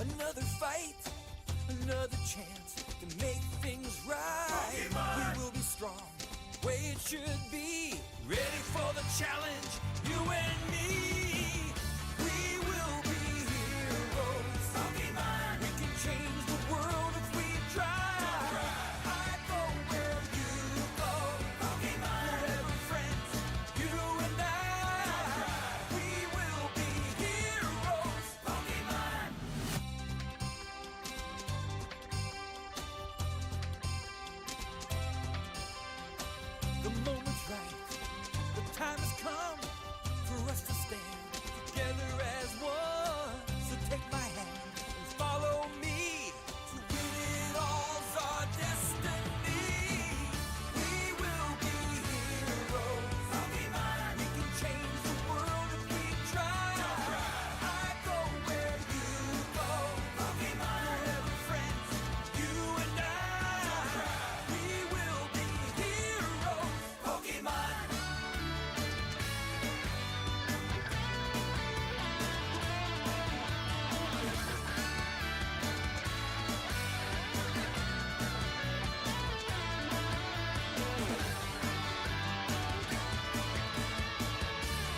Another fight, another chance to make things right. Pokemon! We will be strong, way it should be. Ready for the challenge, you and me. We will be heroes. Pokemon! We can change the world if we try. I go where you go. Pokemon! Forever friends, you and I. We will be heroes. Pokemon! The moment's right, the time has come for us to stand together as one. So take my hand and follow me. To win it all's our destiny. We will be heroes. Pokemon! We can change the world if we try. I go where you go. Pokemon! Forever friends, you and I. We will be heroes. Pokemon!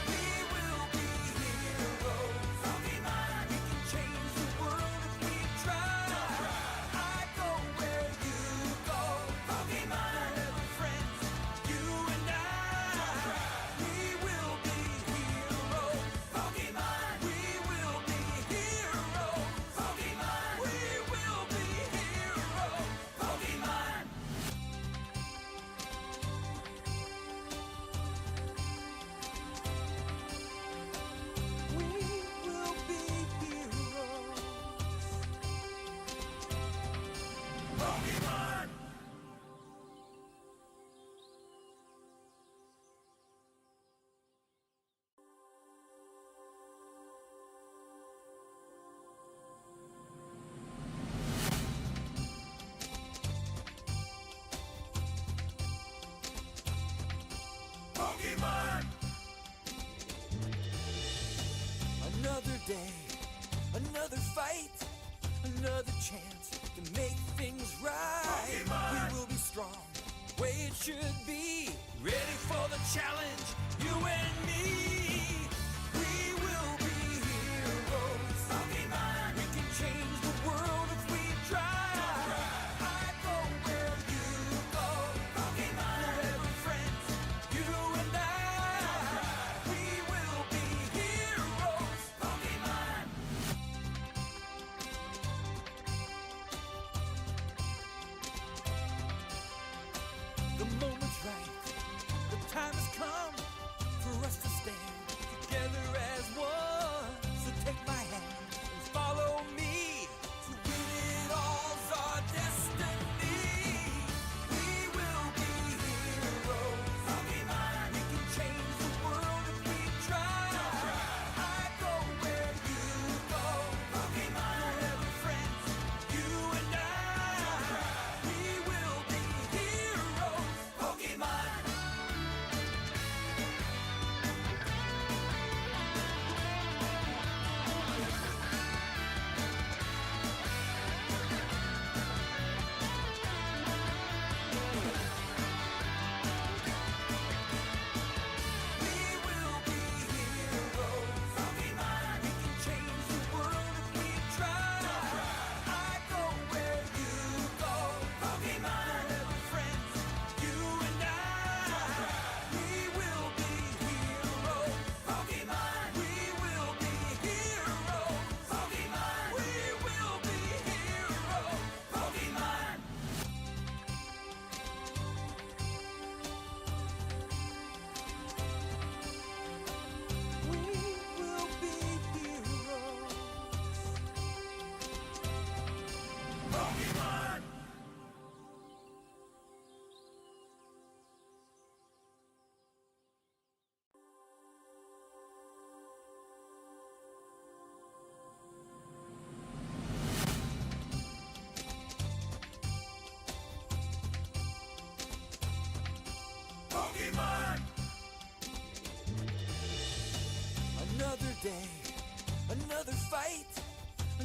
We will be heroes. Pokemon! We can change the world if we try. I go where you go. Pokemon! Forever friends, you and I. We will be heroes. Pokemon! We will be heroes. Pokemon! We will be heroes. Pokemon! We will be heroes. Pokemon! Pokemon! Another day, another fight, another chance to make things right. Pokemon! We will be strong, way it should be. Ready for the challenge, you and me. We will be heroes. Pokemon! We can change the world if we try. I go where you go. Pokemon! Forever friends, you and I. We will be heroes. Pokemon! The moment's right, the time has come for us to stand together as one. So take my hand and follow me. To win it all's our destiny. We will be heroes. Pokemon! We can change the world if we try. I go where you go. Pokemon! Forever friends, you and I. We will be heroes. Pokemon! We will be heroes. Pokemon! We can change the world if we try. I go where you go. Pokemon! Forever friends, you and I. We will be heroes. Pokemon! We will be heroes. Pokemon! We will be heroes. Pokemon! We will be heroes. Pokemon! Pokemon! Another day, another fight,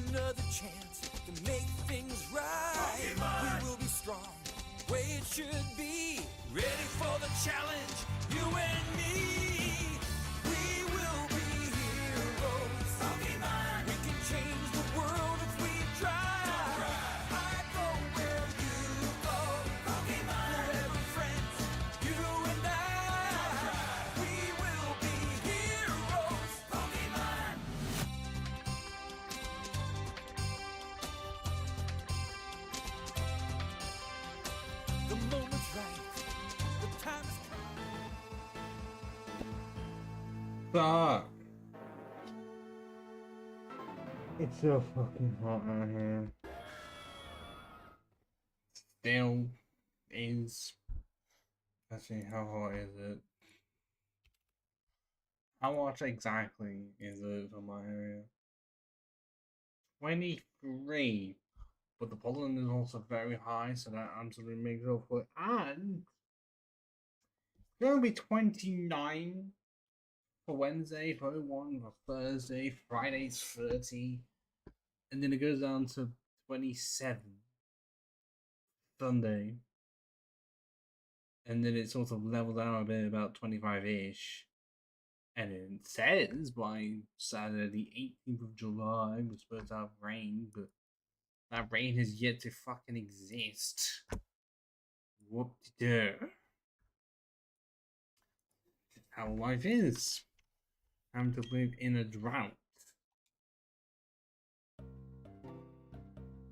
another chance to make things right. Pokemon. We will be strong, way it should be. Ready for the challenge, you and me. We will be heroes. Pokemon. We can change the world if we try. I go where you go. Pokemon. Forever friends, you and I. We will be heroes. Pokemon. The moment's right. The time has come. Fuck. It's so fucking hot out here. Still is. Actually, how hot is it? How hot exactly is it for my area? 23. But the pollen is also very high, so that absolutely makes up for it. And it's gonna be 29 for Wednesday, 31 for Thursday, Friday's 30, and then it goes down to 27 Sunday, and then it sort of levels out a bit about 25-ish, and it says by Saturday the 18th of July we're supposed to have rain, but that rain has yet to fucking exist. Whoop-de-doo. How life is. Having to live in a drought.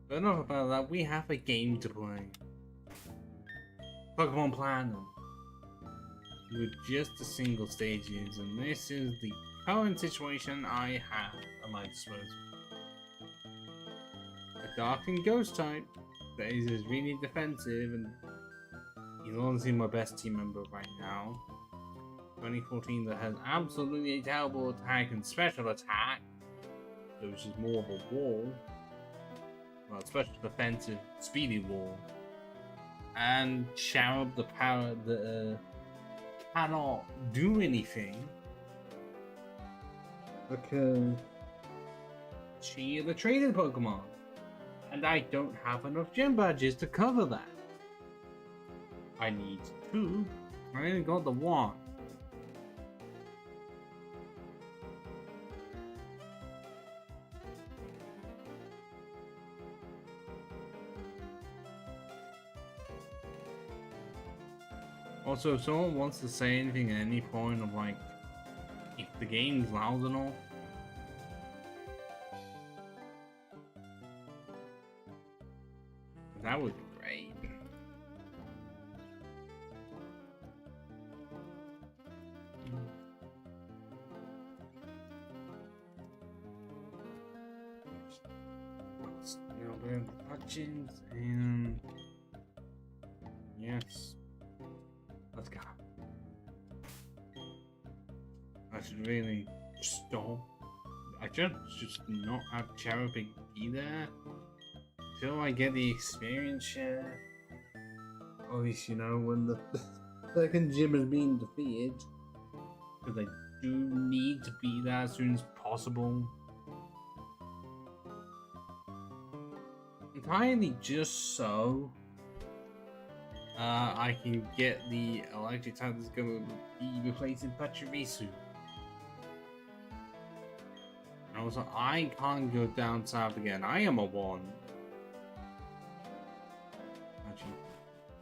But enough about that, we have a game to play. Pokemon Platinum. With just the single stages, and this is the current situation I have at my disposal. A Dark and Ghost type that is really defensive, and he's honestly my best team member right now. 2014 that has absolutely a terrible attack and special attack, which is more of a wall. Well, special defensive, speedy wall. And Cherub, the power that cannot do anything because she is a traded Pokemon. And I don't have enough gym badges to cover that. I need 2. I only got the 1. Also, if someone wants to say anything at any point of like, if the game's loud enough, that would be great. Now we're in the touches and yes. Let's go. I should really stop. I just not have Cherubic be there until I get the experience share. At least, you know, when the second gym is being defeated. Because I do need to be there as soon as possible. Entirely just so I can get the electric type that's going to be replacing Pachirisu. And also, I can't go down south again. I am a 1. Actually,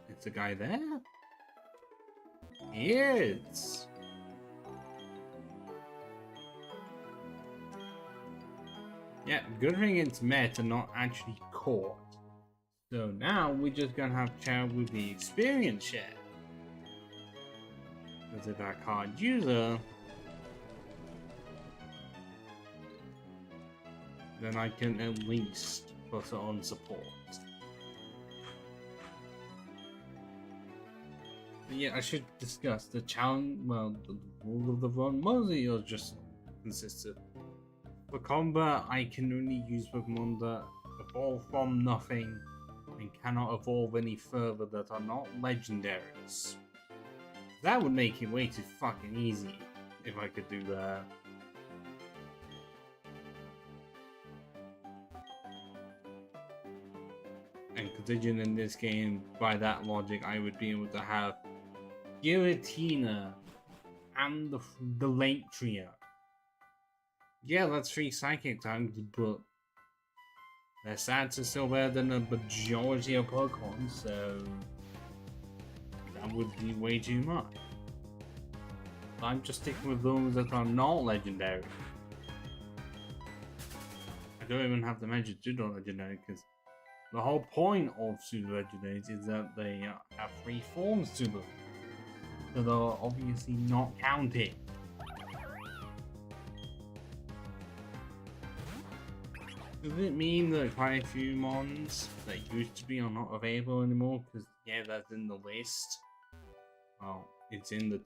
is the guy there? He is! Yeah, good thing it's met and not actually caught. So now we're just gonna have chat with the experience share. Because if I can't use her, then I can at least put her on support. But yeah, I should discuss the challenge. Well, the rule of the run mostly or just consistent. For combat, I can only use Pokemon that evolve from nothing and cannot evolve any further that are not legendaries. That would make it way too fucking easy if I could do that. And considering in this game, by that logic, I would be able to have Giratina and the Lake Trio. Yeah, that's 3 Psychic types, but their stats are still better than the majority of Pokemon, so that would be way too much. I'm just sticking with those that are not legendary. I don't even have to mention pseudo legendary because the whole point of pseudo legendaries is that they have 3 forms to them, so they're obviously not counted. Does it mean that quite a few mons that used to be are not available anymore? Because yeah, that's in the list. Well, it's in the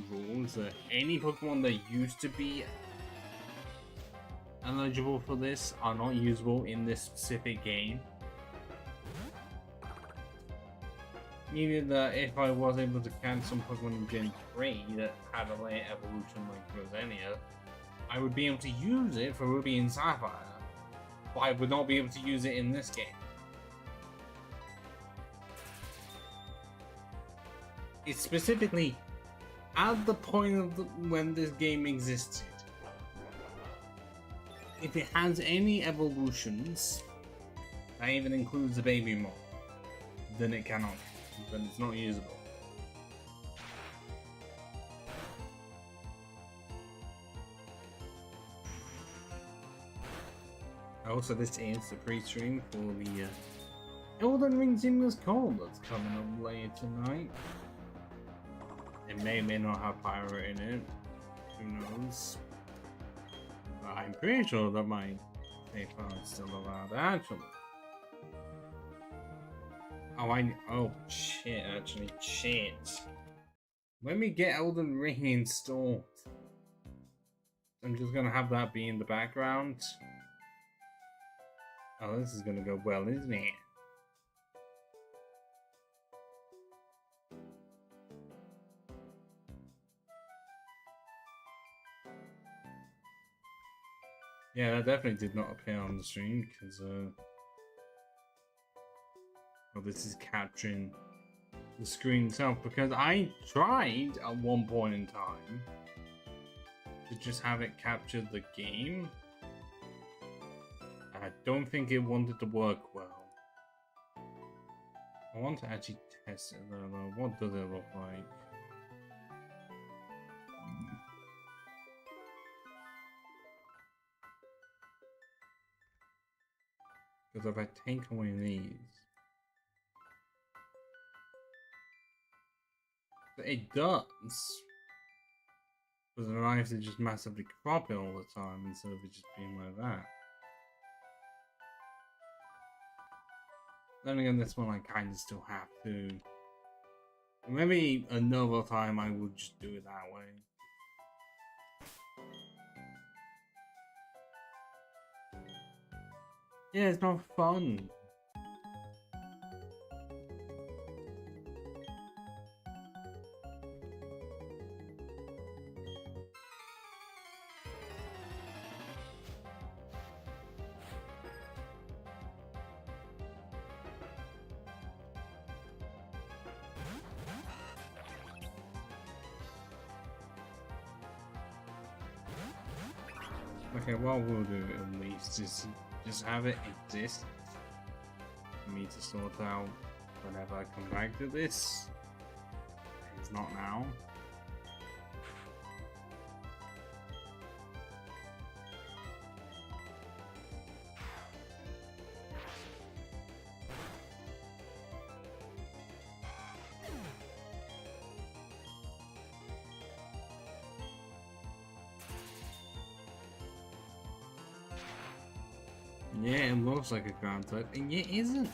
rules that any Pokemon that used to be eligible for this are not usable in this specific game. Meaning that if I was able to catch some Pokemon in Gen 3 that had a late evolution like Rosenia, I would be able to use it for Ruby and Sapphire, but I would not be able to use it in this game. It's specifically at the point of when this game existed. If it has any evolutions, that even includes the baby mod, then it cannot. Then it's not usable. Also, this is the pre-stream for the Elden Ring Seamless Call that's coming up later tonight. It may or may not have pirate in it. Who knows? But I'm pretty sure that my save file is still allowed actually. Oh shit, actually, shit. Let me get Elden Ring installed. I'm just gonna have that be in the background. Oh, this is gonna go well, isn't it? Yeah, that definitely did not appear on the stream because well, this is capturing the screen itself, because I tried at one point in time to just have it capture the game. I don't think it wanted to work well. I want to actually test it though. What does it look like? Because if I take away these, it does. Because then I have to just massively crop it all the time instead of it just being like that. Then again, this one I kind of still have to. Maybe another time I would just do it that way. Yeah, it's not fun. Okay, what we'll do at least is just have it exist for me to sort out whenever I come back to this. It's not now. Yeah, it looks like a ground type, and yet isn't.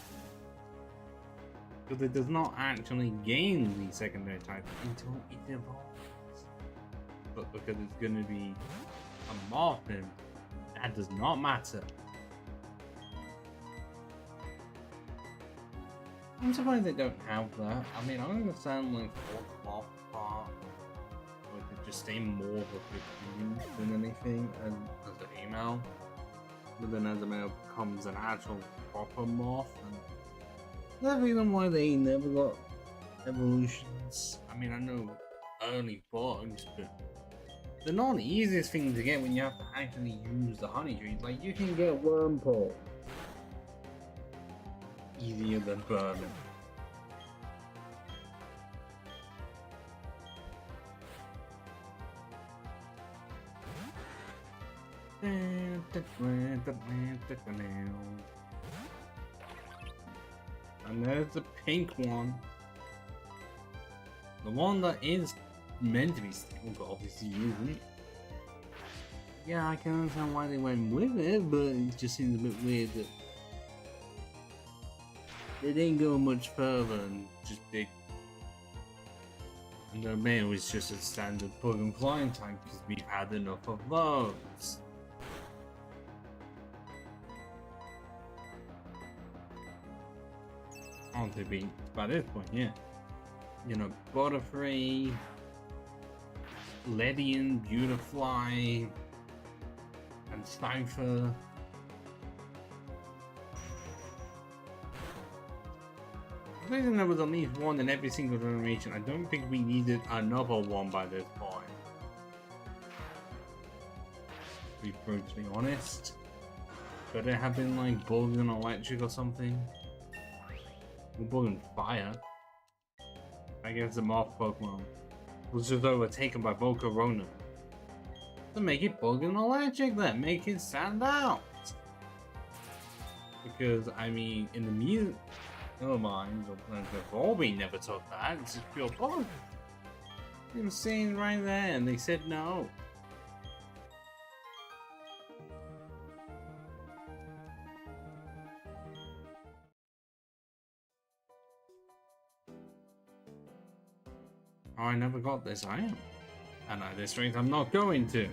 Because it does not actually gain the secondary type until it evolves. But because it's going to be a Morphin, that does not matter. I'm surprised they don't have that. I mean, I understand like the Morph part, or it could just stay more of a good than anything as an email. But then as a male becomes an actual proper morph, and The reason why they never got evolutions. I mean, I know early bugs, but they're not the easiest thing to get when you have to actually use the honey tree. Like, you can get worm pole easier than bourbon. And there's the pink one. The one that is meant to be stable, but obviously isn't. Yeah, I can understand why they went with it, but it just seems a bit weird that they didn't go much further and just did. And the male was just a standard bug and flying tank because we've had enough of those. On to be by this point, yeah. You know, Butterfree, Ledian, Beautifly, and Cypher. The reason there was at least one in every single generation, I don't think we needed another one by this point. To be brutally honest. Could it have been like Bug and Electric or something? Or Bug and Fire? I guess the Moth Pokemon was just overtaken by Volcarona. So make it Bug and Electric then, make it stand out! Because, I mean, in the music, never mind, or Plants Before, we never took that, it's just pure Bug. It was saying right there, and they said no. Oh, I never got this, I am. And at this rate, I'm not going to.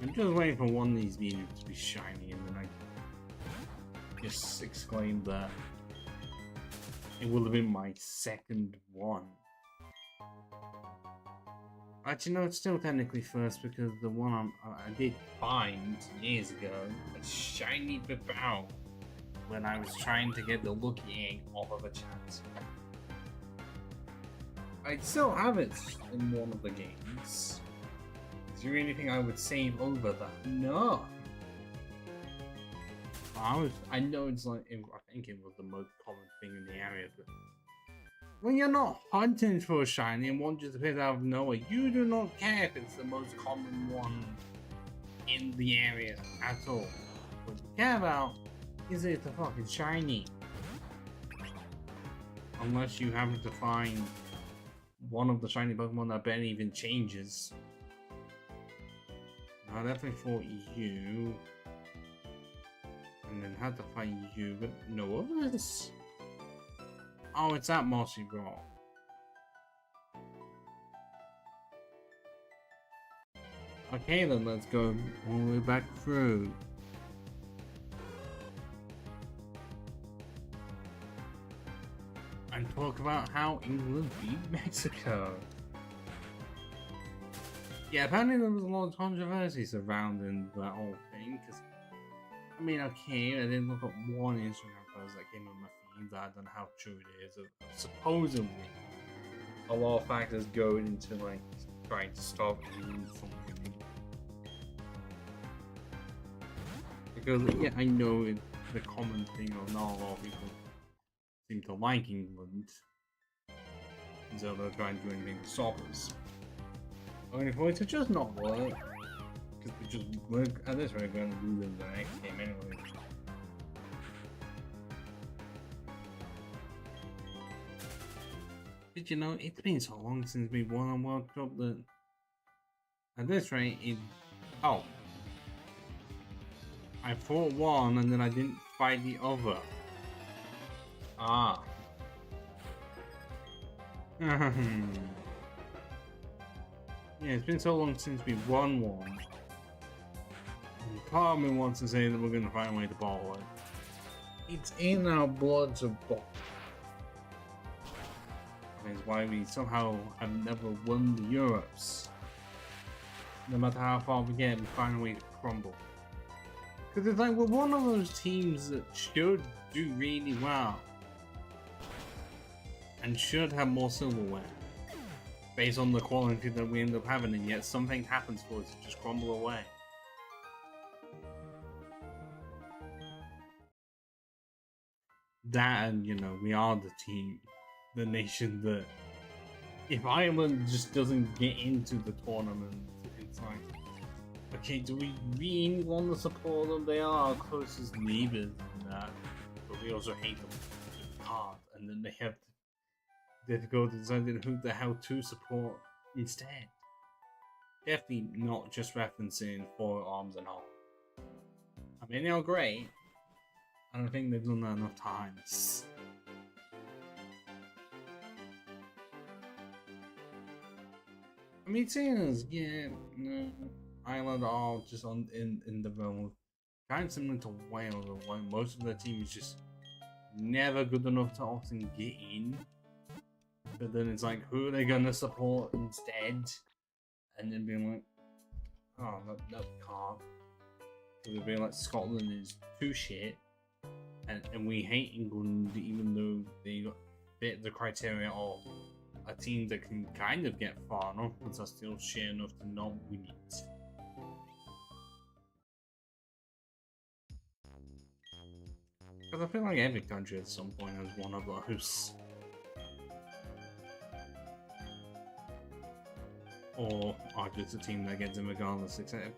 I'm just waiting for one of these mediums to be shiny, and then I just exclaimed that it will have been my second one. Actually, no, it's still technically first because the one I did find years ago, a shiny Bibao, when I was trying to get the lucky egg off of a chance. I still have it in one of the games. Is there anything I would save over that? No. I know it's like, I think it was the most common thing in the area, but when you're not hunting for a shiny and one just appears out of nowhere, you do not care if it's the most common one in the area at all. What you care about is it's a fucking shiny. Unless you happen to find one of the shiny Pokemon that barely even changes. I definitely fought you. And then had to fight you, but no others. Oh, it's that Mossy Rock. Okay then, let's go all the way back through. And talk about how England beat Mexico. Yeah, apparently there was a lot of controversy surrounding that whole thing, because I mean, okay, I didn't look at one Instagram post that came on my feed that I don't know how true it is. Supposedly, a lot of factors go into like trying to stop England from winning. Because yeah, I know it's the common thing of not a lot of people seem to like England, so they're trying to do anything to stop us. Only for it to just not work. Because we're at this rate going to lose in the next game anyway. Did you know it's been so long since we won a World Cup that at this rate it. Oh. I fought one and then I didn't fight the other. Ah. Yeah, it's been so long since we won one. Part of me wants to say that we're going to find a way to bottle it. It's in our blood to bottle. That's why we somehow have never won the Europes. No matter how far we get, we find a way to crumble. Because it's like we're one of those teams that should do really well and should have more silverware based on the quality that we end up having, and yet something happens for us to just crumble away. That, and you know, we are the team, the nation that if Ireland just doesn't get into the tournament, it's like, okay, do we really want to support them? They are our closest neighbors and that, but we also hate them hard, and then they have difficulty deciding who the hell to support instead. Definitely not just referencing Four Arms and all. I mean, they're great. I don't think they've done that enough times. I mean, seeing yeah, no, Ireland are just in the realm of kind of similar to Wales, where most of their team is just never good enough to often get in. But then it's like, who are they gonna support instead? And then being like, oh, no, we can't. So they'll be like, Scotland is too shit, and we hate England even though they fit the criteria of a team that can kind of get far enough, but are still shit enough to not win it. Because I feel like every country at some point has one of those. Or are just a team that gets in regardless, except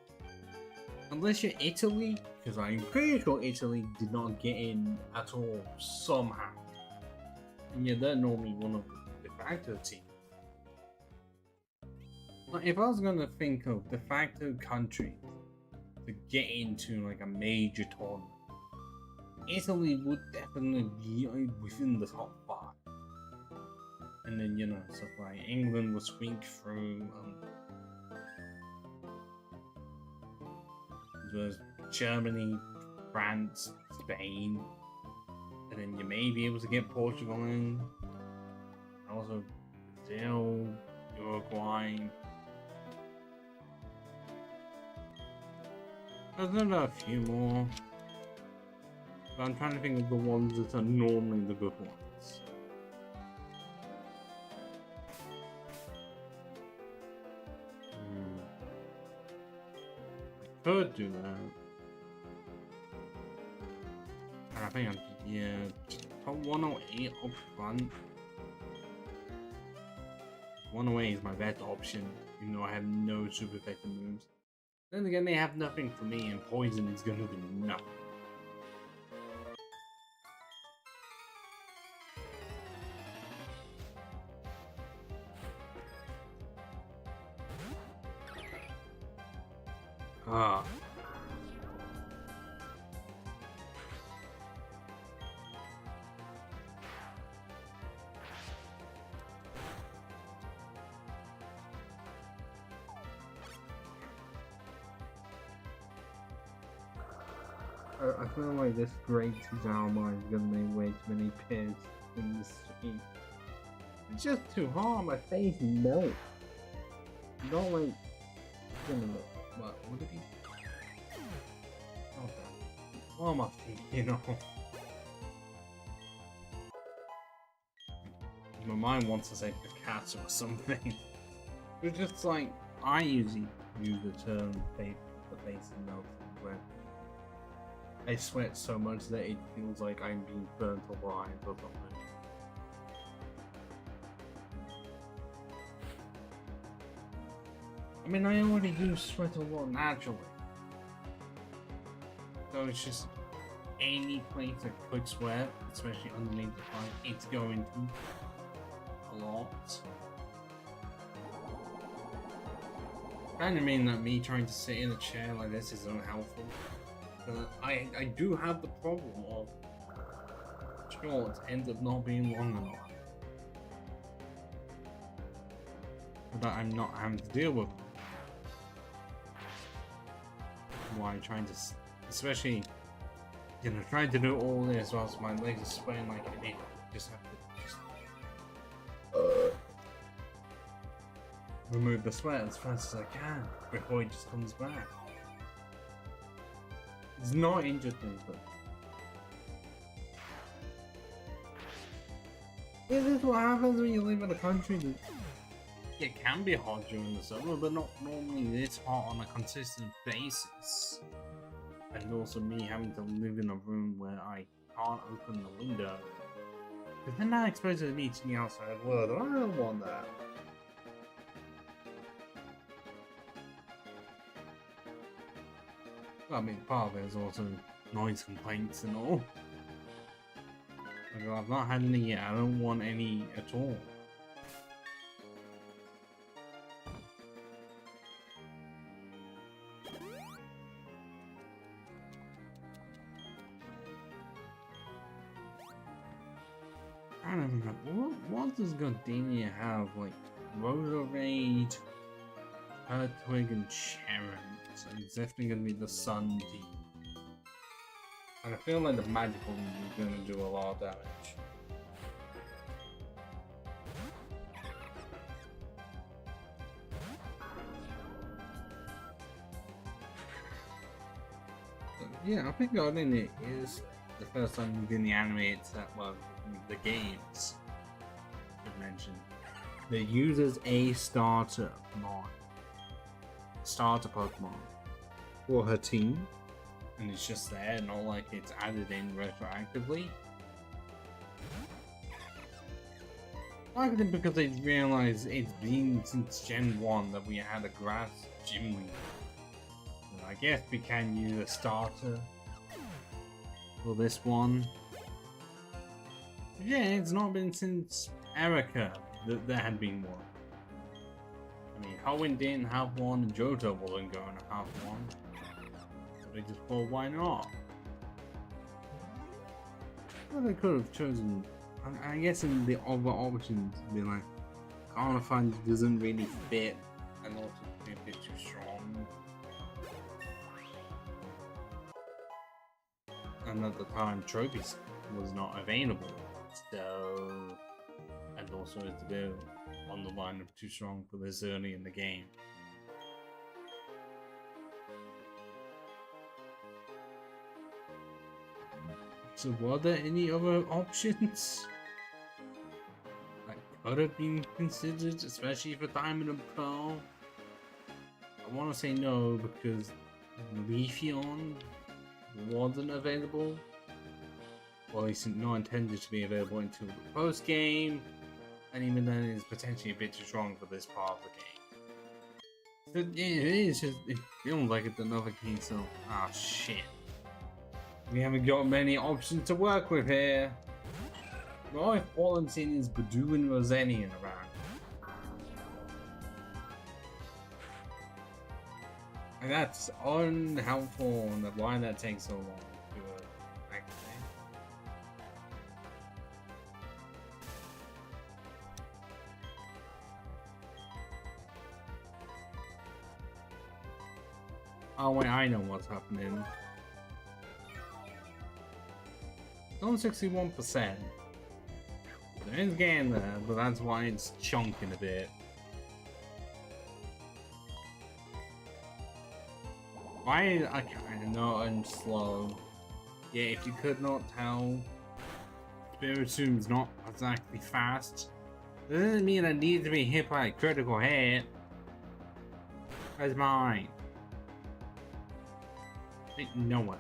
unless you're Italy, because I'm pretty sure Italy did not get in at all somehow. And yeah, they're normally one of the de facto teams. Like, if I was gonna think of de facto countries to get into like a major tournament, Italy would definitely be within the top 5. And then, you know, stuff like England will squeak through, there's Germany, France, Spain, and then you may be able to get Portugal in, and also Brazil, Uruguay. There's a few more, but I'm trying to think of the ones that are normally the good ones. Could do that. And I think I'm just top 108 up front. 108 is my best option, even though I have no super effective moves. Then again, they have nothing for me, and poison is gonna do nothing. Ah. I feel like this great Zalma is gonna make way too many pairs in this stream. It's just too hard, my face melts. Not like, what would it be? Okay. What am I thinking of? My mind wants to say Picasso or something. It's just like, I usually use the term the face melting, where I sweat so much that it feels like I'm being burnt alive or something. I mean, I already do sweat a lot naturally. So it's just any place that could sweat, especially underneath the pipe, it's going to a lot. Kind of mean that me trying to sit in a chair like this is unhelpful. I do have the problem of shorts end up not being long enough, but I'm not having to deal with them. Why I'm trying to, especially, you know, trying to do all this whilst my legs are sweating like an idiot. Just have to remove the sweat as fast as I can before it just comes back. It's not interesting, but yeah, this is what happens when you live in a country that it can be hot during the summer, but not normally this hot on a consistent basis. And also me having to live in a room where I can't open the window. Because then that exposes me to the outside world. I don't want that. I mean, part of it is also noise complaints and all. Like, I've not had any yet. I don't want any at all. I don't know. What does Gardenia have? Like, Rotorade, Earthquake, and Sharon. So it's definitely gonna be the Sun team. And I feel like the magical is gonna do a lot of damage. So, yeah, I think Gardenia is the first time within the animated set, well, the games I mentioned, that uses a starter Pokemon for her team, and it's just there, not like it's added in retroactively. Likely because they realized it's been since Gen 1 that we had a grass gym leader. So I guess we can use a starter for this one. Yeah, it's not been since Erica that there had been one. I mean, Hoenn didn't have one, and Johto wasn't going to have one. So they just thought, why not? Well, they could have chosen, I guess, in the other options, be like, Carnifine doesn't really fit, and also be a bit too strong. And at the time, Trophies was not available. So, and also it's a bit on the line of too strong for this early in the game. So were there any other options that could have been considered, especially for Diamond and Pearl? I want to say no because Leafeon wasn't available. Well, it's not intended to be available until the post game, and even then it's potentially a bit too strong for this part of the game. So, yeah, it feels like it's another case of, ah, shit. We haven't got many options to work with here. Well, all I'm seeing is Badoo and Rosenian around. And that's unhelpful, and why that takes so long to activate. Oh wait, I know what's happening. It's on 61%. There is getting there, but that's why it's chunking a bit. Why I kinda know I'm slow. Yeah, if you could not tell, Spiritom's not exactly fast. That doesn't mean I need to be hit by a critical hit. That's mine. No one.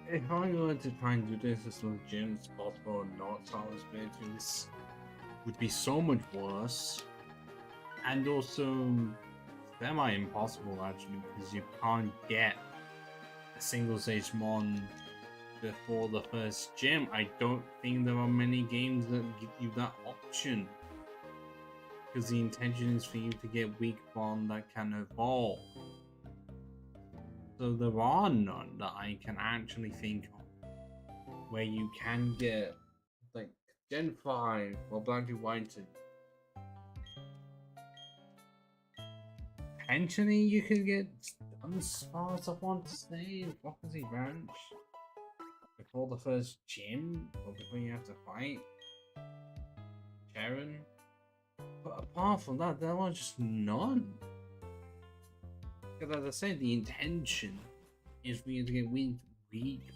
If I were to try and do this as legit as possible and not solid spirits, would be so much worse. And also semi-impossible actually, because you can't get a single Stage Mon before the first gym. I don't think there are many games that give you that option, because the intention is for you to get weak Mon that can evolve. So there are none that I can actually think of where you can get like Gen 5 or Black and White. Potentially you could get I'm as far as I want to stay in Foxy Ranch. Before the first gym, or before you have to fight Sharon. But apart from that, there was just none. Because as I said, the intention is for you to get weak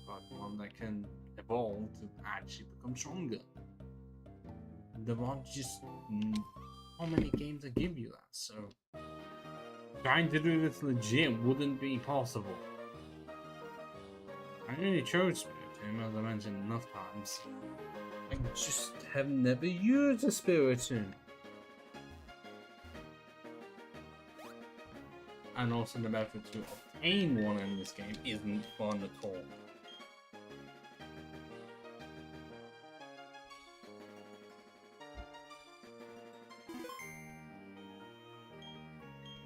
Pokemon that can evolve to actually become stronger. There are just how many games that give you that, so trying to do this legit wouldn't be possible. I only chose Spiritomb, as I mentioned enough times. I just have never used a Spiritomb. And also the method to obtain one in this game isn't fun at all.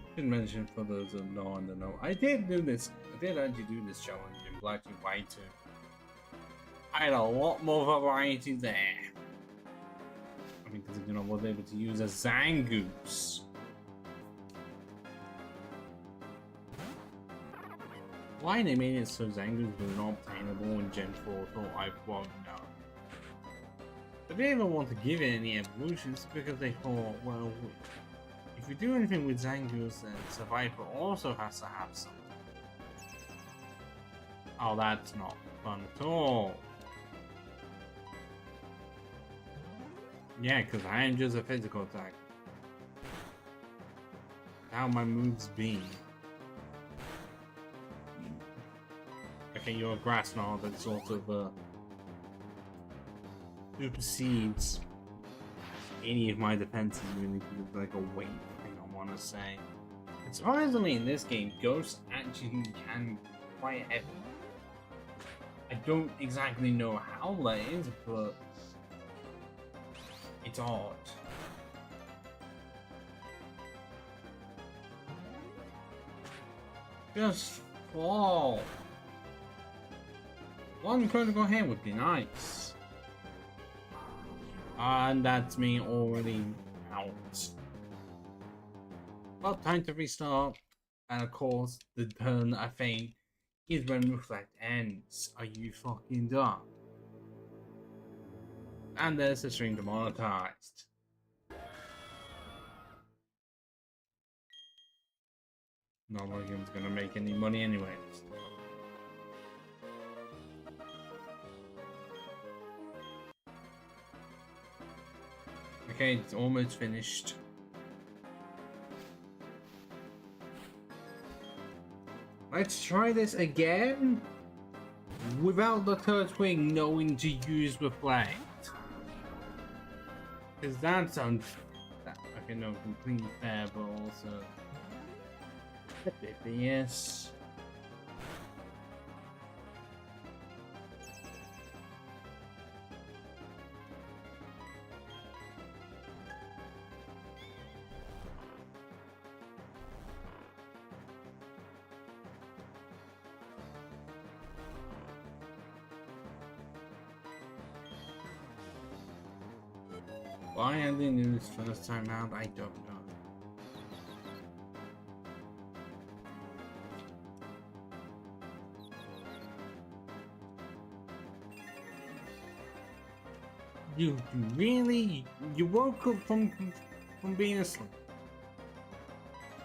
I should mention for those that know and don't know, I did actually do this challenge in Black and White too. I had a lot more variety there. I mean, because I was able to use a Zangoose. Why they made it so Zangoose was not obtainable in Gen 4, so I won't know. But they didn't want to give it any evolutions because they thought, well, if we do anything with Zangoose, then Survivor also has to have something. Oh, that's not fun at all. Yeah, because I am just a physical attack. How my moves be. Okay, you're a grass now that sort of supersedes any of my defenses, really, like a weight thing I want to say. Surprisingly, in this game, Ghost actually can be quite heavy. I don't exactly know how that is, but it's odd. Just fall. One critical hit would be nice. And that's me already out. Well, time to restart. And of course, the turn I think is when Reflect ends. Are you fucking dumb? And there's the string demonetized. Not like it's gonna make any money anyways. Okay, it's almost finished. Let's try this again without the Turtwig knowing to use Reflect. Because that's unfair. Okay, no, completely fair, but also a bit BS. Why I didn't do this first time out, I don't know. You really? You woke up from being asleep,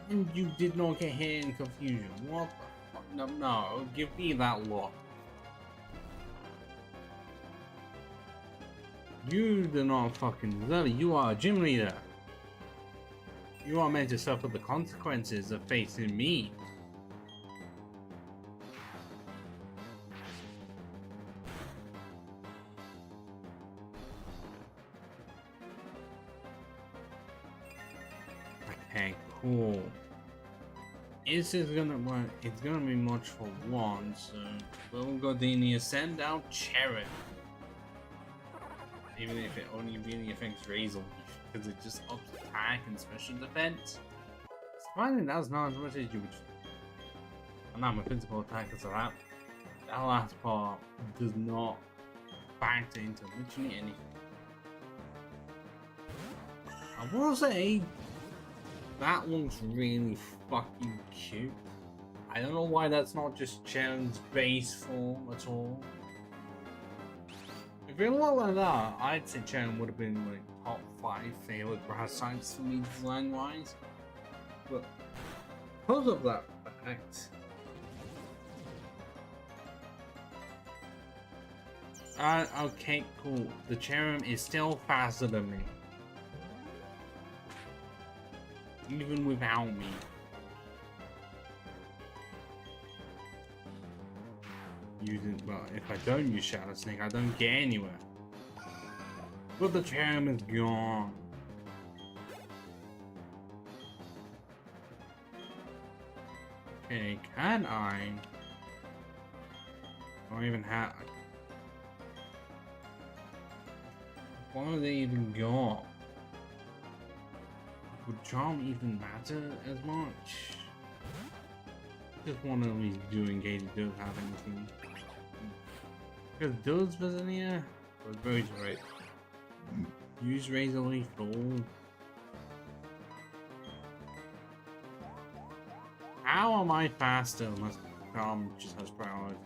and you did not get hit in confusion. What the fuck? No, no, give me that look. You do not fucking deserve it. You are a gym leader. You are meant to suffer the consequences of facing me. Okay, cool. This is gonna work. It's gonna be much for one, so we'll go Dini send out Cherry. Even if it only really affects Razor, because it just ups attack and special defense. Surprisingly, that's not as much as you would. And now my physical attack is that. That last part does not factor into literally anything. I will say that looks really fucking cute. I don't know why that's not just Sharon's base form at all. If it looked like that, I'd say Sharon would have been like top 5 favorite grass types for me design wise. But because of that fact, okay, cool. The Cherrim is still faster than me. Even without me. Well, if I don't use Shadow Snake, I don't get anywhere. But the Cherrim is gone. Okay, can I? I don't even have. Why are they even gone? Would Charm even matter as much? Just want to at least do in case it does have anything. Because does Vizinia? Or Rose Ray? Use Razor Leaf at all? How am I faster unless Charm just has priorities?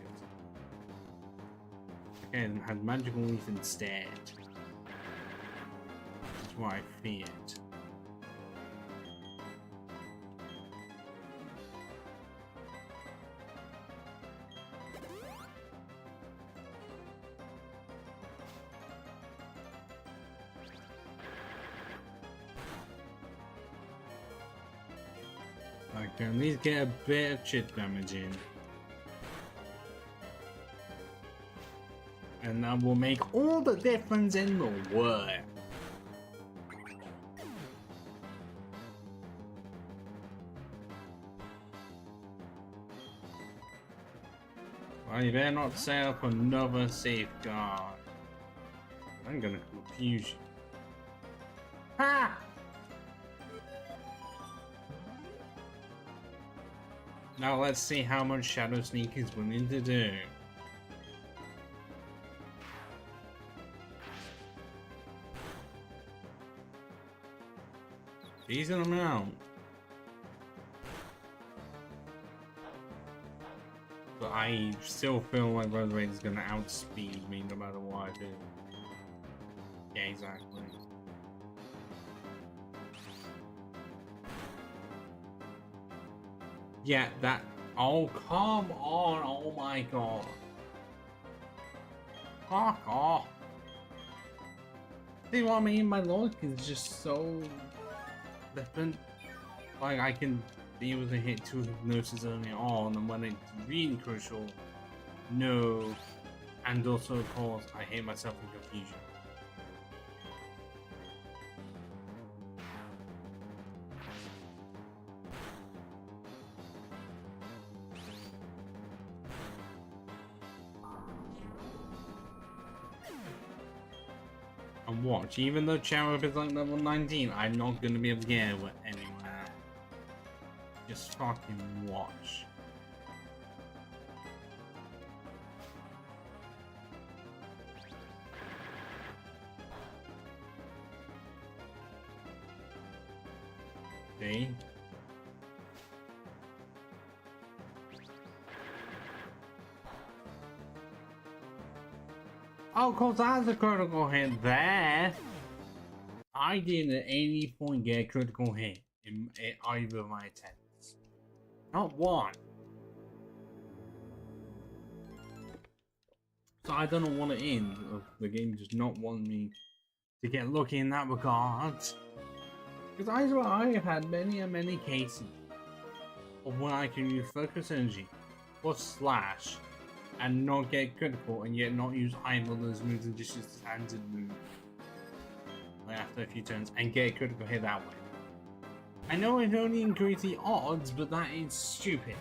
Okay, then have Magical Leaf instead. That's what I feared. I can at least get a bit of chip damage in. And that will make all the difference in the world. Well, you better not set up another safeguard. I'm gonna confuse you. Ha! Now let's see how much Shadow Sneak is willing to do. Decent amount. But I still feel like Rose Raid is gonna outspeed me no matter what I do. Yeah, exactly. Yeah, that. Oh, come on. Oh my god. Fuck off. See what I mean? My logic is just so different. Like, I can be able to hit 2 hypnosis early on, and when it's really crucial, no. And also, of course, I hate myself in confusion. And watch, even though Cherub is like level 19, I'm not gonna be able to get it anywhere. Just fucking watch. See? Oh, of course, that's a critical hit there. I didn't at any point get a critical hit in either of my attempts. Not one. So I don't know what it is. The game does not want me to get lucky in that regard. Because I have had many and many cases of when I can use focus energy plus slash and not get critical, and yet not use either of those moves and just use the standard move like after a few turns and get a critical hit that way. I know it only increases the odds, but that is stupid.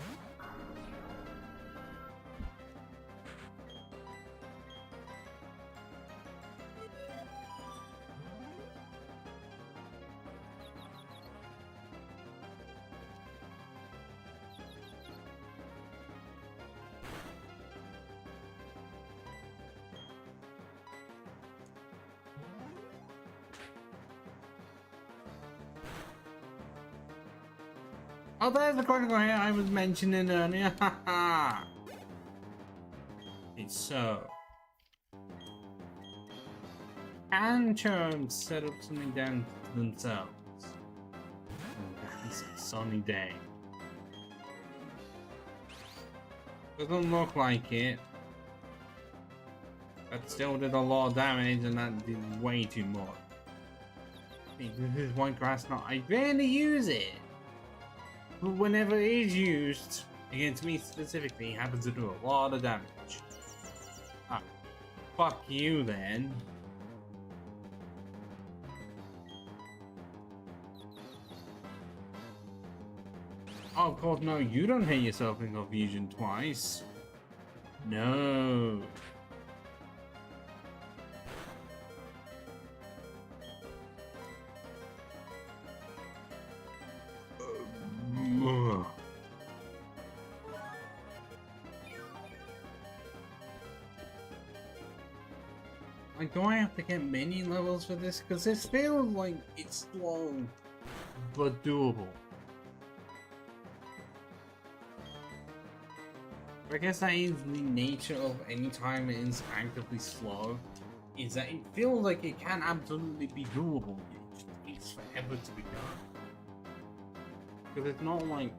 Oh, there's the critical hit I was mentioning earlier. It's so. Can Cherubs set up something down to themselves? It's a sunny day. Doesn't look like it. That still did a lot of damage and that did way too much. This is white grass not. I rarely use it. But whenever it is used, against me specifically, it happens to do a lot of damage. Ah, fuck you then. Oh, of course, no, you don't hit yourself in confusion twice. No. Like, do I have to get many levels for this? Because it feels like it's slow, but doable. I guess that is the nature of any time it is actively slow, is that it feels like it can absolutely be doable. It just takes forever to be done. Because it's not like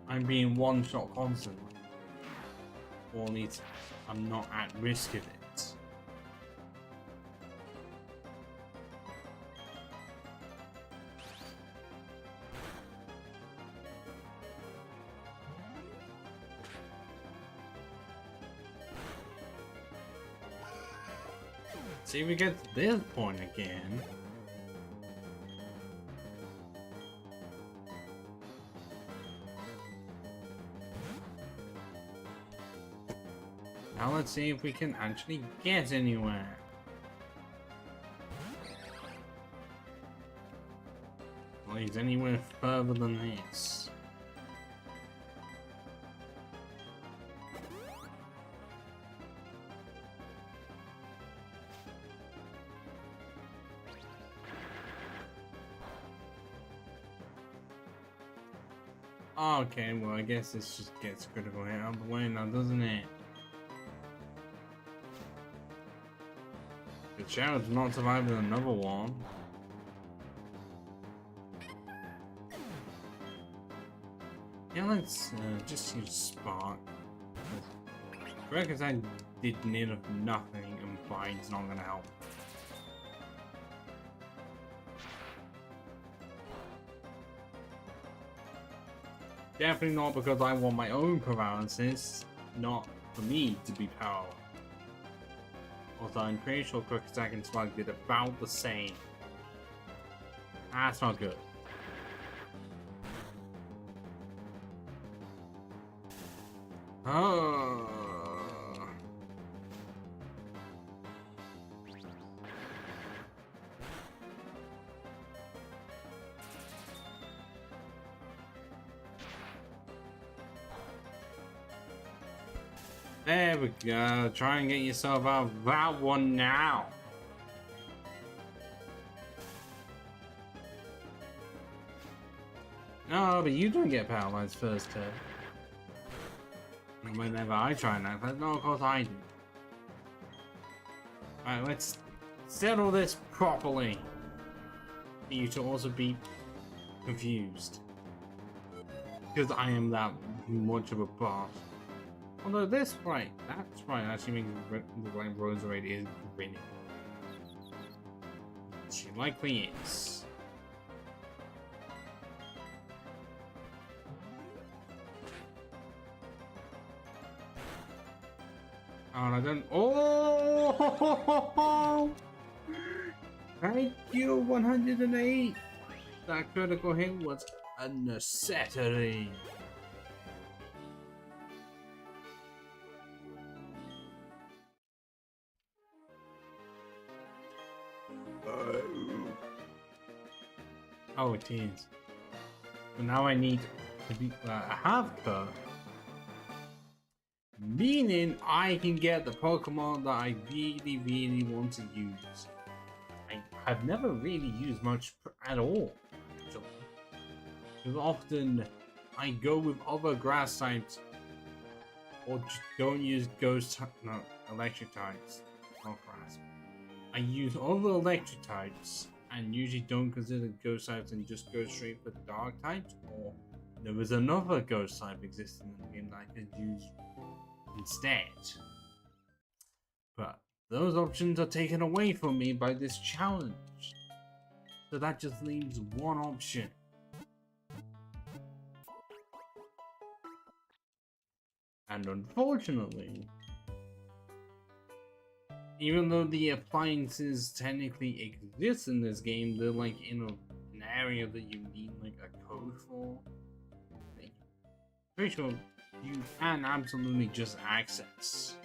I'm being one-shot constantly. Or at least I'm not at risk of it. See if we get to this point again. Now let's see if we can actually get anywhere. Please, anywhere further than this. Okay, well I guess this just gets critical hit out of the way now, doesn't it? The child's not surviving another one. Yeah, let's just use Spark. Because I did near nothing and Bide's not gonna help. Definitely not because I want my own paralysis, not for me to be powerless. Although I'm pretty sure Quick Attack and Slug did about the same. That's not good. Oh. There we go. Try and get yourself out of that one now. No, but you don't get paralyzed first turn. Whenever I try and act, but no, of course I do. Alright, let's settle this properly. For you to also be confused. Because I am that much of a boss. Although this sprite, that sprite actually makes the like Rose already is winning. She likely is. Oh, and I don't. Oh! Thank you, 108. That critical hit was a necessity. Oh, it is. So now I need to be have her, meaning I can get the Pokemon that I really want to use. I have never really used much at all, actually. Because often I go with other grass types, or just don't use electric types, not grass. I use other electric types and usually don't consider ghost types and just go straight for dark types, or there was another ghost type existing in the game that I could use instead. But those options are taken away from me by this challenge. So that just leaves one option. And unfortunately, even though the appliances technically exist in this game, they're like in an area that you need like a code for. Like, pretty sure you can absolutely just access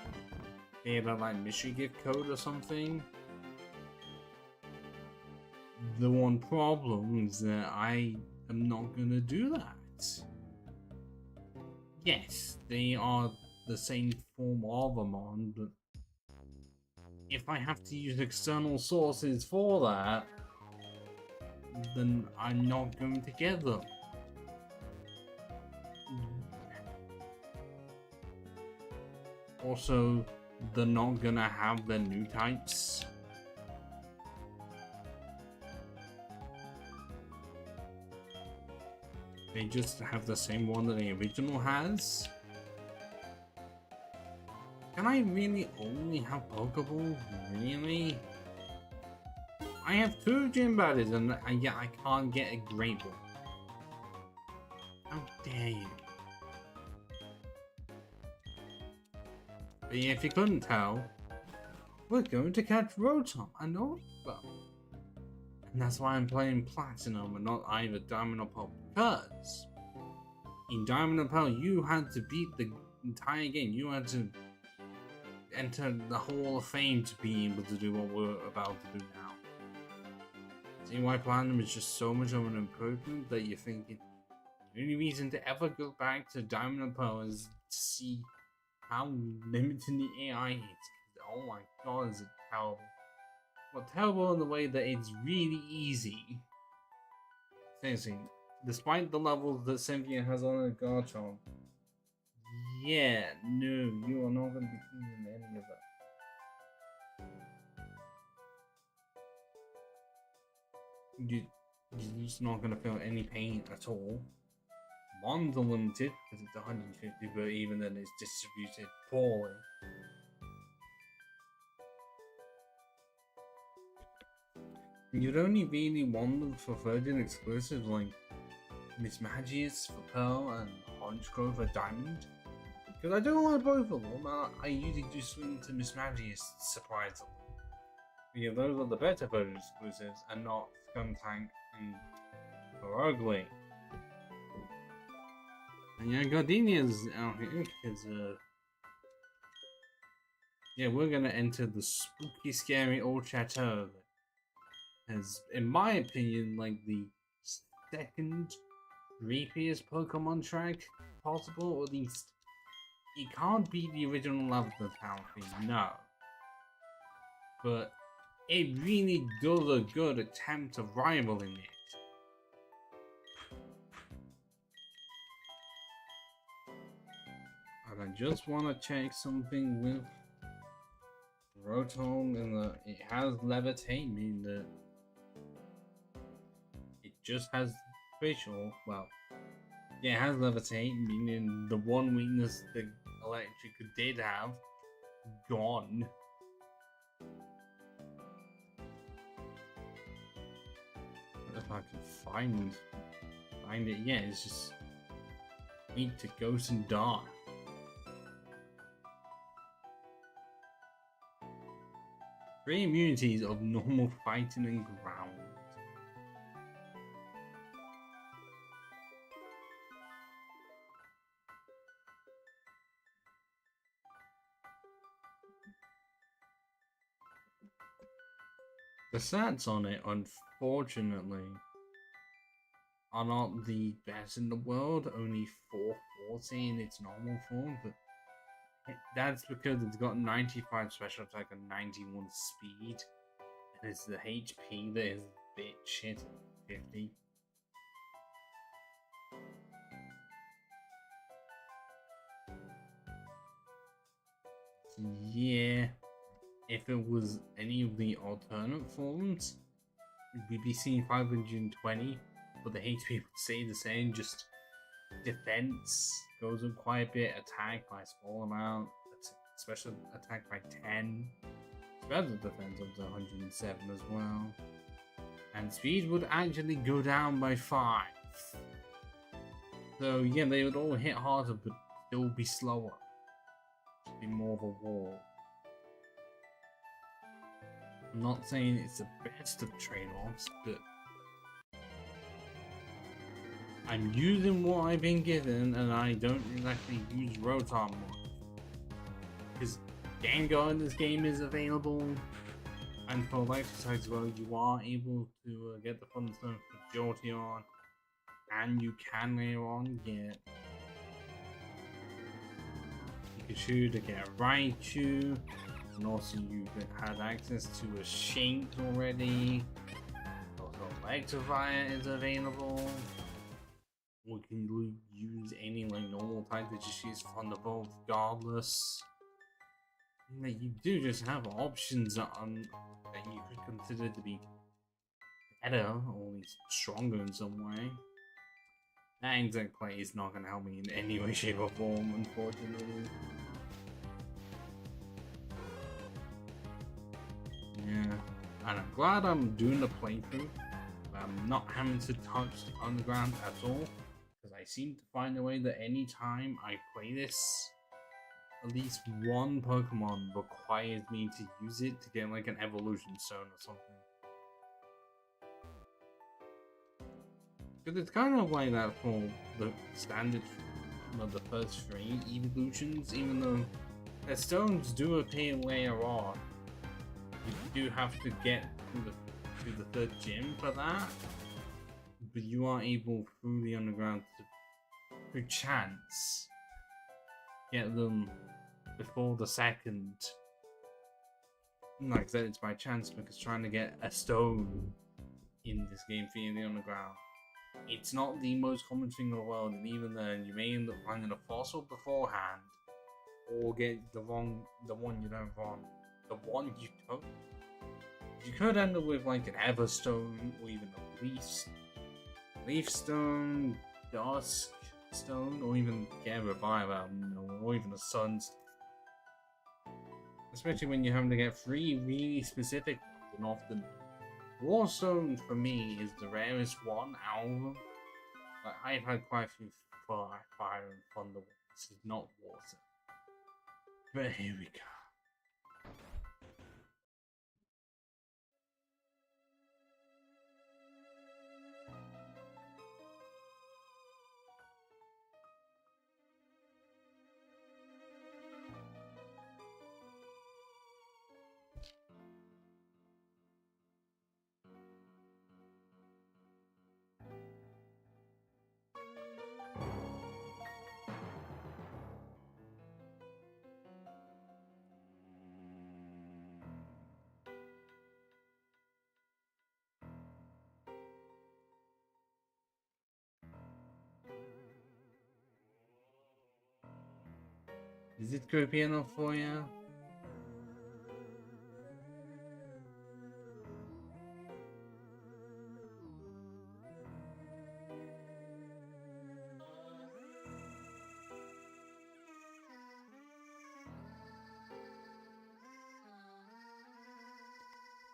that like mystery gift code or something. The one problem is that I am not gonna do that. Yes, they are the same form of a mon, but if I have to use external sources for that, then I'm not going to get them. Also, they're not gonna have the new types. They just have the same one that the original has. Can I really only have Pokeballs? Really? I have 2 gym badges and yet I can't get a Great Ball. How dare you? But yeah, if you couldn't tell, we're going to catch Rotom. I know, well, and that's why I'm playing Platinum and not either Diamond or Pearl. Because in Diamond and Pearl, you had to beat the entire game. You had to enter the Hall of Fame to be able to do what we're about to do now. See why Platinum is just so much of an improvement that you're thinking the only reason to ever go back to Diamond and Pearl is to see how limited the AI is. Oh my god, is it terrible. Well, terrible in the way that it's really easy. Seriously, despite the levels that Cynthia has on her Garchomp, yeah, no, you are not going to be feeling any of that. You're just not going to feel any pain at all. Mons Unlimited, because it's 150, but even then it's distributed poorly. You'd only really want them for Virgin exclusives like Miss Magius for Pearl and Honchcrow for Diamond. Because I don't like both of them, I usually do swing to Miss Magius surprisingly. Yeah, those are the better Virgin exclusives and not Skuntank and Ugly. And yeah, Gardenia's out here because yeah, we're gonna enter the spooky, scary old chateau. As, in my opinion, like the second creepiest Pokemon track possible, or at least it can't be the original Labyrinth, no. But it really does a good attempt of rivaling it. And I just want to check something with Rotom, and it has Levitate, meaning that it just has facial. Well, yeah, it has Levitate, meaning the one weakness the Electric did have gone. If I can find it, yeah, it's just weak to Ghost and Dark. Three immunities of normal fighting and ground. The stats on it, unfortunately, are not the best in the world, only 440 in its normal form, but that's because it's got 95 special attack and 91 speed, and it's the HP that is a bit shit, 50. Yeah, if it was any of the alternate forms, we'd be seeing 520, but the HP would stay the same, just defense goes up quite a bit, attack by a small amount, special attack by 10, special defense up to 107 as well, and speed would actually go down by 5. So yeah, they would all hit harder, but still be slower. Be more of a wall. I'm not saying it's the best of trade-offs, but I'm using what I've been given, and I don't exactly use Rotom much. Because Gengar in this game is available, and for life as well, you are able to get the Thunderstone for Jolteon, and you can later on get Pikachu to get a Raichu, and also you had access to a Shank already. Also Electivire is available. We can use any like normal type that just use Thunderbolt regardless. Like, you do just have options on that you could consider to be better or at least stronger in some way. That exact play is not going to help me in any way, shape, or form, unfortunately. Yeah, and I'm glad I'm doing the playthrough. I'm not having to touch the underground at all, because I seem to find a way that any time I play this, at least one Pokemon requires me to use it to get like an evolution stone or something. Because it's kind of like that for the standard, well, the first 3 evolutions, even though the stones do appear later on. You do have to get to the 3rd gym for that, but you are able through the underground to, through chance, get them before the 2nd. Like I said, it's by chance, because trying to get a stone in this game via the underground, it's not the most common thing in the world, and even then you may end up finding a fossil beforehand, or get the one you don't want. The one you don't. You could end up with like an Everstone, or even a Leaf Stone, Dusk Stone, or even get a Revival, or even a Sunstone. Especially when you're having to get 3 really specific ones, and often Warstone for me is the rarest one out of them. Like, I've had quite a few Fire and Thunder ones. This is not Water. But here we go. Is it creepy enough for you?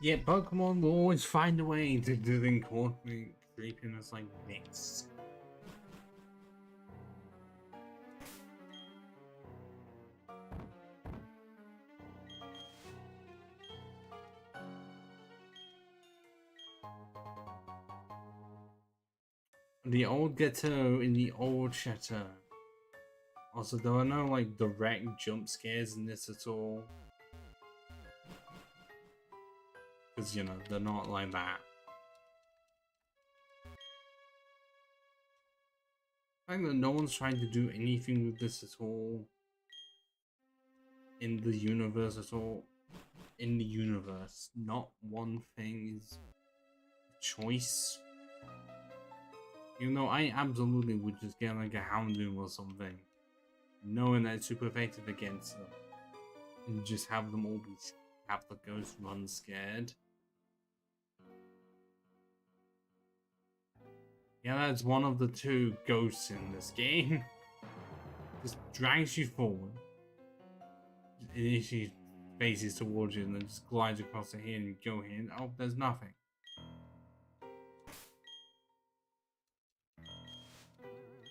Yeah, Pokemon will always find a way to incorporate creepiness like this. The old ghetto in the old chateau. Also, there are no like direct jump scares in this at all. Because, you know, they're not like that. I think that no one's trying to do anything with this at all. In the universe at all. In the universe. Not one thing is a choice. You know, I absolutely would just get like a Houndoom or something, knowing that it's super effective against them, and just have them all have the ghost run scared. Yeah, that's one of the two ghosts in this game. Just drags you forward, initially faces towards you, and then just glides across the head and you go here, and oh, there's nothing.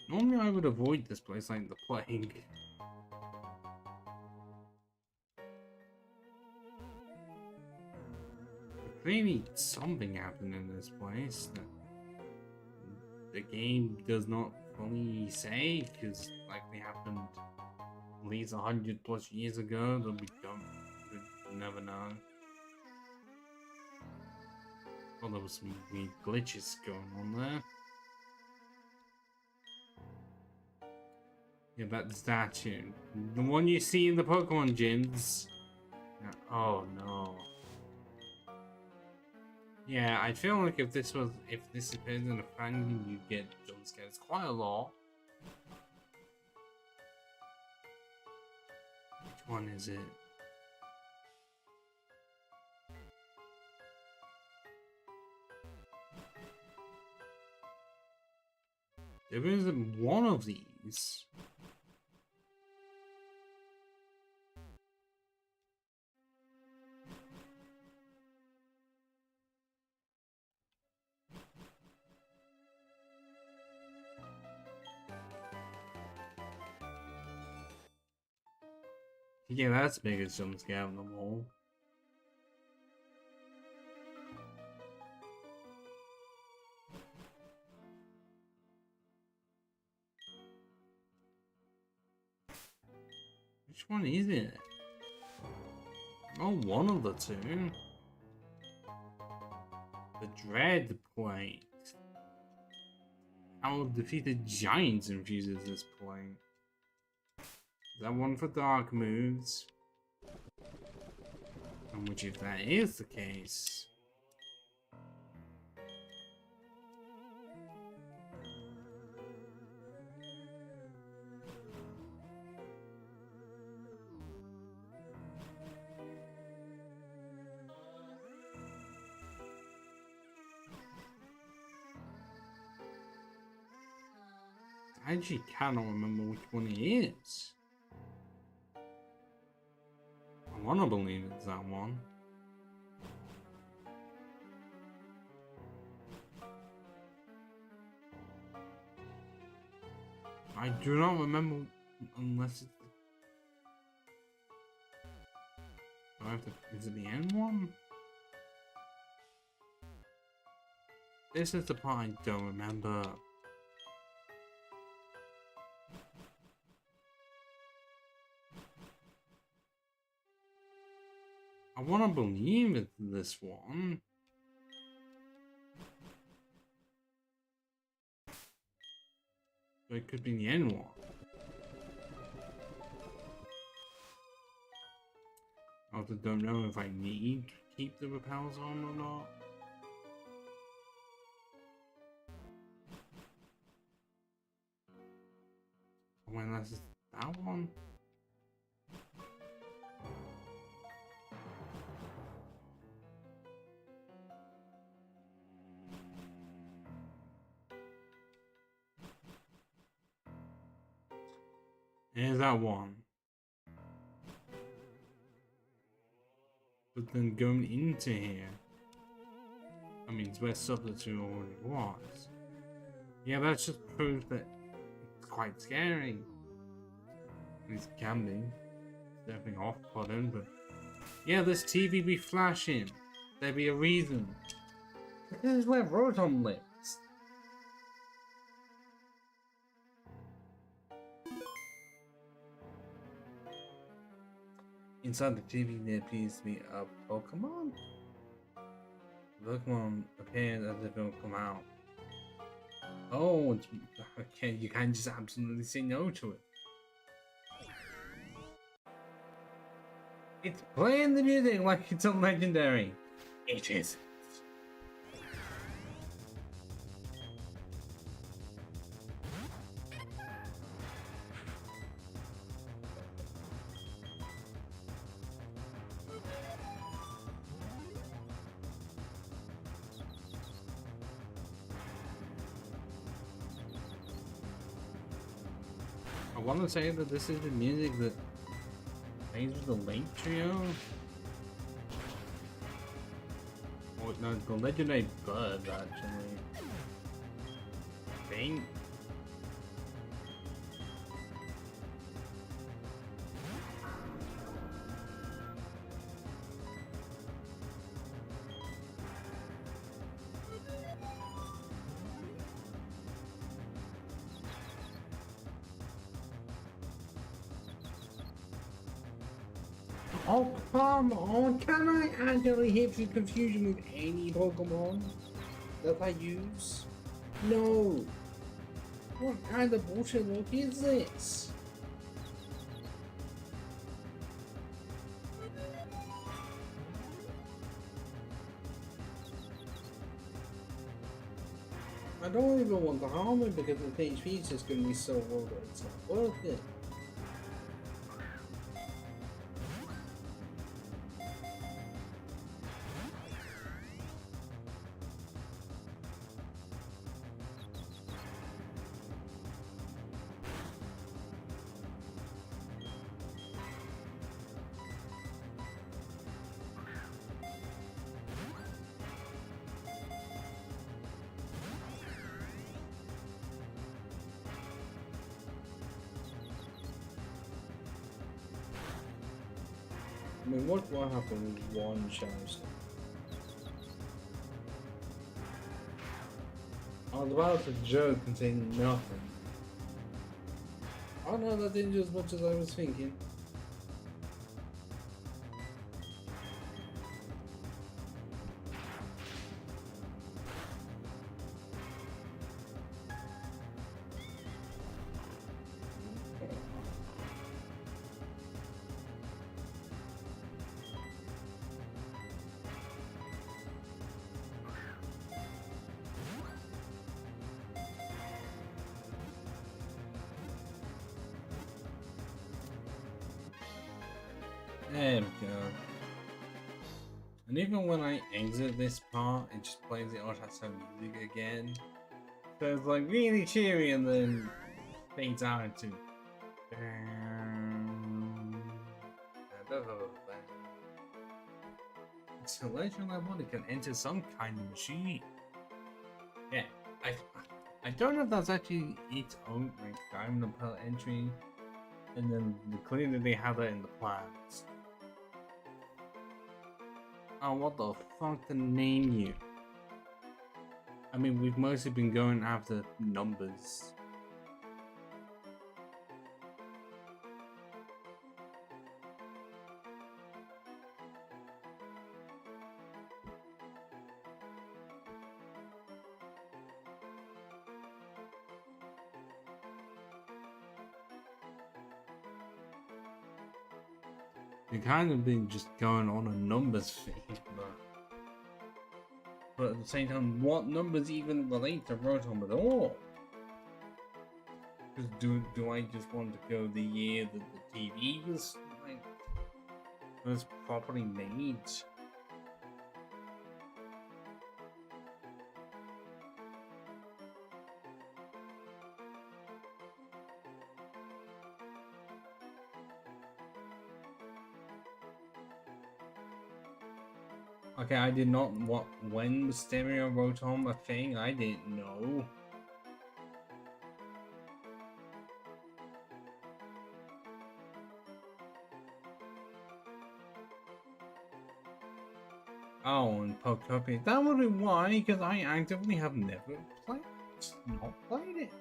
Normally I would avoid this place like the plague. But clearly something happened in this place that the game does not fully say, because likely happened at least 100+ years ago that we never know. Well, there was some weird glitches going on there. Yeah, that statue. The one you see in the Pokemon gyms. Oh no. Yeah, I feel like if this appears in a fan game, you get jump scares quite a lot. Which one is it? There isn't one of these. Yeah, that's the biggest jump scare of them all. Which one is it? Oh, one of the two. The Dread Plate. How defeated giants infuses this plate. Is that one for dark moves? And which, if that is the case, I actually cannot remember which one it is. I want to believe it's that one. I do not remember unless it's is it the end one? This is the part I don't remember. I want to believe it's this one. But it could be the end one. I also don't know if I need to keep the repels on or not. When that's that one. There's that one. But then going into here, I mean, it's where Substitute already was. Yeah, that's just proof that it's quite scary. At least it can be. It's definitely off-putting, but yeah, this TV be flashing. There be a reason. This is where Rotom lives. Inside the TV there appears to be a Pokemon. The Pokemon appears as if it will come out. Oh, it's, okay, you can't just absolutely say no to it. It's playing the music like it's a legendary. It isn't. I want to say that this is the music that plays with the Lake Trio. Oh, no, it's the Legendary Birds, actually. I think. Oh, come on! Can I actually hit the confusion with any Pokemon that I use? No! What kind of bullshit look is this? I don't even want to harm it because the HP is just going to be so low that it's not worth it. I mean, what happened with one chance? I was about to joke and say nothing. Oh no, that didn't do as much as I was thinking. There we go. And even when I exit this part, it just plays the Otaso music again. So it's like really cheery and then fades out into. It's a legend I want, it can enter some kind of machine. Yeah, I don't know if that's actually its own like Diamond and Pearl entry, and then clearly they have that in the plans. Oh, what the fuck to name you? I mean, we've mostly been going after numbers. We've kind of been just going on a numbers feed, but at the same time, what numbers even relate to Rotom at all? Because do I just want to go the year that the TV was like was properly made? Okay, I did not. When was Stereo Rotom a thing? I didn't know. Oh, and Pokemon. That would be why, because I actively have never played. Not played it.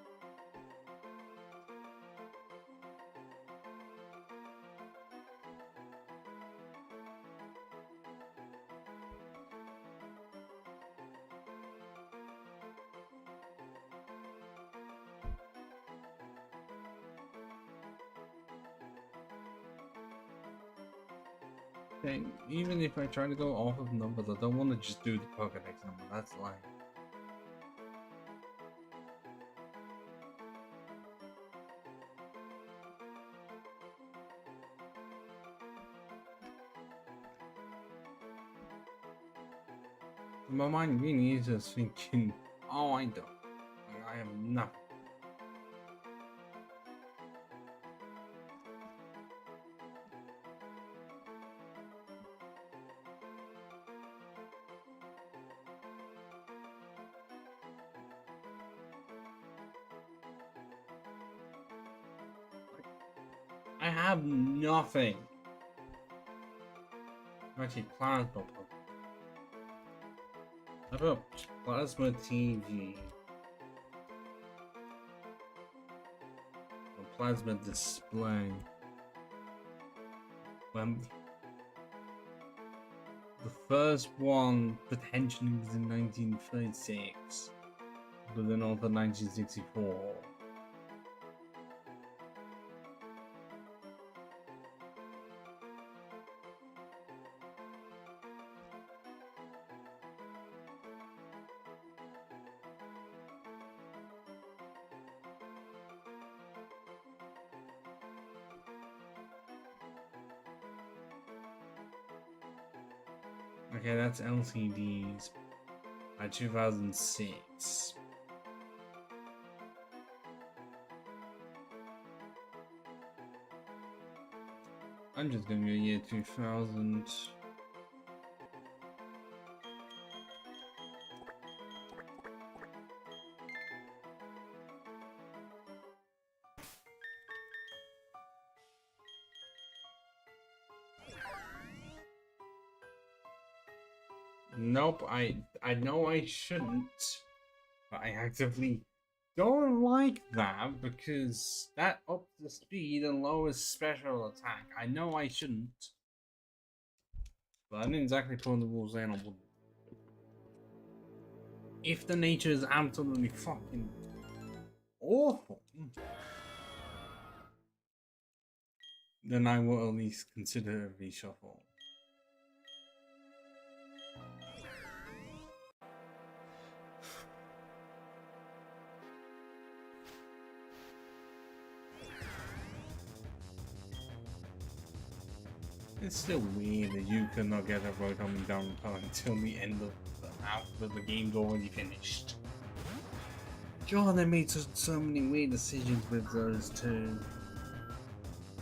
Okay, even if I try to go off of numbers, I don't want to just do the Pokedex number. That's like. My mind really is just thinking, oh, I don't. I have nothing. I have nothing. Actually, plasma Pokemon. How about plasma TV? Or plasma display? When the first one potentially was in 1936, but then also 1964. Okay, that's LCDs by 2006. I'm just gonna go year 2000. Nope, I know I shouldn't, but I actively don't like that because that ups the speed and lowers special attack. I know I shouldn't, but I didn't exactly put the rules in. If the nature is absolutely fucking awful, then I will at least consider a reshuffle. It's still weird that you cannot get a Rotom down until the end of after the game's already finished. God, they made so many weird decisions with those two.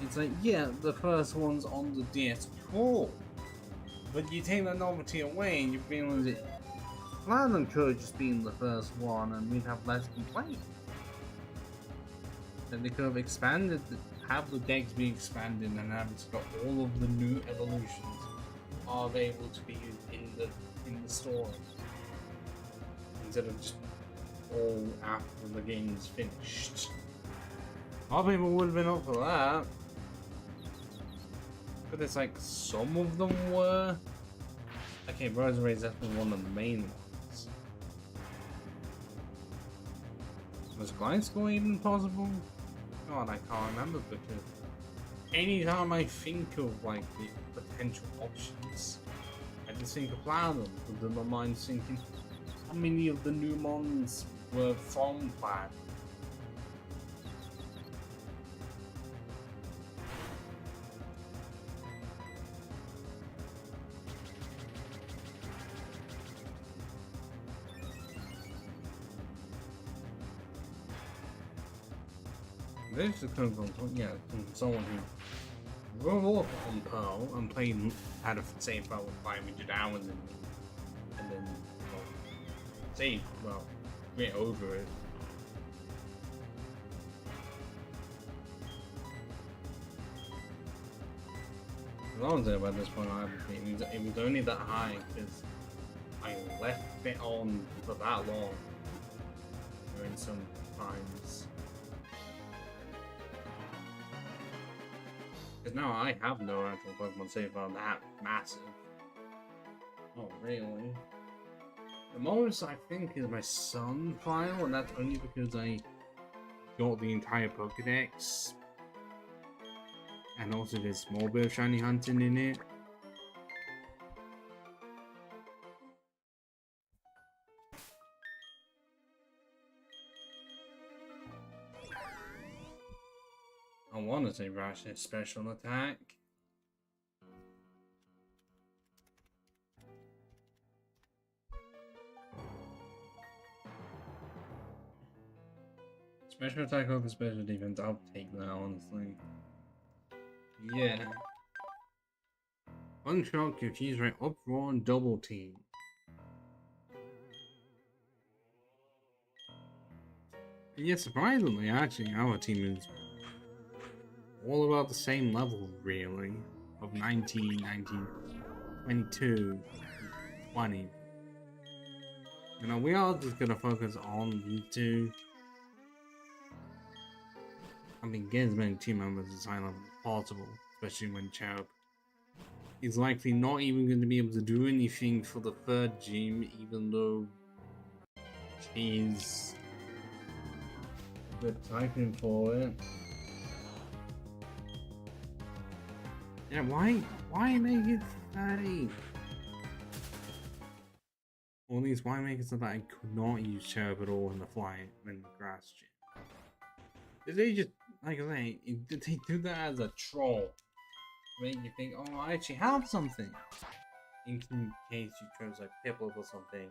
It's like, yeah, the first one's on the DS, cool. But you take that novelty away and you realize it. Platinum could just be in the first one and we'd have less complaints. And they could have expanded, have the decks be expanded and have it's got all of the new evolutions are able to be used in the story. Instead of just all after the game's finished. A lot of people would have been up for that. But it's like some of them were. Okay, Rosary's definitely one of the main ones. Was Glide Score even possible? God, I can't remember because anytime I think of like the potential options, I just think of Platinum, but then my mind's thinking how many of the new mons were from Platinum. This is coming from someone who grew up on Pearl and played had a save file with 500 hours in it, and then get over it. As long as about this point, I haven't it was only that high because I left it on for that long during some times. Because now I have no actual Pokemon save file that massive. Oh, really? The most I think is my Sun file, and that's only because I got the entire Pokedex. And also there's small bit of shiny hunting in it. I want to say Rashn's special attack. Special attack over special defense, I'll take that honestly. Yeah. One shot confused right up raw and double team. And yeah, surprisingly, actually, our team is all about the same level, really, of 19, 19, 22, 20. You know, we are just gonna focus on these two. I mean, get as many team members as high level as possible, especially when Cherub is likely not even going to be able to do anything for the third gym, even though he's good typing for it. Yeah, why make it 30? All these why make it so that I could not use Cherub at all in the grass gym. Did they just, like I say, did they do that as a troll? Make you think, oh, I actually have something. In case you chose like Piplup or something.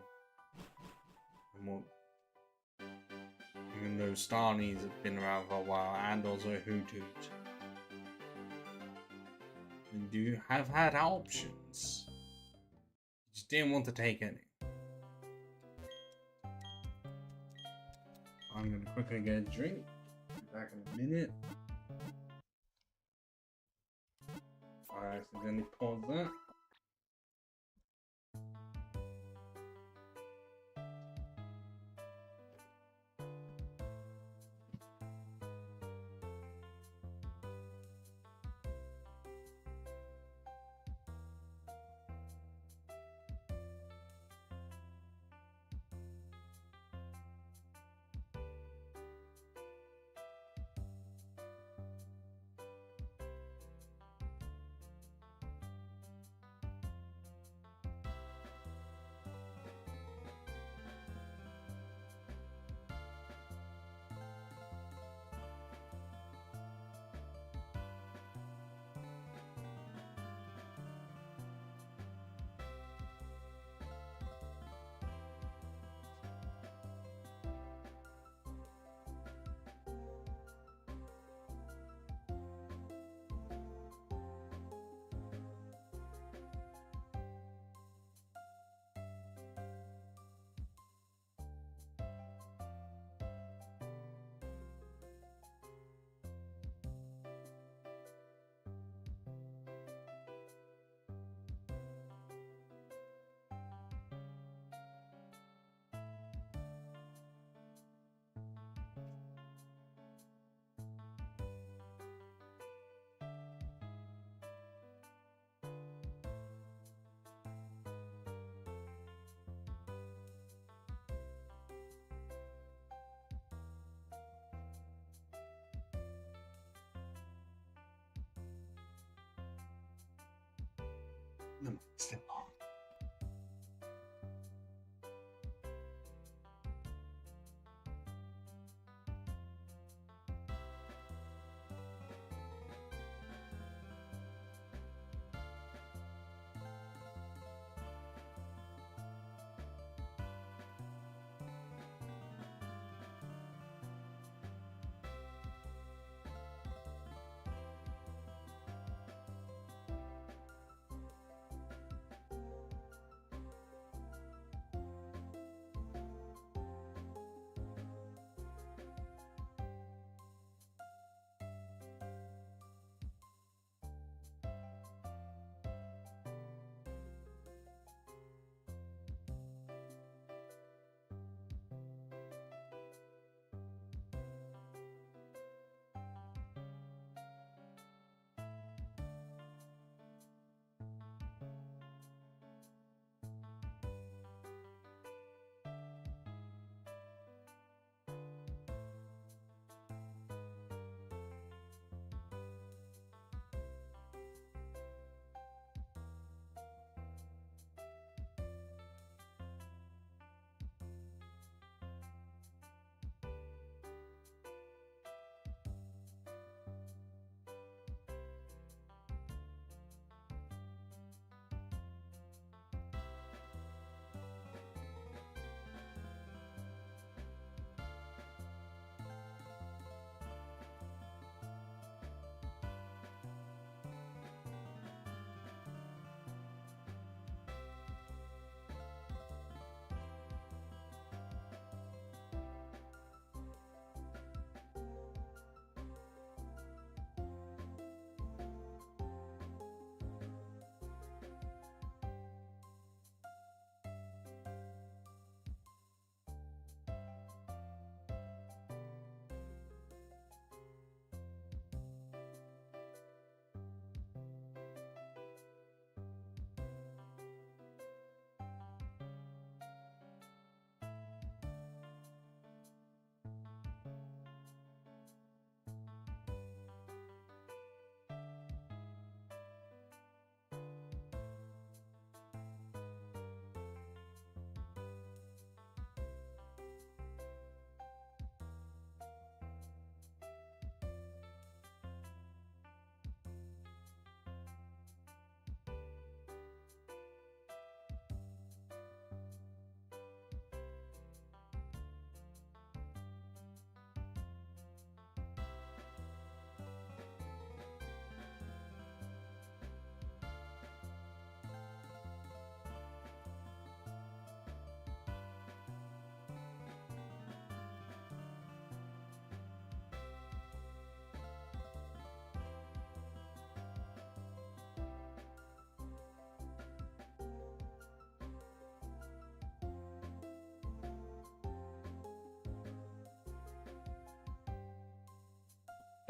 Even though Starlies have been around for a while, and also Hoothoot. And you have had options. You just didn't want to take any. I'm gonna quickly get a drink. Be back in a minute. I accidentally paused that. Step on.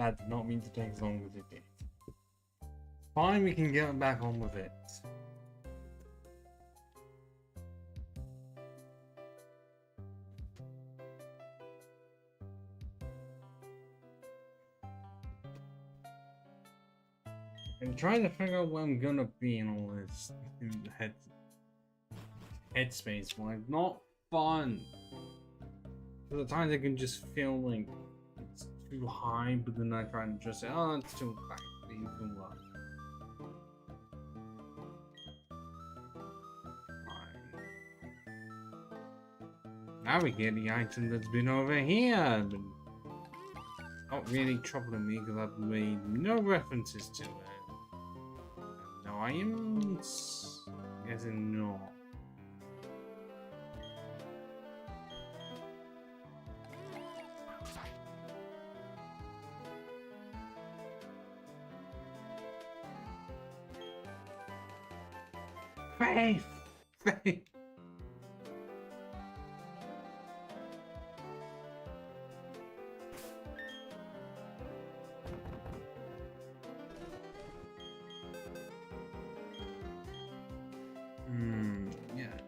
That did not mean to take as long as it did. Fine, we can get back on with it. I'm trying to figure out where I'm gonna be in all this headspace, but it's not fun. At times I can just feel like it's too high, but then I try and just say, oh, it's too high, too low. Navigate the item that's been over here, but not really troubling me because I've made no references to it. No items? Guessing no. Faith! Faith!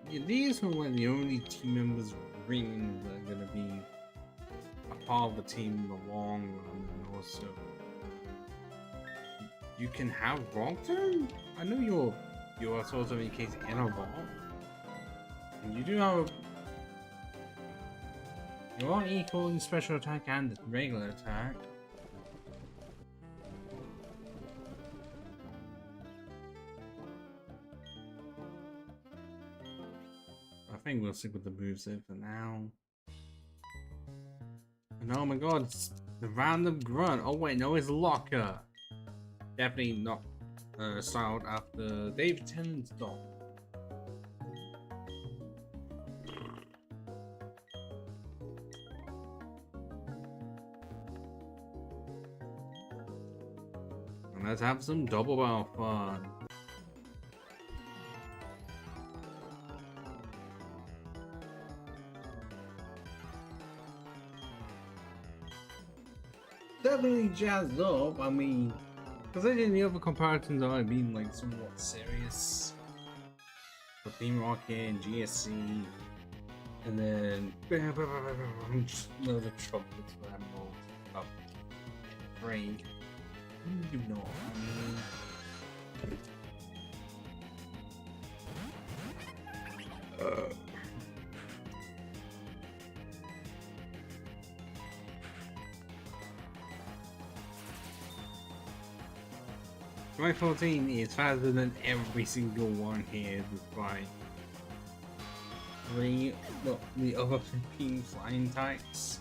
Yeah, these were like the only team members ring that are gonna be a part of the team in the long run, and also you can have Rockton? I know you are sort of in case in a ball. And you do have you are equal in special attack and regular attack. I think we'll stick with the moveset for now. And oh my god, it's the random grunt. Oh wait, no, it's Locker. Definitely not styled after David Tennant's dog. And let's have some double barrel fun. Definitely jazzed up. I mean, considering the other comparisons are being like somewhat serious, for Team Rocket and GSC, and then just loads of trumpets for them all up free. You know what I mean? My 14 is faster than every single one here, despite the other 15 flying types.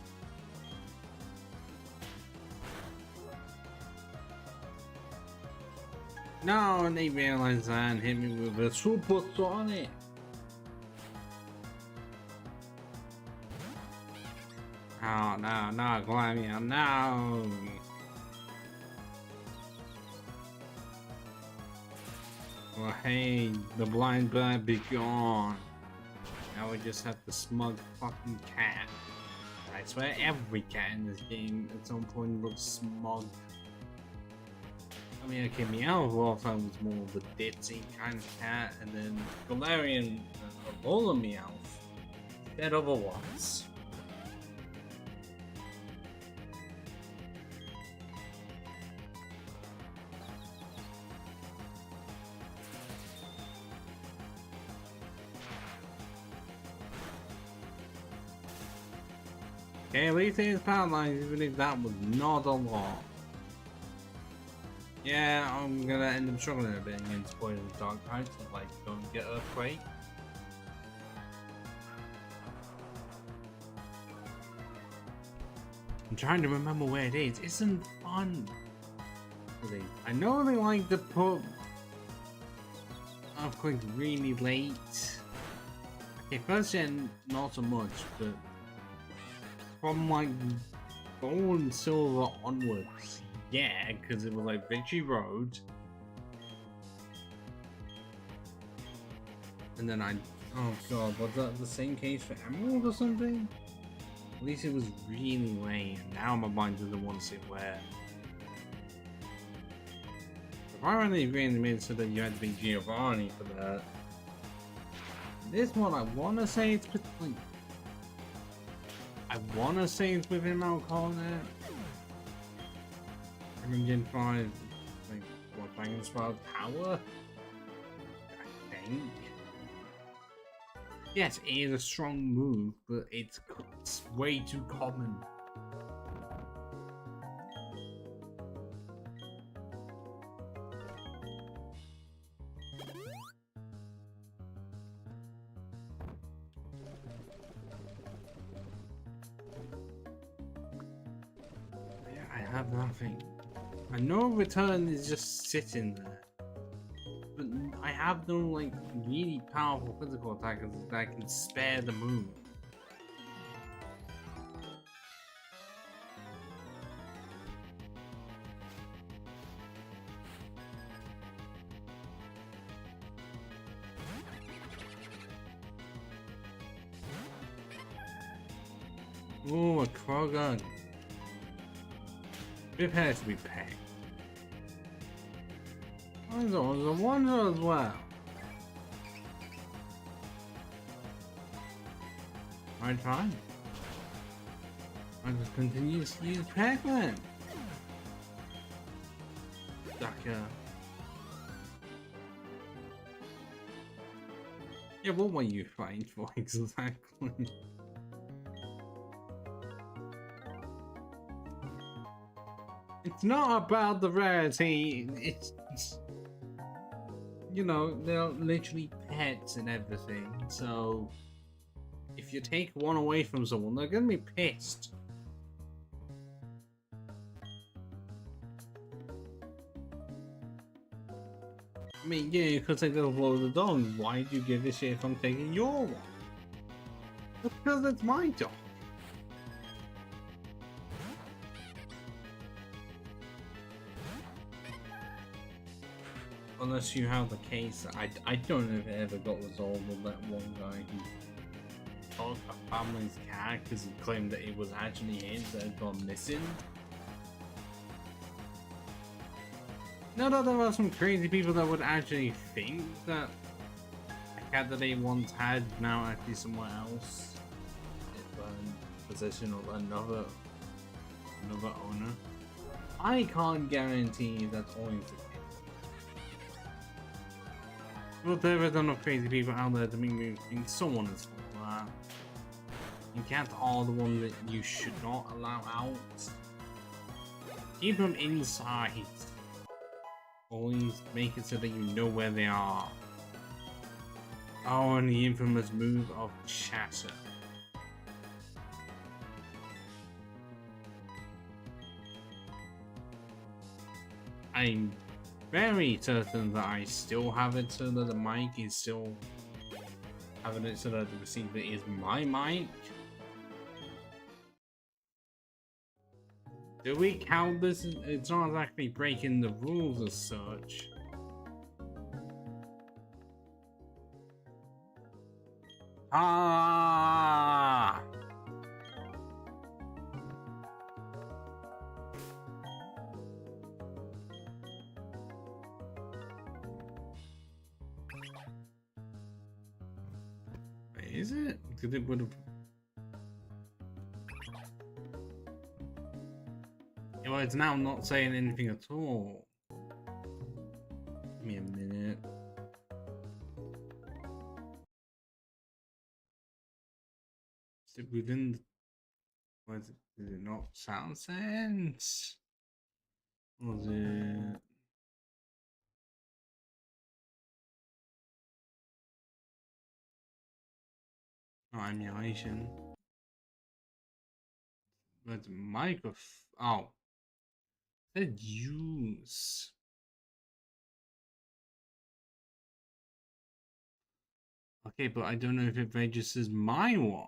No, and they realized that and hit me with a supersonic. Oh no, no, Glamia, no! Well, hey, the blind bird be gone. Now we just have the smug fucking cat. I swear every cat in this game at some point looks smug. I mean, okay, Meowth was more of a ditzy kind of cat, and then Galarian Alola Meowth dead otherwise. Okay, at least it's paralyzed, even if that was not a lot. Yeah, I'm gonna end up struggling a bit against Poison Dark types, like don't get Earthquake. I'm trying to remember where it is. Isn't fun. I know they like to put Earthquake really late. Okay, first gen not so much, but from like Gold and Silver onwards, yeah, because it was like Victory Road, and then oh god, was that the same case for Emerald or something? At least it was really late, and now my mind doesn't want to say where. Why aren't they really made so that you had to be Giovanni for that? This one, I wanna say it's like, I wanna say it's within Mount Coronet. I mean, Gen 5, like, what, Dragon's Wild Power? I think. Yes, it is a strong move, but it's way too common. Yeah, I have nothing. I know Return is just sitting there. But I have no, like, really powerful physical attackers that can spare the move. Ooh, a Krogan. It has to be packed. There's a Wonder as well. I tried. I just continue to use Pac-Man. Ducker. Yeah, what were you fighting for exactly? It's not about the rarity, it's you know, they're literally pets and everything, so if you take one away from someone, they're gonna be pissed. I mean, yeah, you could take the blow of the dog. Why do you give a shit if I'm taking your one? Because it's my dog. Unless you have the case, I don't know if it ever got resolved with that one guy who took a family's cat because he claimed that it was actually his that had gone missing. No, there are some crazy people that would actually think that a cat that they once had now actually somewhere else in possession of another owner. I can't guarantee that's always the case. But there are enough crazy people out there to make me think someone is for that. And cats are the ones that you should not allow out. Keep them inside. Always make it so that you know where they are. Oh, and the infamous move of chatter. I'm very certain that I still have it so that the mic is still having it so that the receiver is my mic. Do we count this? It's not exactly breaking the rules as such. Ah! Is it? Because it would have. Well, it's now not saying anything at all. Give me a minute. Is it within the... What is it? Is it not sound sense? Was it... Oh, emulation. But micro... Oh. It said use. Okay, but I don't know if it registers my one.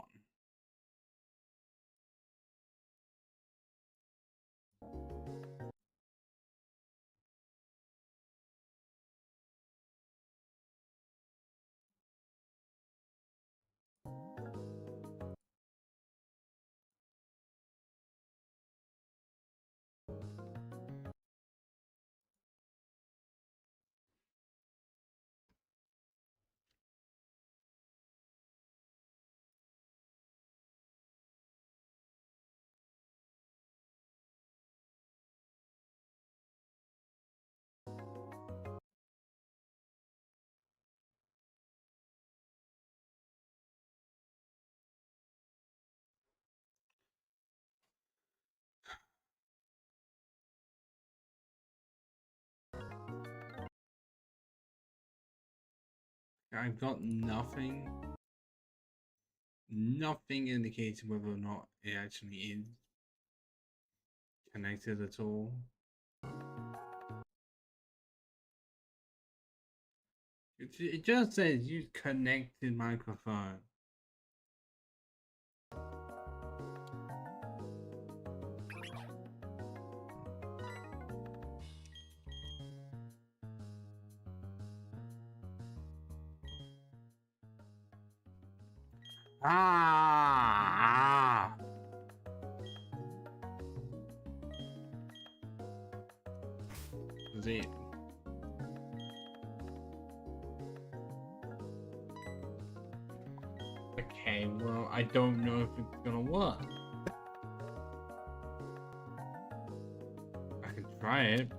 I've got nothing. Nothing indicates whether or not it actually is connected at all. It just says use connected microphone. Ah! Is it? Okay, well, I don't know if it's gonna work. I can try it.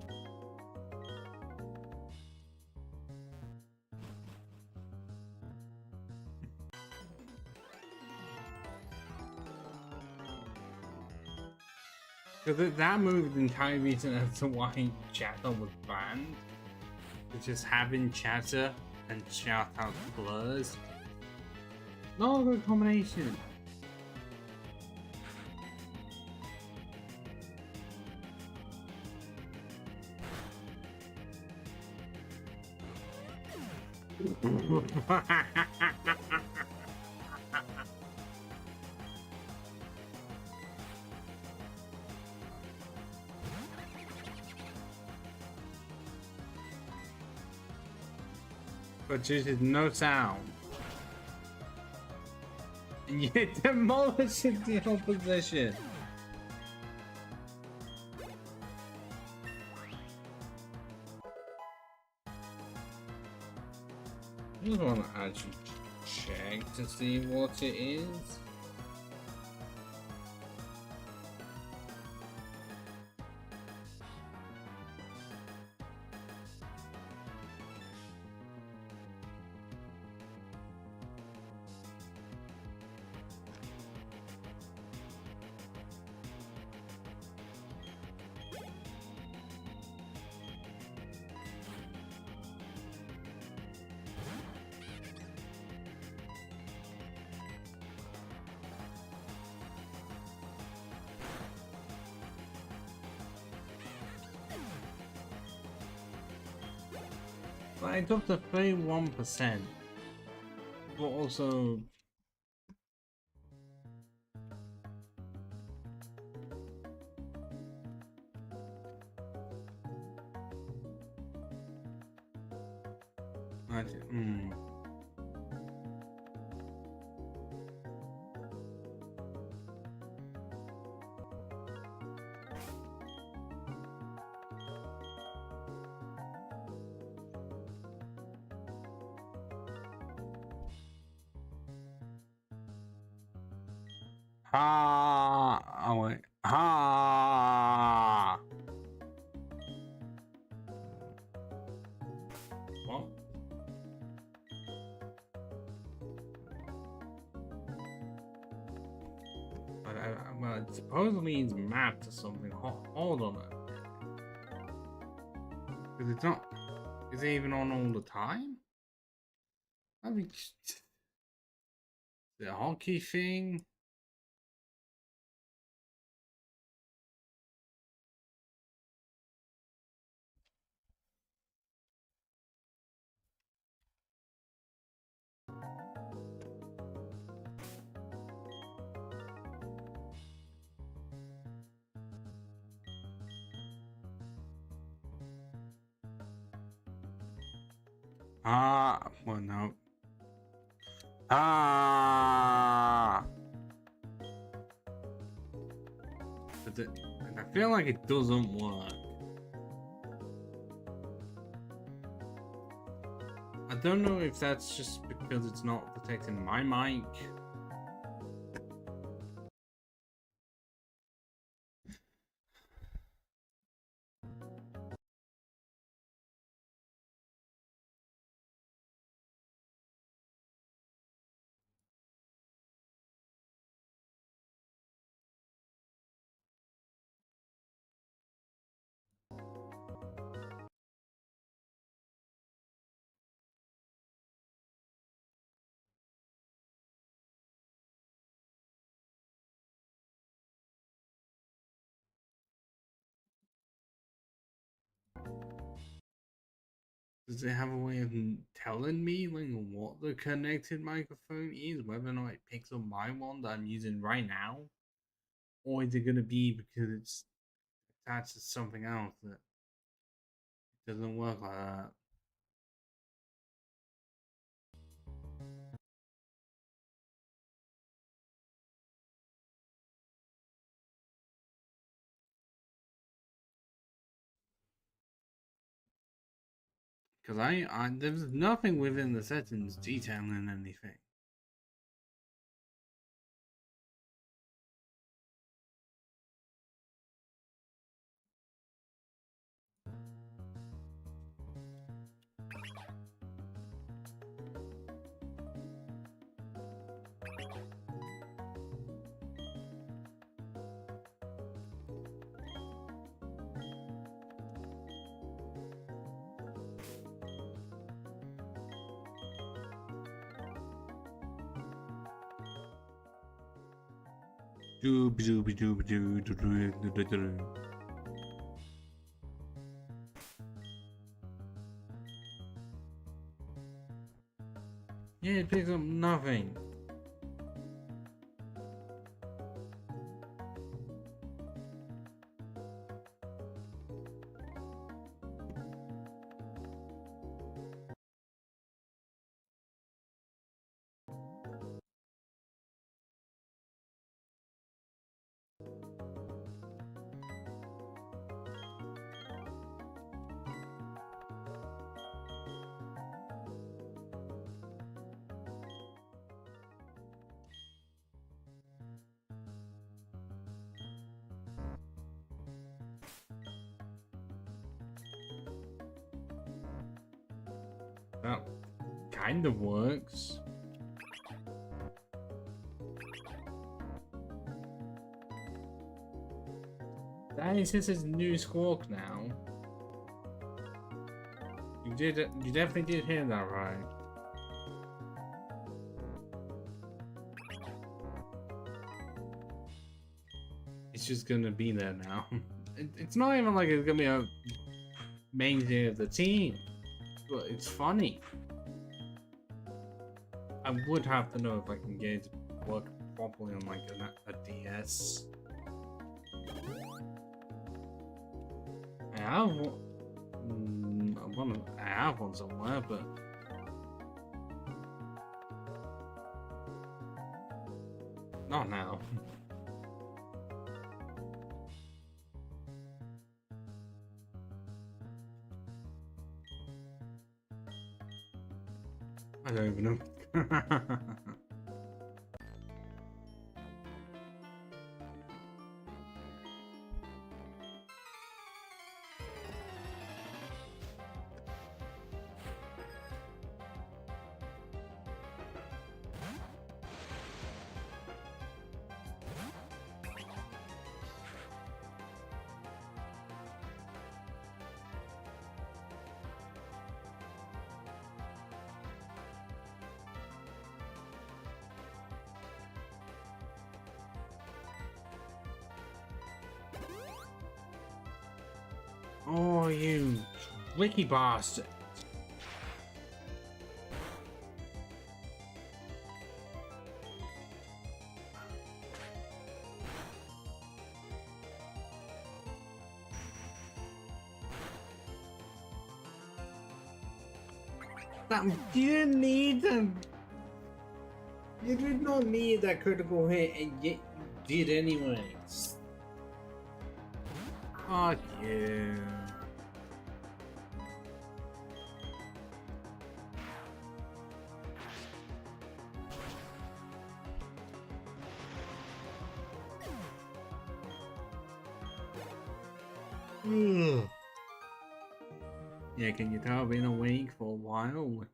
Because that movie is the entire reason as to why chatter was banned. It's just having chatter and shout out blurs. Not a good combination. But just no sound. And you demolish the opposition. I just want to actually check to see what it is. But it's up to 31%. But also oh wait. What? Well, it supposedly it's mapped to something. Hold on a minute. Because it's not. Is it even on all the time? I mean, the hockey thing. Well, no. But I feel like it doesn't work. I don't know if that's just because it's not detecting my mic. Does it have a way of telling me like what the connected microphone is, whether or not it picks up my one that I'm using right now, or is it gonna be because it's attached to something else that doesn't work like that? Because there's nothing within the settings detailing anything. Yeah, it picks up nothing. That kind of works. That is his new squawk now. You definitely did hear that right. It's just gonna be there now. It's not even like it's gonna be a main thing of the team, but it's funny. I would have to know if I can get it to work properly on like a DS. I have I have one somewhere, but not now. I don't even know. Oh, you wiki bastard. That you didn't need them. You did not need that critical hit, and yet you did anyways. Fuck you. Yeah, can you tell I've been awake for a while?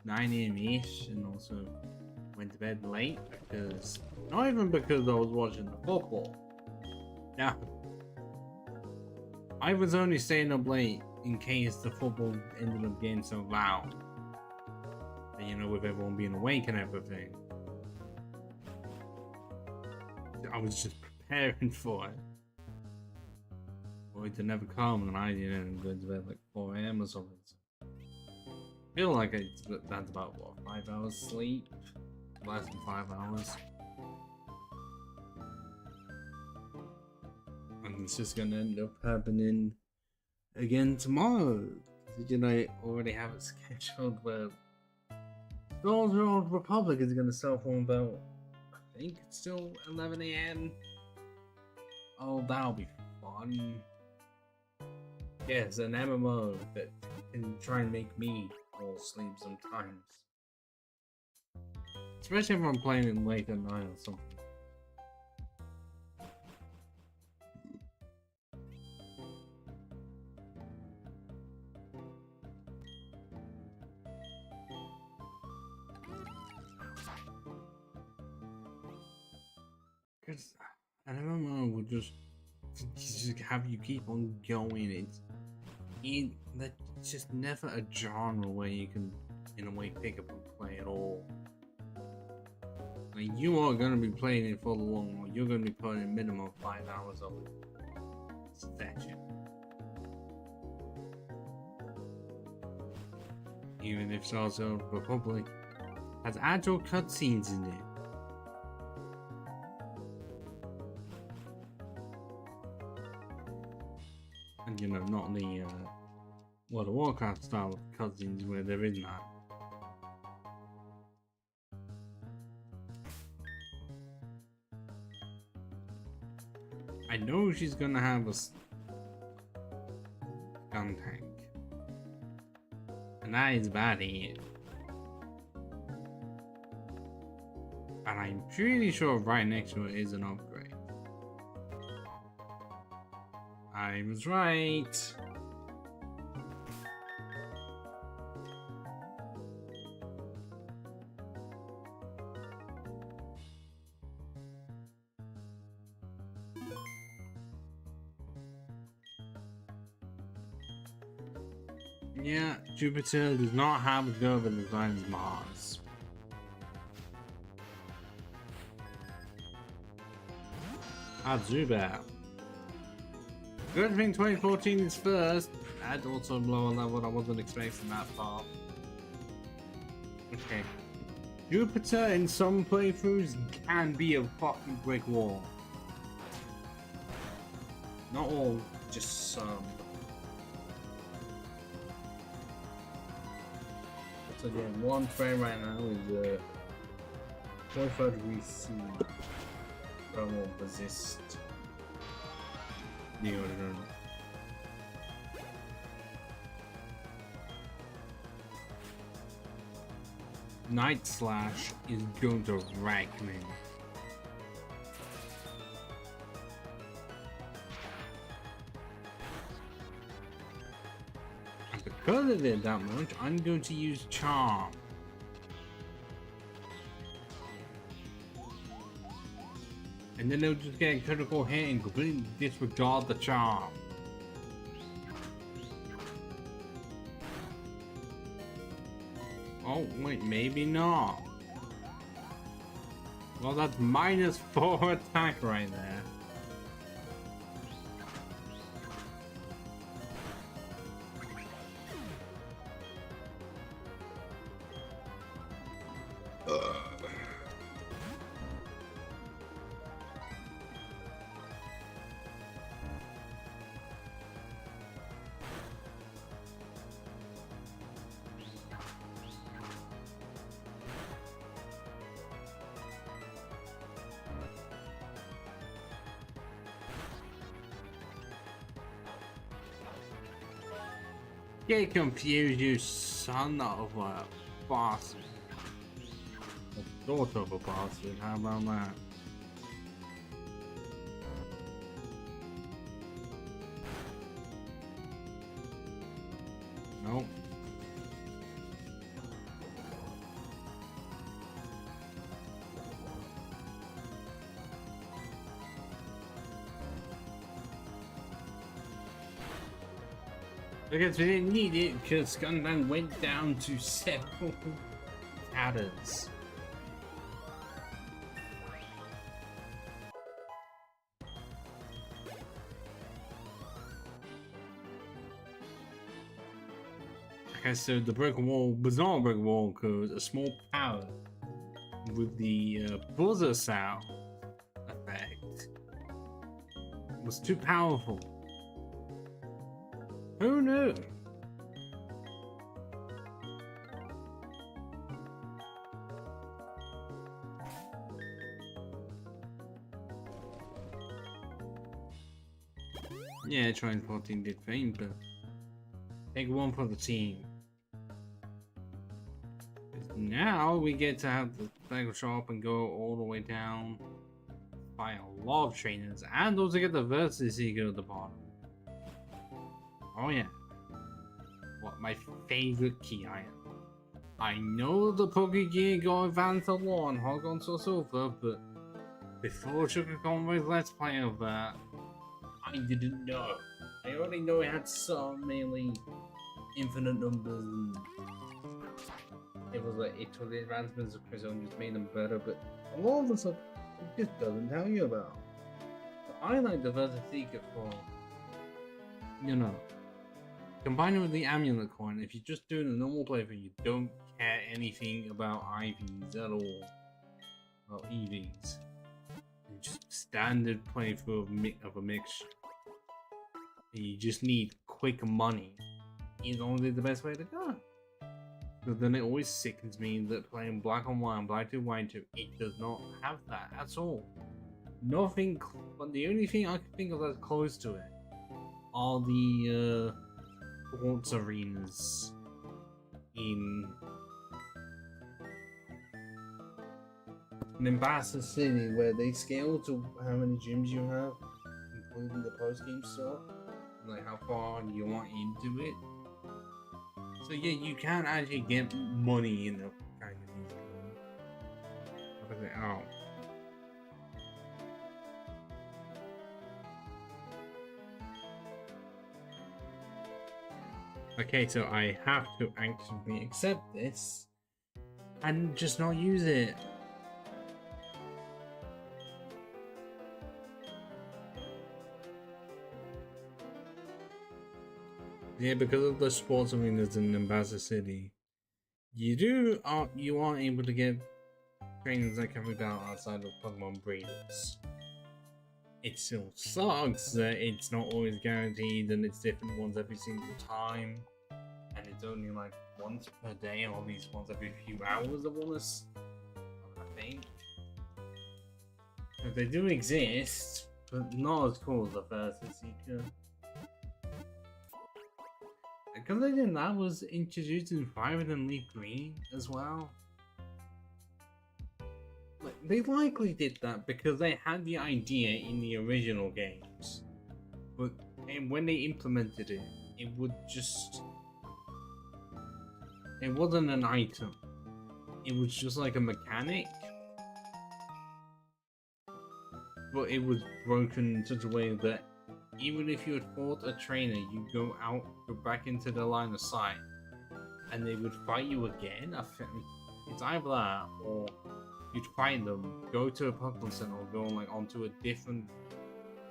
9 a.m.-ish, and also went to bed late because not even because I was watching the football. No. I was only staying up late in case the football ended up getting so loud. And, you know, with everyone being awake and everything. I was just preparing for it. For it to never come, and I didn't go to bed like 4 a.m. or something. feel like that's about what, 5 hours sleep? Less than 5 hours. And it's just gonna end up happening again tomorrow. You know, I already have it scheduled where the Old Republic is gonna start from about, I think it's still 11 AM. Oh, that'll be fun. Yes, an MMO that can try and make me fall asleep sometimes. Especially if I'm playing it late at night or something. Because an MMO would just have you keep on going. That's just never a genre where you can, in a way, pick up and play at all. Like, you are going to be playing it for the long haul. You're going to be putting a minimum of 5 hours of session. Even if Star Wars Republic has actual cutscenes in it. And you know, not the World of Warcraft style cutscenes where there is none. I know she's gonna have a gun tank, and that is about it. And I'm pretty sure right next to it is an upgrade. I was right. Yeah, Jupiter does not have as good of a design as Mars. Azuba. Good thing 2014 is first. That's also lower level. I wasn't expecting that far. Okay. Jupiter in some playthroughs can be a fucking brick wall. Not all, just some. So yeah, one frame right now is 45 degrees C. Thermal resist. Deodorant. Night Slash is going to wreck me. And because it did that much, I'm going to use Charm. And then they'll just get a critical hit and completely disregard the charm. Oh, wait, maybe not. Well, that's -4 attack right there. Get confused, you son of a bastard. A daughter of a bastard, how about that? Nope. Because we didn't need it, because Gundam went down to several adders. Okay, so the brick wall was not a brick wall because a small power with the buzzer sound effect was too powerful. Who knew? Yeah, Train 14 did fame, but take one for the team. Now we get to have the cycle shop and go all the way down, buy a lot of trainers, and also get the Versus Seeker at the bottom. Oh yeah. What my favorite key item. I know the Pokegear got advanced a lot and Hog on Sofa, but before Sugar Conway's Let's Play of that, I didn't know. I already know it had some mainly infinite numbers and it was like it took the advancements of Chris and just made them better, but a lot of the stuff it just doesn't tell you about. So I like the Versus Seeker for, you know, combining with the amulet coin. If you're just doing a normal playthrough, you don't care anything about IVs at all, or EVs. Just standard playthrough of a mixture. You just need quick money. Is only the best way to go. But then it always sickens me that playing Black on White and Black to White 2, it does not have that at all. Nothing, but the only thing I can think of that's close to it are the sports arenas in Ambassador City, where they scale to how many gyms you have, including the post-game stuff, like how far you want into it. So yeah, you can actually get money in the kind of these games. Oh. Okay, so I have to actively accept this and just not use it. Yeah, because of the sports arenas in Ambassador City, you aren't able to get trainers that can move out outside of Pokemon breeders. It still sucks that it's not always guaranteed and it's different ones every single time, and it's only like once per day or at least once every few hours of bonus, I think. So they do exist, but not as cool as the Versus Seeker. Considering that was introduced in Fire and Leaf Green as well. Like, they likely did that because they had the idea in the original games, but when they implemented it, it would just... It wasn't an item. It was just like a mechanic. But it was broken in such a way that even if you had fought a trainer, you go back into the line of sight, and they would fight you again. It's either that, or you'd fight them, go to a Pokemon Center, or go like onto a different,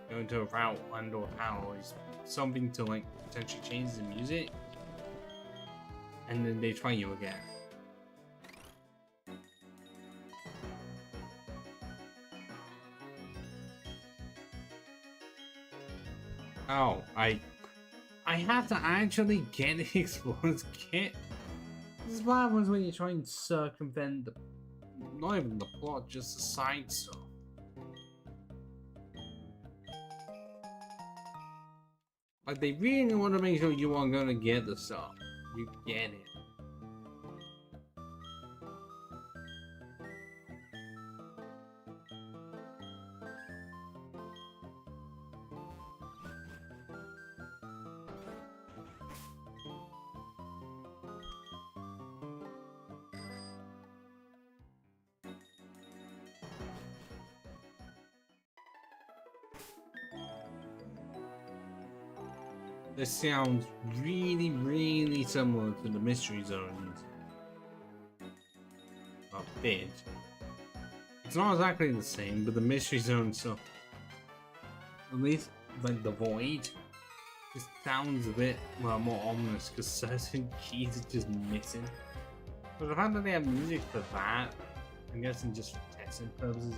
go into a route and or power, or something to like potentially change the music, and then they fight you again. Oh, I have to actually get the Explorer's Kit. This is what happens when you try and circumvent the, not even the plot, just the side stuff. Like, they really want to make sure you are going to get the stuff. You get it. This sounds really, really similar to the Mystery Zones. A bit. It's not exactly the same, but the Mystery Zone stuff, at least like the Void, just sounds a bit well, more ominous because certain keys are just missing. But the fact that they have music for that, I'm guessing just for testing purposes,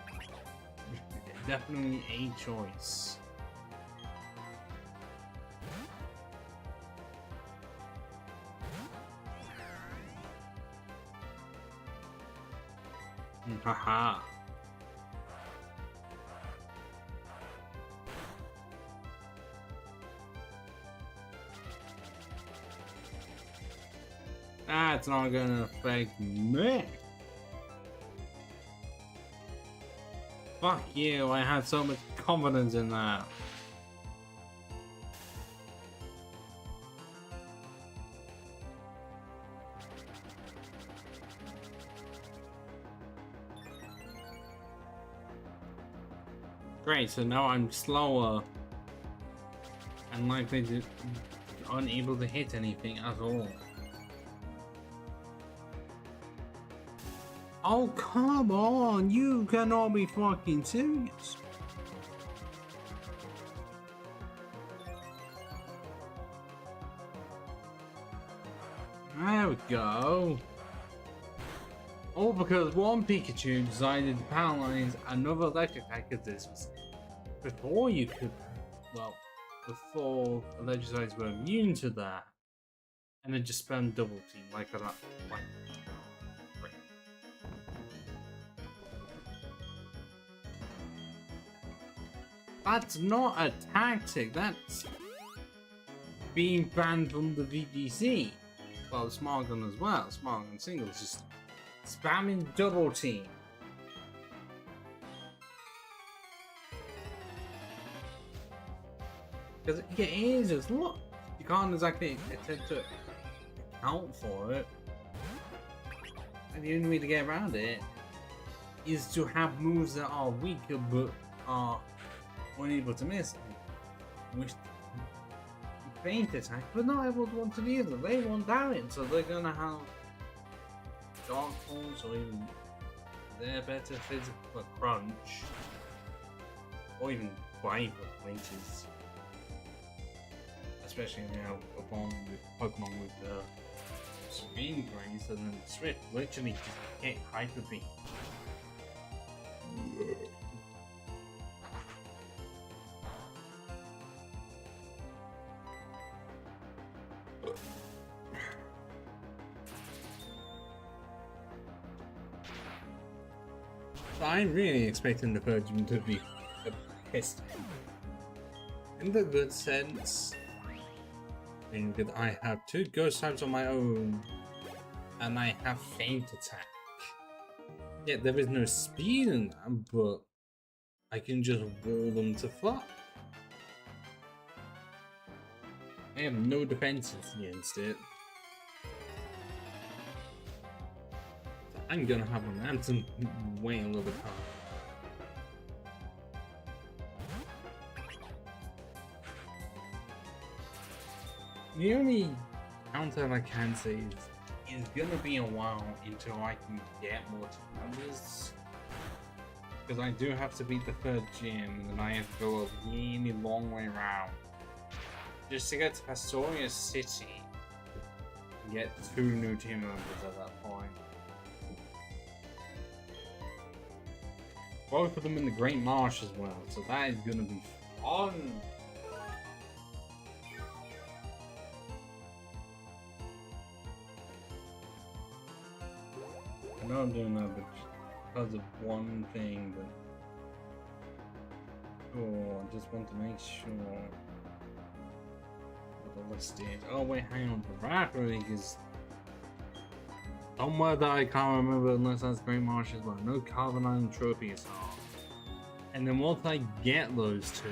is definitely a choice. Haha. That's not gonna affect me. Fuck you, I had so much confidence in that. Great, so now I'm slower and likely to unable to hit anything at all. Oh, come on, you cannot be fucking serious. There we go. All because one Pikachu decided to paralyze another electric attack because this was before you could, well, before Electricides were immune to that, and then just spam double team like a like. That's not a tactic. That's being banned from the VGC. Well, Smart Gun as well. Smart Gun singles just spamming double team. Because it is just look, you can't exactly attempt to account for it. And the only way to get around it is to have moves that are weaker but are unable to miss. Which faint attack, but not everyone wants to use them. They want damage, so they're gonna have Dark Pulse or even their better physical crunch, or even Viper, which is especially now along with Pokemon with the Screen Grace and then Swift literally just hit Hyper Beam. I'm really expecting the Virgin to be pissed. In the good sense, meaning that I have 2 ghost types on my own, and I have feint attack. Yeah, there is no speed in them, but I can just wall them to fuck. I have no defenses against it. I'm gonna have an anthem way a little bit hard. The only counter I can say is it's gonna be a while until I can get more challenges. Because I do have to beat the 3rd gym and I have to go a really long way around. Just to get to Pastoria City and get 2 new team members at that point. Both of them in the Great Marsh as well, so that is gonna be fun. I know I'm doing that, but because of one thing, but oh, I just want to make sure what the list is. Oh wait, hang on, the Rapper League is somewhere that I can't remember unless that's Great Marsh as well. No Carbon Island trophies are. And then once I get those 2,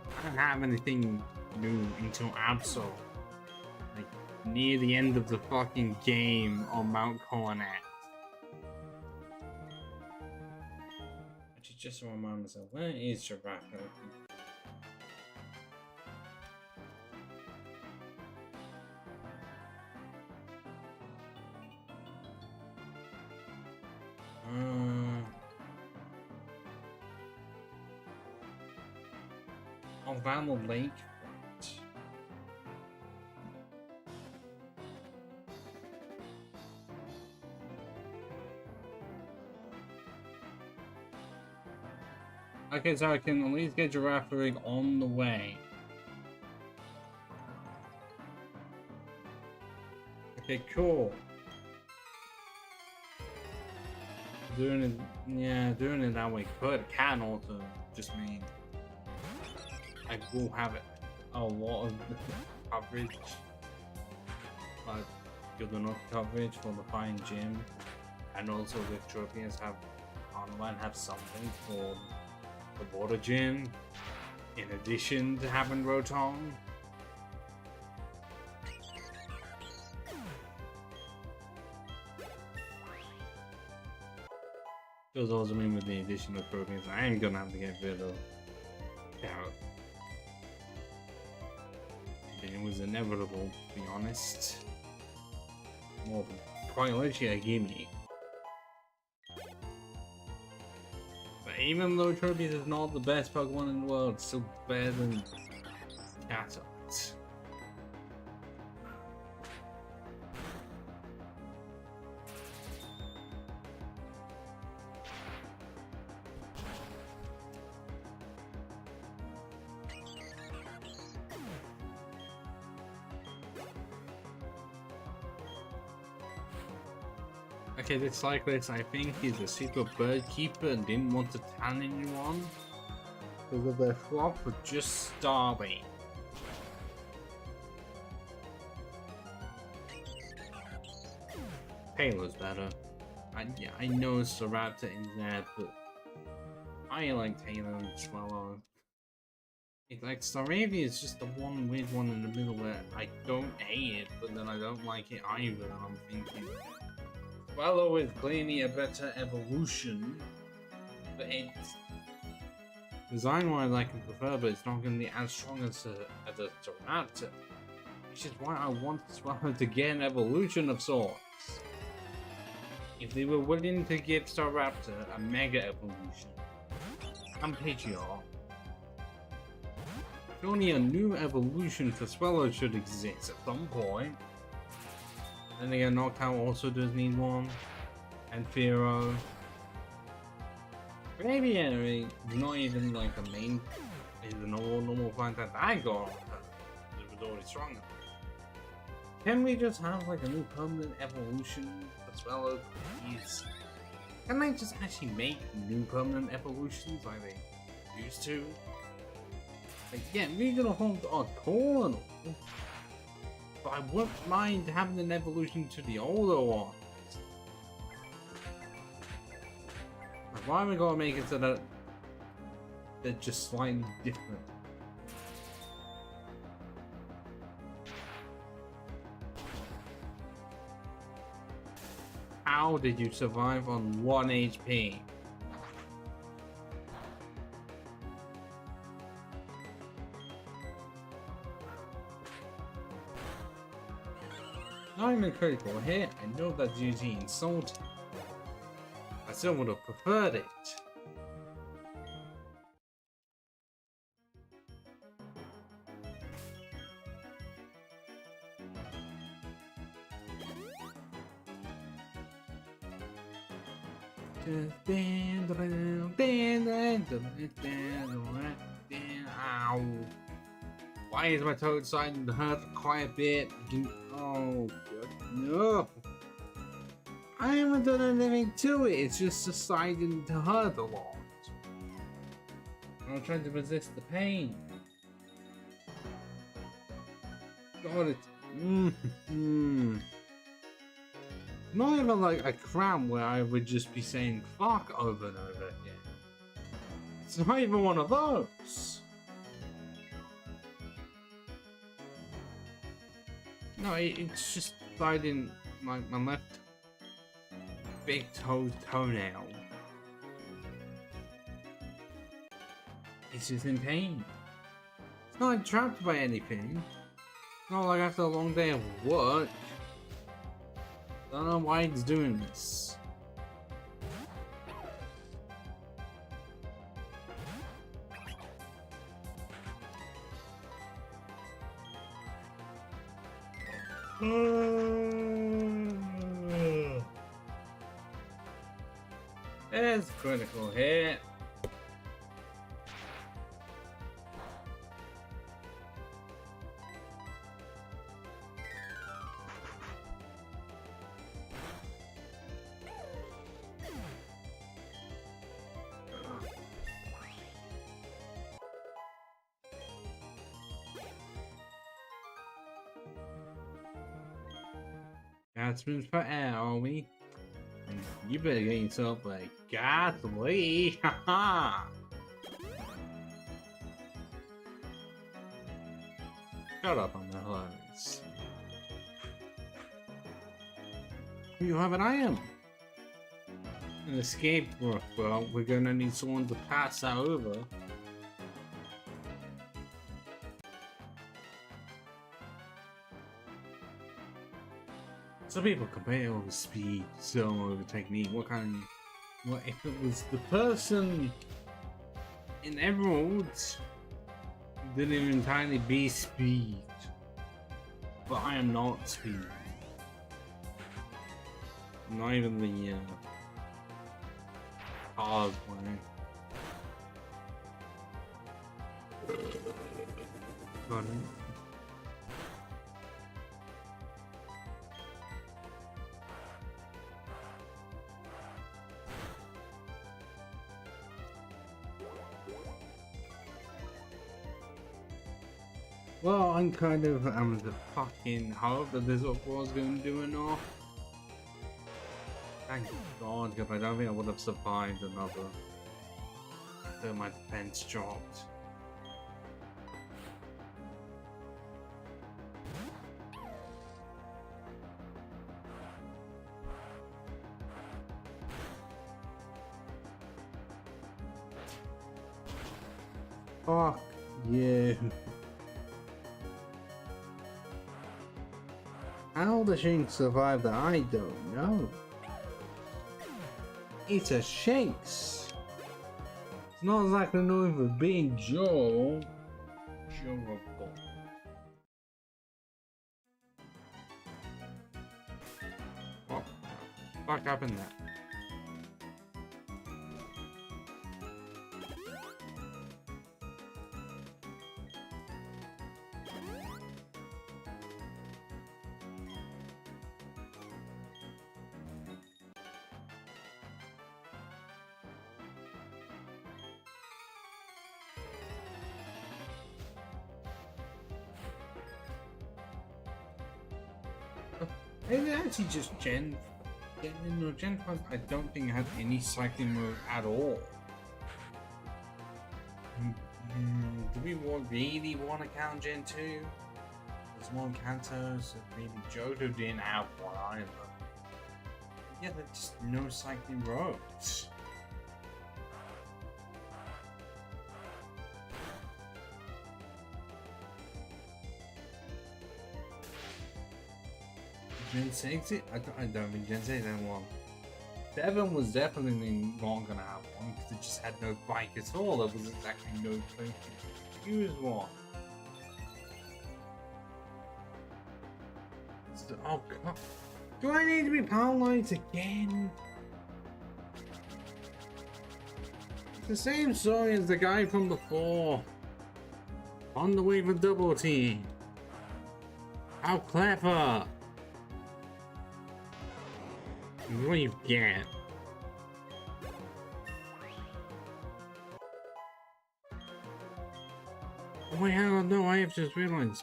I don't have anything new until Absol. Like near the end of the fucking game on Mount Coronet. Actually, just to remind myself, where is Giraffe? Oh around the lake. Okay, so I can at least get Giraffe Rig on the way. Okay, cool. Doing it that way can also just mean I will have a lot of coverage, but good enough coverage for the fine gym, and also with trophies have online have something for the water gym in addition to having Rotong. Does also mean with the additional trophies, I ain't gonna have to get rid of Carrot. It was inevitable, to be honest. More than quite literally a gimme. But even though Trophies is not the best Pokemon in the world, it's still better than Chatot. Okay, this cyclist, I think he's a secret bird keeper and didn't want to tan anyone because of their flock were just starving. Payload's better. Yeah, I know it's a raptor in there, but I like Taylor and Swallow. Like Staravia is just the one weird one in the middle where I don't hate it, but then I don't like it either, and I'm thinking Swallow is clearly a better evolution, but it's design-wise I can prefer, but it's not going to be as strong as a Raptor, which is why I want Swallow to get an evolution of sorts. If they were willing to give Staraptor a Mega Evolution, and Pidgeot, surely a new evolution for Swallow should exist at some point. Then again, Knockout also does need one, and Fearow. Maybe anyway, not even like a main, is the normal plant that I got. It was already stronger. Can we just have like a new permanent evolution for Swallow, please? Can they just actually make new permanent evolutions like they used to? Like, yeah, regional homes are cool and all, but I wouldn't mind having an evolution to the older ones. Like, why am I gonna make it so that they're just slightly different? How did you survive on 1 HP? Not even critical hit, I know that's usually insulting. I still would have preferred it. Ow. Why is my toad starting to hurt quite a bit? Oh, God, no. I haven't done anything to it, it's just deciding to hurt a lot. I'm trying to resist the pain. God, it's... Not even like a cram where I would just be saying fuck over and over again. It's not even one of those. No, it's just sliding like my left big toenail. It's just in pain. It's not like trapped by anything. It's not like after a long day of work. I don't know why it's doing this. There's critical hit. Gatsman's for air, are we? And you better get yourself a Gatsby, haha! Shut up on the hilarious. You have an item! An escape route. Well, we're gonna need someone to pass that over. Some people compare over speed, skill over technique. What kind of... What if it was the person in Emeralds didn't even entirely be speed? But I am not speed. Not even the hard way. Got it. Well, I'm kind of the fucking hope that this was going to do enough. Thank God, because I don't think I would have survived another. So my defense dropped. Fuck you. How the Shinx survived that, I don't know. It's a Shinx. It's not exactly known for being durable. What the fuck happened there? It actually just Gen 5, I don't think had any cycling mode at all. Do we really want to count Gen 2? There's one Kanto, so maybe Johto didn't have one either. Yeah, there's just no cycling roads. Gen 6? I don't think Gen 6 had one. 7 was definitely not gonna have one because it just had no bike at all. There was exactly no place to use one. So, oh god. Do I need to be paralyzed again? It's the same story as the guy from before. On the way for double team. How clever! What do you get? Oh wait, hang on, no, I have just realized.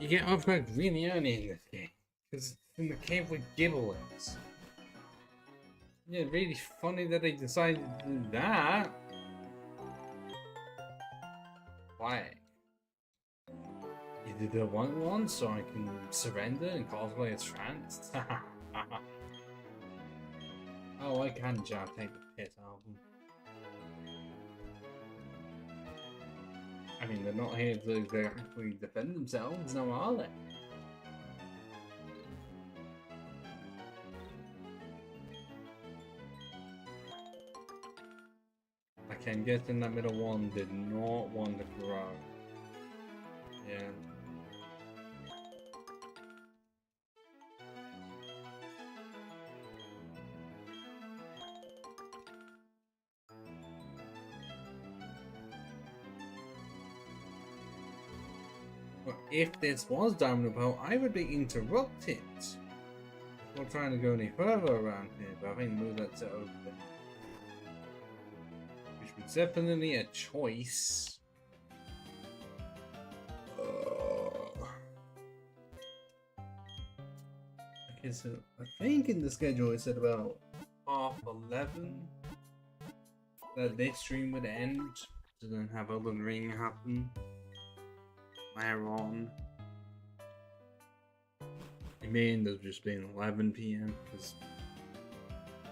You get upgrades really early in this game. Because it's in the cave with giblets. Yeah, really funny that they decided to do that. Why? You did the one so I can surrender and cosplay as trans? Oh, I can just take the piss out of them. I mean, they're not here to exactly defend themselves, now are they? Okay, I'm guessing that middle one did not want to grow. Yeah. But if this was Diamond Pearl, I would be interrupted. We're trying to go any further around here, but I think move that to over there. Which was definitely a choice. Okay, so I think in the schedule it said about 11:30 that this stream would end to then have Elden Ring happen later on. It may end up just being 11 PM because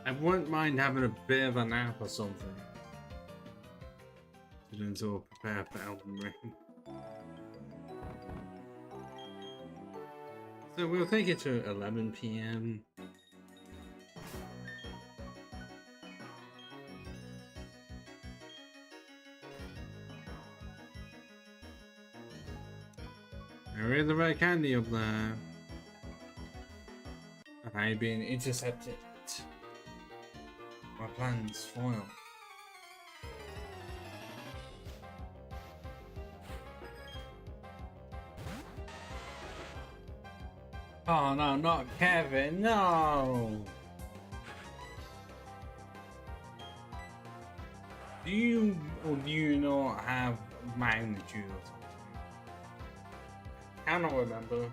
I wouldn't mind having a bit of a nap or something to then sort of prepare for Elden Ring. So we'll take it to 11 PM. There is the red candy up there. And I've been intercepted. My plans foiled. Oh no, not Kevin, no! Do you or do you not have magnitude or something? I cannot remember.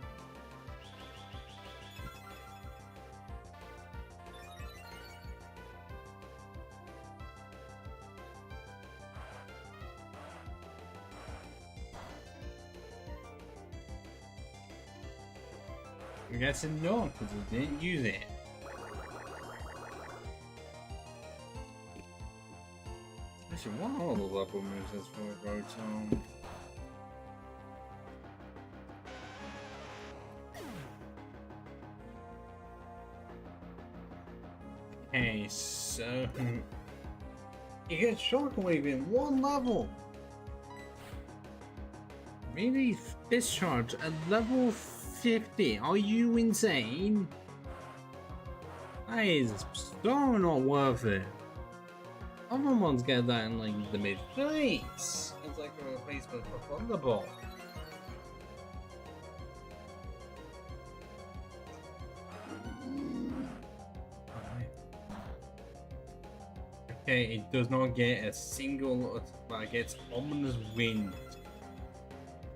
I'm guessing no, because we didn't use it. Actually, what are all those upper moves as for Rotom? Okay, so you get Shockwave in one level. Really, discharge at level 50. Are you insane? That is so not worth it. Other ones get that in like the mid 30s. It's like a replacement for Thunderbolt. Okay, it does not get a single, but it gets Ominous Wind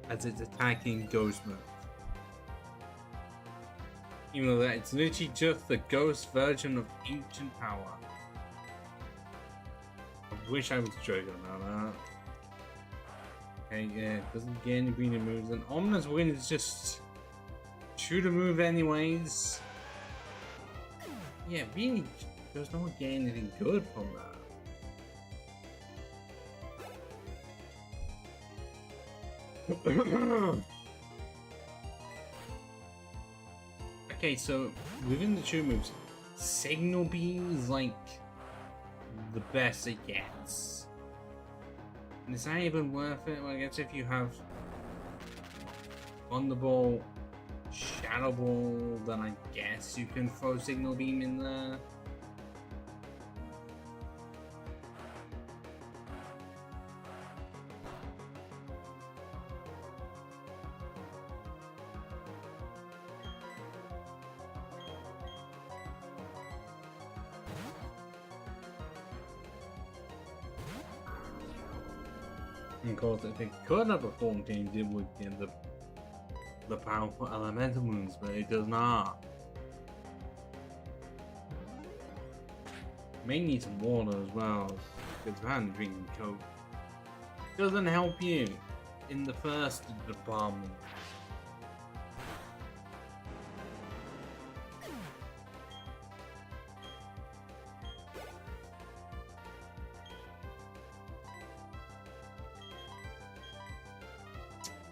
as it's attacking Ghost mode. Even though that it's literally just the ghost version of Ancient Power. I wish I was joking about that. Okay, yeah, it doesn't get any greener moves, and Ominous Wind is just shoot a move anyways. Yeah, really does not get anything good from that. Okay, so within the two moves, Signal Beam is like the best it gets. And it's not even worth it. Well, I guess if you have Thunderbolt, Shadow Ball, then I guess you can throw Signal Beam in there. Of course, if it could have performed games, it would get the powerful elemental moves, but it does not. May need some water as well, because man drinking Coke doesn't help you in the first department.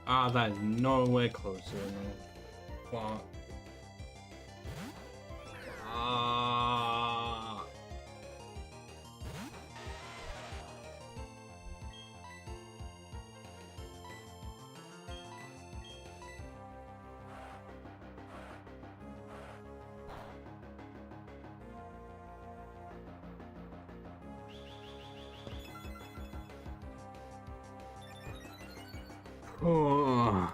Ah, that is nowhere closer. But oh.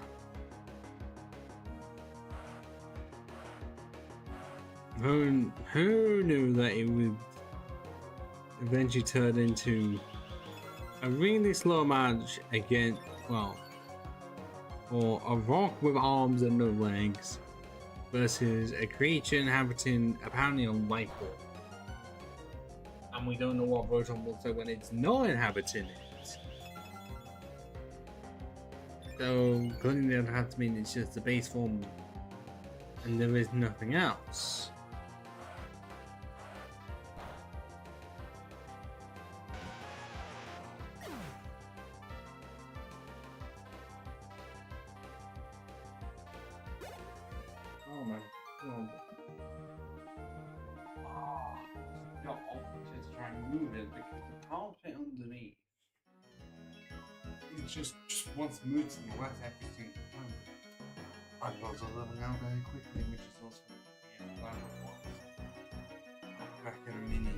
Who knew that it would eventually turn into a really slow match against, well, or a rock with arms and no legs versus a creature inhabiting apparently a light bulb. And we don't know what Rotom looks like when it's not inhabiting it. So clearly that has to mean it's just the base form and there is nothing else. Oh my god. Oh, got options to try and move it because the carpet underneath. It just wants to move to the left every single time. I got a leveling out very quickly, which is also glad it was. Back in a mini.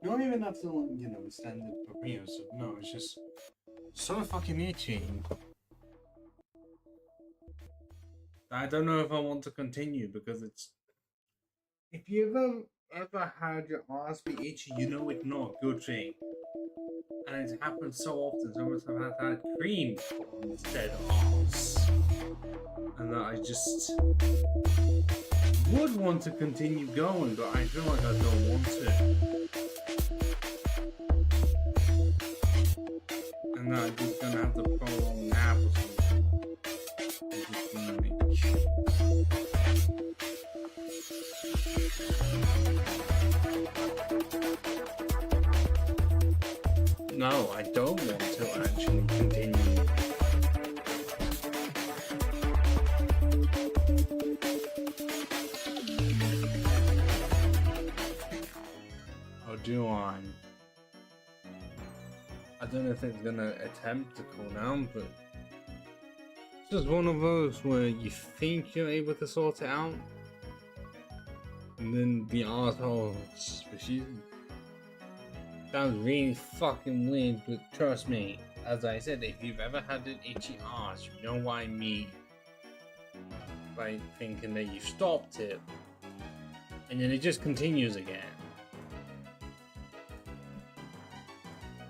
Not even that's the standard for me or so. No, it's just so fucking itchy. I don't know if I want to continue because it's. If you ever had your ass be itchy, you know it's not a good thing. And it happens so often. So much I've had cream on instead of ass. And that I just would want to continue going, but I feel like I don't want to. And that I'm just gonna have to prolong nap or something. And just be like... No, I don't want to actually continue. Or do I? I don't know if it's gonna attempt to cool down, but it's just one of those where you think you're able to sort it out, and then the arsehole refuses. Sounds really fucking weird, but trust me, as I said, if you've ever had an itchy arse, you know what I mean. By thinking that you've stopped it, and then it just continues again.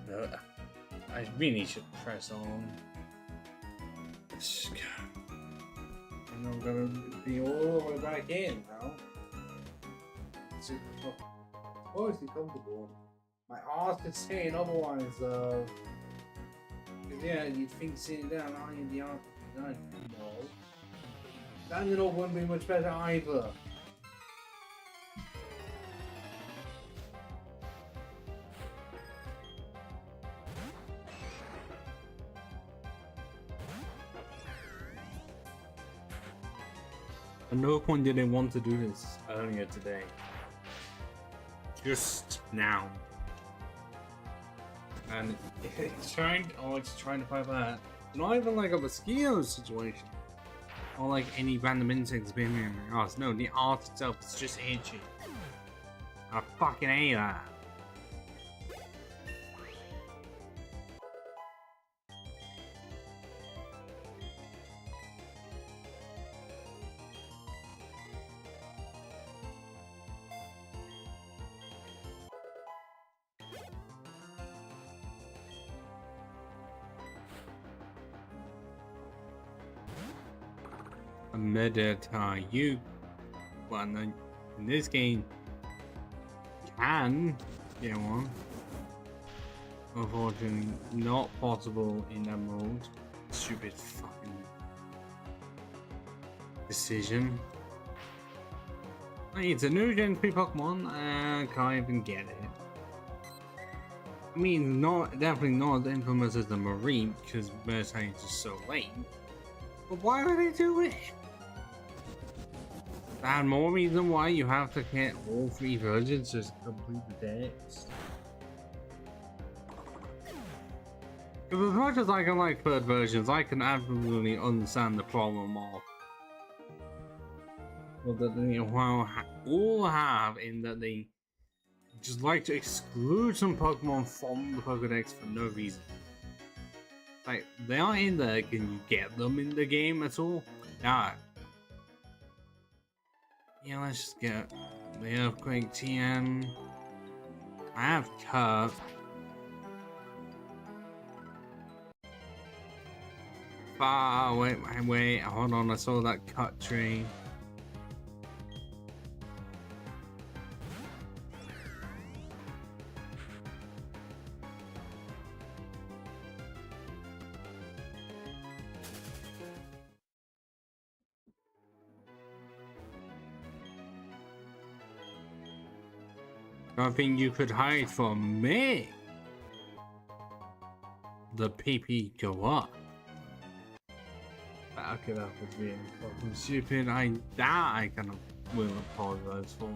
No, I really should press on. And I'm gonna be all the way back in now. It's obviously comfortable. My arse is saying otherwise, yeah, you'd think sitting down, lying the arse would be nice. No. Standing up wouldn't be much better either. At no point did I want to do this earlier today. Just now. And it's trying to fight that. Not even like a mosquito situation. Or like any random insects being in my arse. No, the arse itself is just itchy. I fucking hate that. You, well, in this game, can get one. Unfortunately, not possible in that mode. Stupid fucking decision. Hey, it's a new Gen 3 Pokemon, and can't even get it. I mean, definitely not as infamous as the Marine, because Mercenary is just so late. But why would they do it? And more reason why you have to get all 3 versions just to complete the decks. Because as much as I can like third versions, I can absolutely understand the problem of what they all have in that they just like to exclude some Pokemon from the Pokedex for no reason. Like, they are in there, can you get them in the game at all? No. Yeah, let's just get the Earthquake TM. I have Kurt. Wait, hold on, I saw that cut tree. Nothing you could hide from me. The PP go up. Okay, that was being fucking stupid. I kind of will apologize for.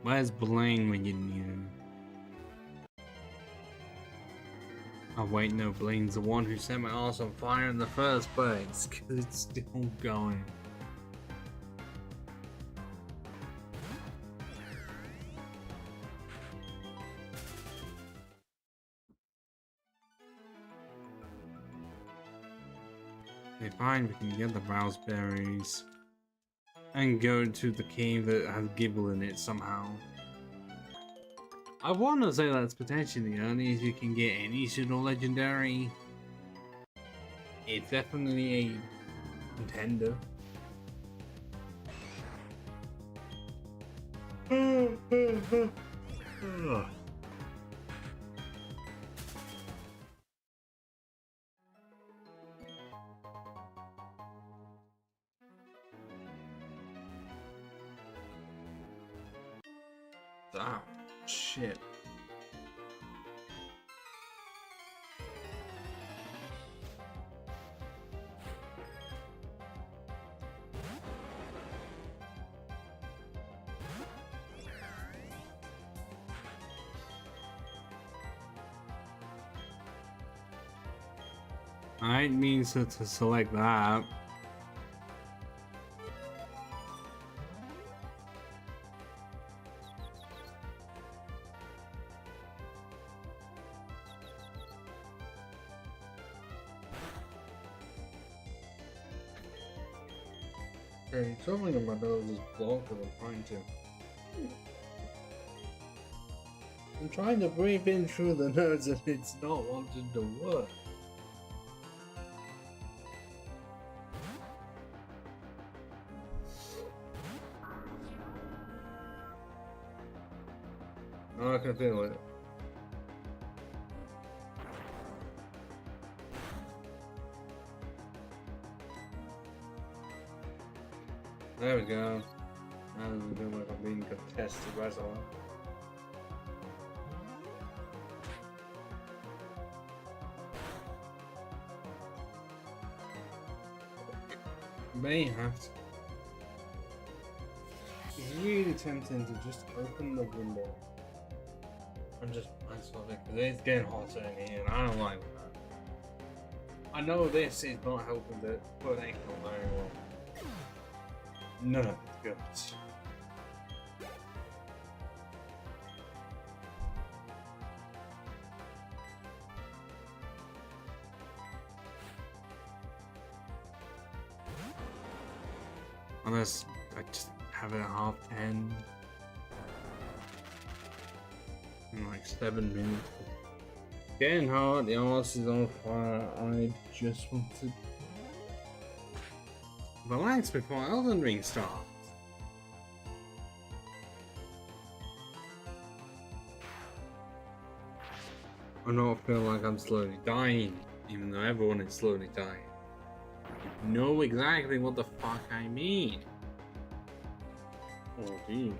Where's Blaine when you need him? Oh wait, no, Blaine's the one who set my ass on fire in the first place, because it's still going. Okay, fine, we can get the raspberries. And go to the cave that has Gibble in it somehow. I want to say that's potentially the earliest you can get any pseudo legendary. It's definitely a contender. Ah, shit. I mean to select that. Okay, something in my nose is blocked and I'm trying to breathe in through the nose and it's not wanting to work. Oh, I can feel it. There we go. Now I'm doing like I'm being contested by someone. May have to. It's really tempting to just open the window and just myself it because it's getting hotter in here and I don't like that. I know this is not helping the but it ain't not very well. None of it's good. Unless I just have it at 10:30. In like 7 minutes. Getting hard, the arse is on fire. I just want to relax before Elden Ring starts. I don't feel like I'm slowly dying, even though everyone is slowly dying. You know exactly what the fuck I mean. Oh, dear.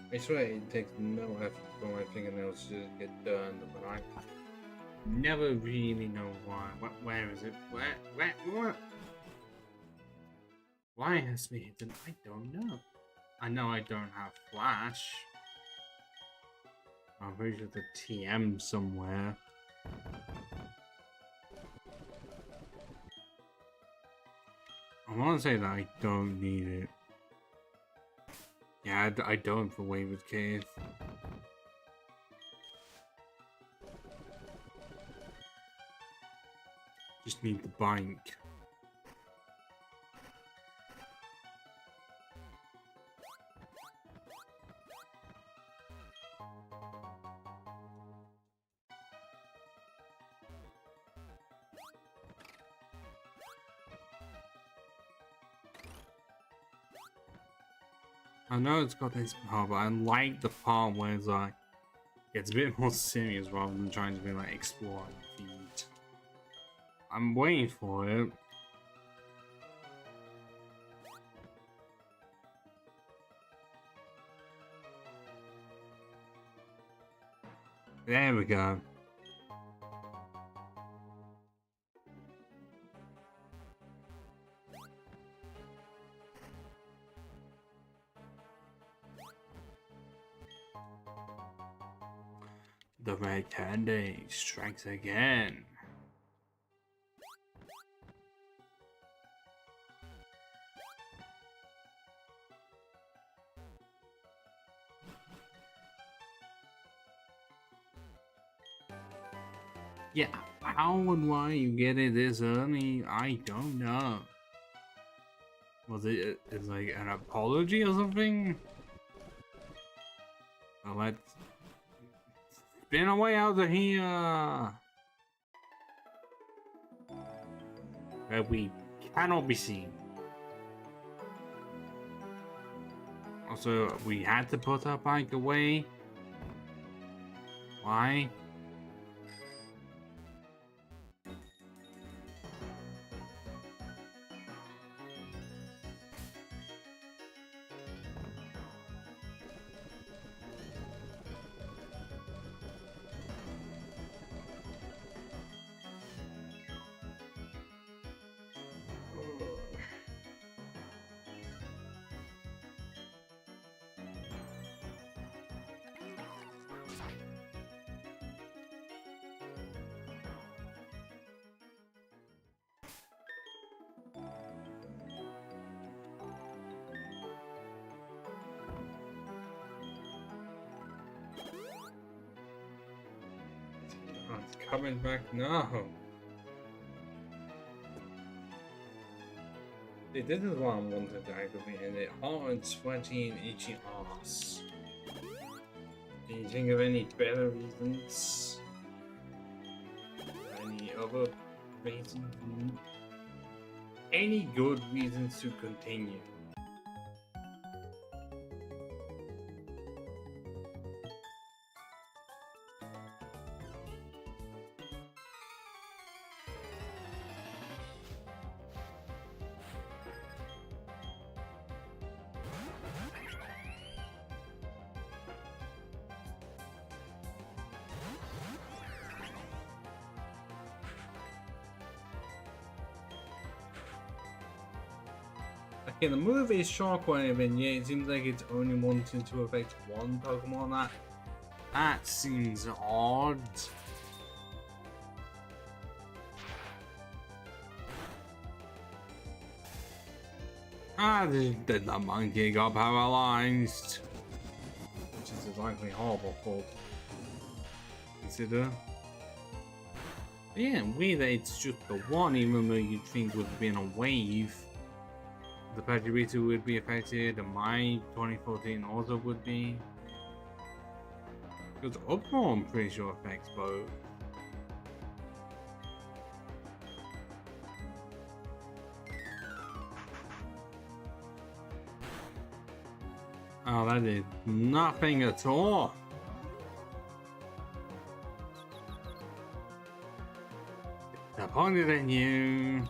I swear it takes no effort for my fingernails to get done, but I never really know why. Where is it? Where? Why has me hidden? I don't know. I know I don't have flash. I'm pretty sure the TM somewhere. I want to say that I don't need it. Yeah, I don't for Wayward Cave. Just need the bank. I know it's got this part, but I like the part where it's like it's a bit more serious rather than trying to be like explore and feed. I'm waiting for it. There we go. The Red Candy strikes again. Yeah, how and why you get it this early, I don't know. Was it it's like an apology or something? Well, let's spin away out of here. Where we cannot be seen. Also, we had to put our bike away. Why? Oh, it's coming back now. See, this is what I wanted to activate in it. Hot and sweaty and itchy arse. Can you think of any better reasons? Any other reasons? Any good reasons to continue? Okay, the move is Shockwave, and yet it seems like it's only wanting to affect one Pokemon. That seems odd. Then the monkey got paralyzed, which is a likely horrible fault. Consider. But yeah, weird that it's just the one, even though you'd think would have been a wave. The Pachirisu would be affected, and my 2014 also would be. Because Uproar, I'm pretty sure, affects both. Oh, that did nothing at all. Disappointed in you.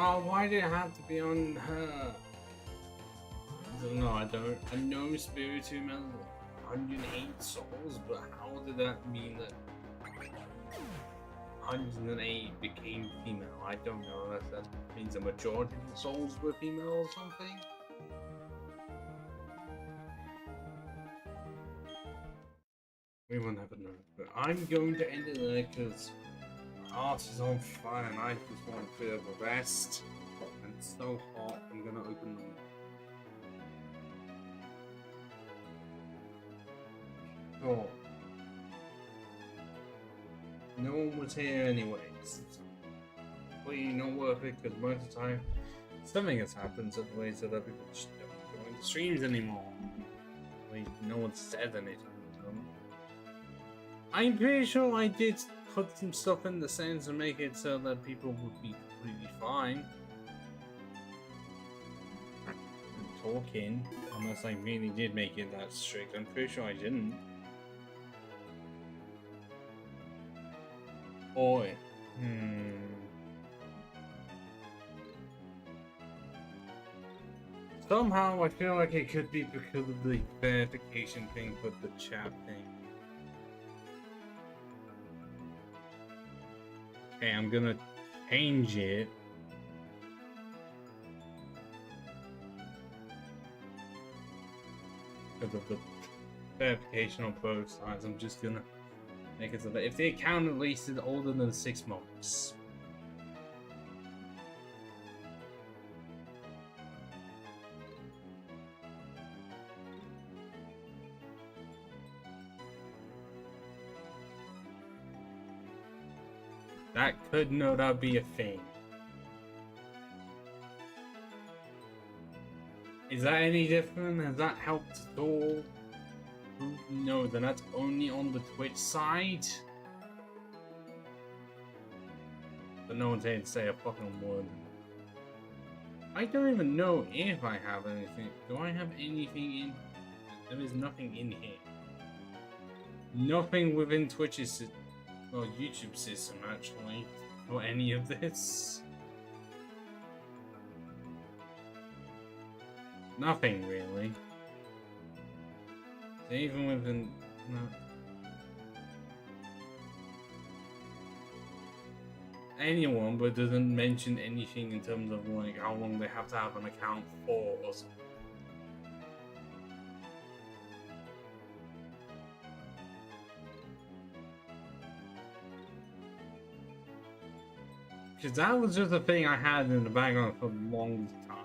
Oh, why did it have to be on her? I don't. I know Spiritomb has 108 souls, but how did that mean that 108 became female? I don't know. That means a majority of the souls were female or something? We will never know. But I'm going to end it there because my heart is on fire and I just want a bit of a rest. And it's so hot, I'm gonna open them. Oh. No one was here anyways. Completely not worth it because most of the time something has happened to the way so that people just don't go into streams anymore. At least no one said anything to them. I'm pretty sure I did put some stuff in the settings to make it so that people would be completely fine. Talking, unless I really did make it that strict. I'm pretty sure I didn't. Boy. Somehow I feel like it could be because of the verification thing with the chat thing. Okay, I'm gonna change it. Because of the verification on both sides, I'm just gonna make it so that if the account at least is older than 6 months. That could no doubt be a thing. Is that any different? Has that helped at all? No, then that's only on the Twitch side. But no one's here to say a fucking word. I don't even know if I have anything. Do I have anything in? There is nothing in here. Nothing within Twitch's, well, YouTube system actually, for any of this. Nothing really. So even within no. Anyone, but doesn't mention anything in terms of like how long they have to have an account for or something. Because that was just a thing I had in the background for a long time.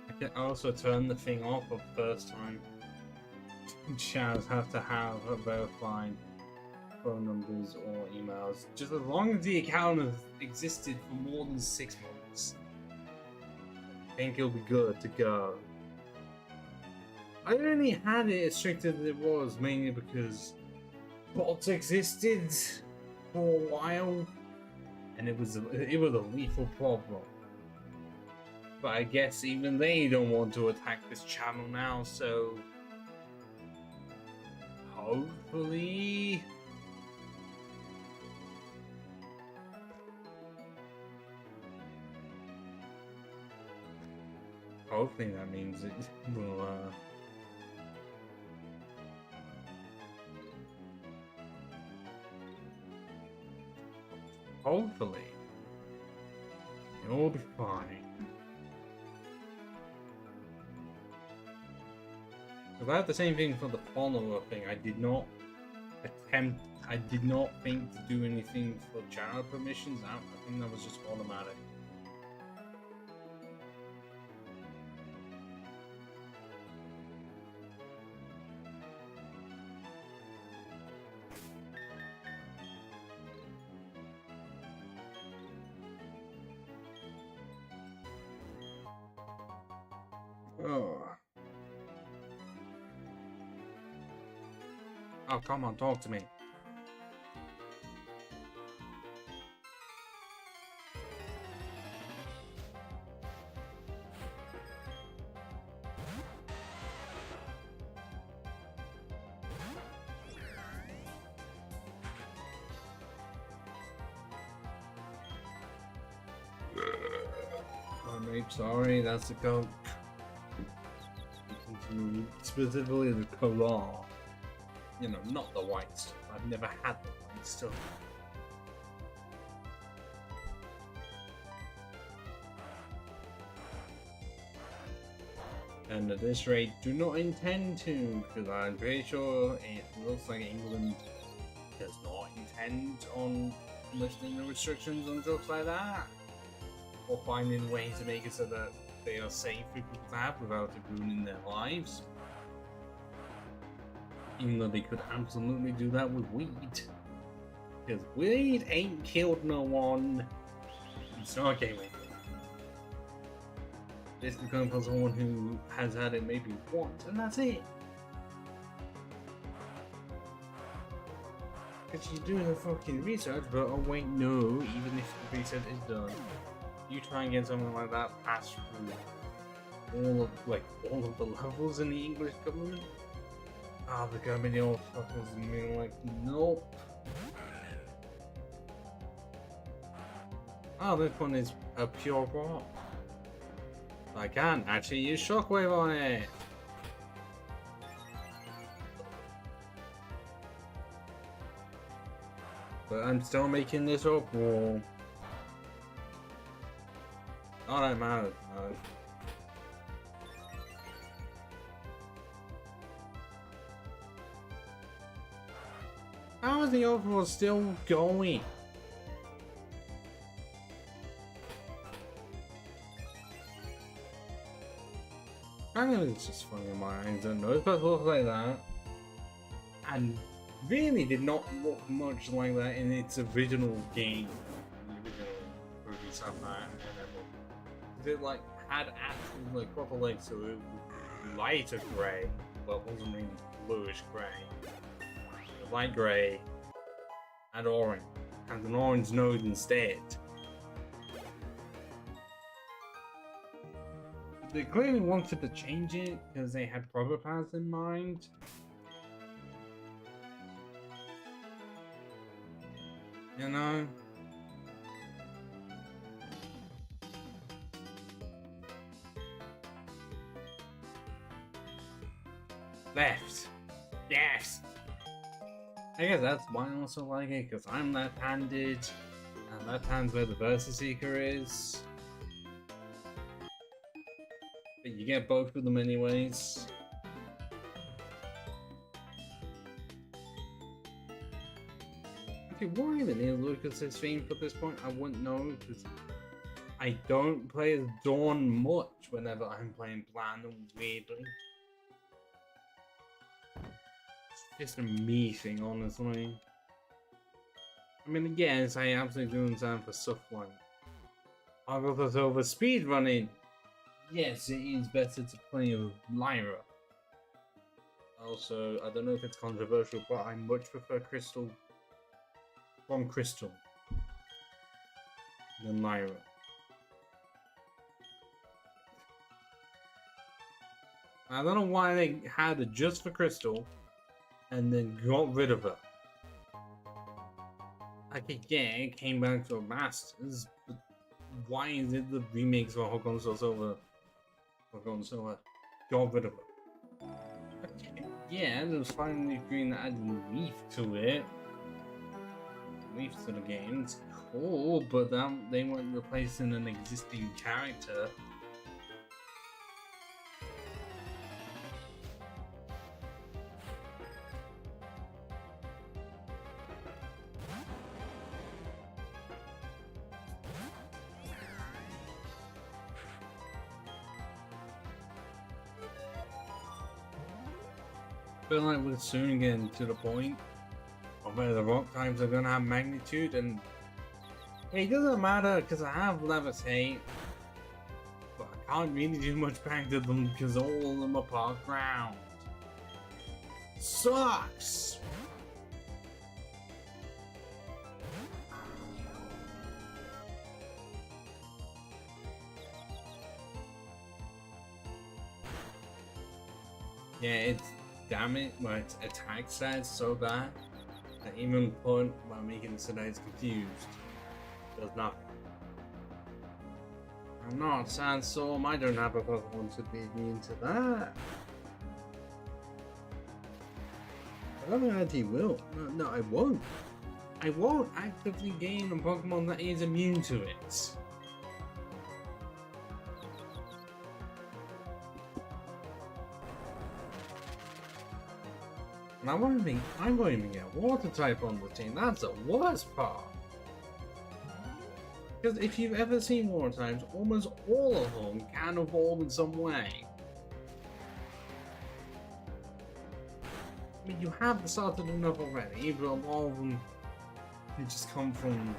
I can also turn the thing off for the first time. chats have to have verified phone numbers or emails, just as long as the account has existed for more than 6 months. I think it'll be good to go. I only had it as strict as it was, mainly because bots existed for a while, and it was a lethal problem. But I guess even they don't want to attack this channel now, so hopefully that means it will hopefully it'll be fine. If I have the same thing for the follower thing, I did not think to do anything for channel permissions. I think that was just automatic. Oh, come on, talk to me. I'm sorry, that's the code. Specifically the Koran. You know, not the white stuff. I've never had the white stuff. And at this rate, do not intend to, because I'm pretty sure it looks like England does not intend on lifting the restrictions on drugs like that, or finding ways to make it so that they are safe for people to have without it ruining their lives. Even though they could absolutely do that with weed. Because weed ain't killed no one. It's not okay with it. This can come from someone who has had it maybe once, and that's it. Because you're doing the fucking research, but oh wait, no, even if the research is done, you try and get something like that passed through all of the levels in the English government. Ah, the government, the old fuckers, and being like, nope. Oh, this one is a pure rock. I can't actually use shockwave on it. But I'm still making this up, or oh, that matters. How is the overall still going? I know it's just funny in my eyes, I don't know. It's supposed to look like that. And really did not look much like that in its original game. The original movie stuff and it like had actual like proper legs, so it was lighter grey, but it wasn't really bluish grey. It was light grey and orange. Had an orange nose instead. They clearly wanted to change it because they had proper paths in mind. You know? Left. Yes! I guess that's why I also like it, because I'm left-handed, and left hand's where the Versa Seeker is. But you get both of them anyways. Okay, what even is Lucas's theme for this point? I wouldn't know, because I don't play as Dawn much whenever I'm playing Platinum, weirdly. just a me thing, honestly. I mean, yes, I absolutely do understand for stuff like Agatha's over speedrunning. Yes, it is better to play with Lyra. Also, I don't know if it's controversial, but I much prefer Crystal from Crystal than Lyra. I don't know why they had it just for Crystal and then got rid of her. Like, yeah, it came back to a Masters, but why is it the remakes for Hook on Silver got rid of her? Yeah, there's finally agreeing to add Leaf to it. Leaf to the game, it's cool, but they weren't replacing an existing character. I feel like we're soon getting to the point of where the rock types are gonna have magnitude, and it doesn't matter because I have levitate, but I can't really do much back to them because all of them are park ground. Sucks! Yeah, it's damn it, my attack stats so bad that even point by making it so that it's confused does nothing. I'm not Sandstorm, I don't have a Pokemon to be immune to that. I don't think he will. No, I won't. I won't actively gain a Pokemon that is immune to it. And I won't even get water type on the team. That's the worst part. Because if you've ever seen water types, almost all of them can evolve in some way. I mean, you have started enough already, but a lot of them they just come from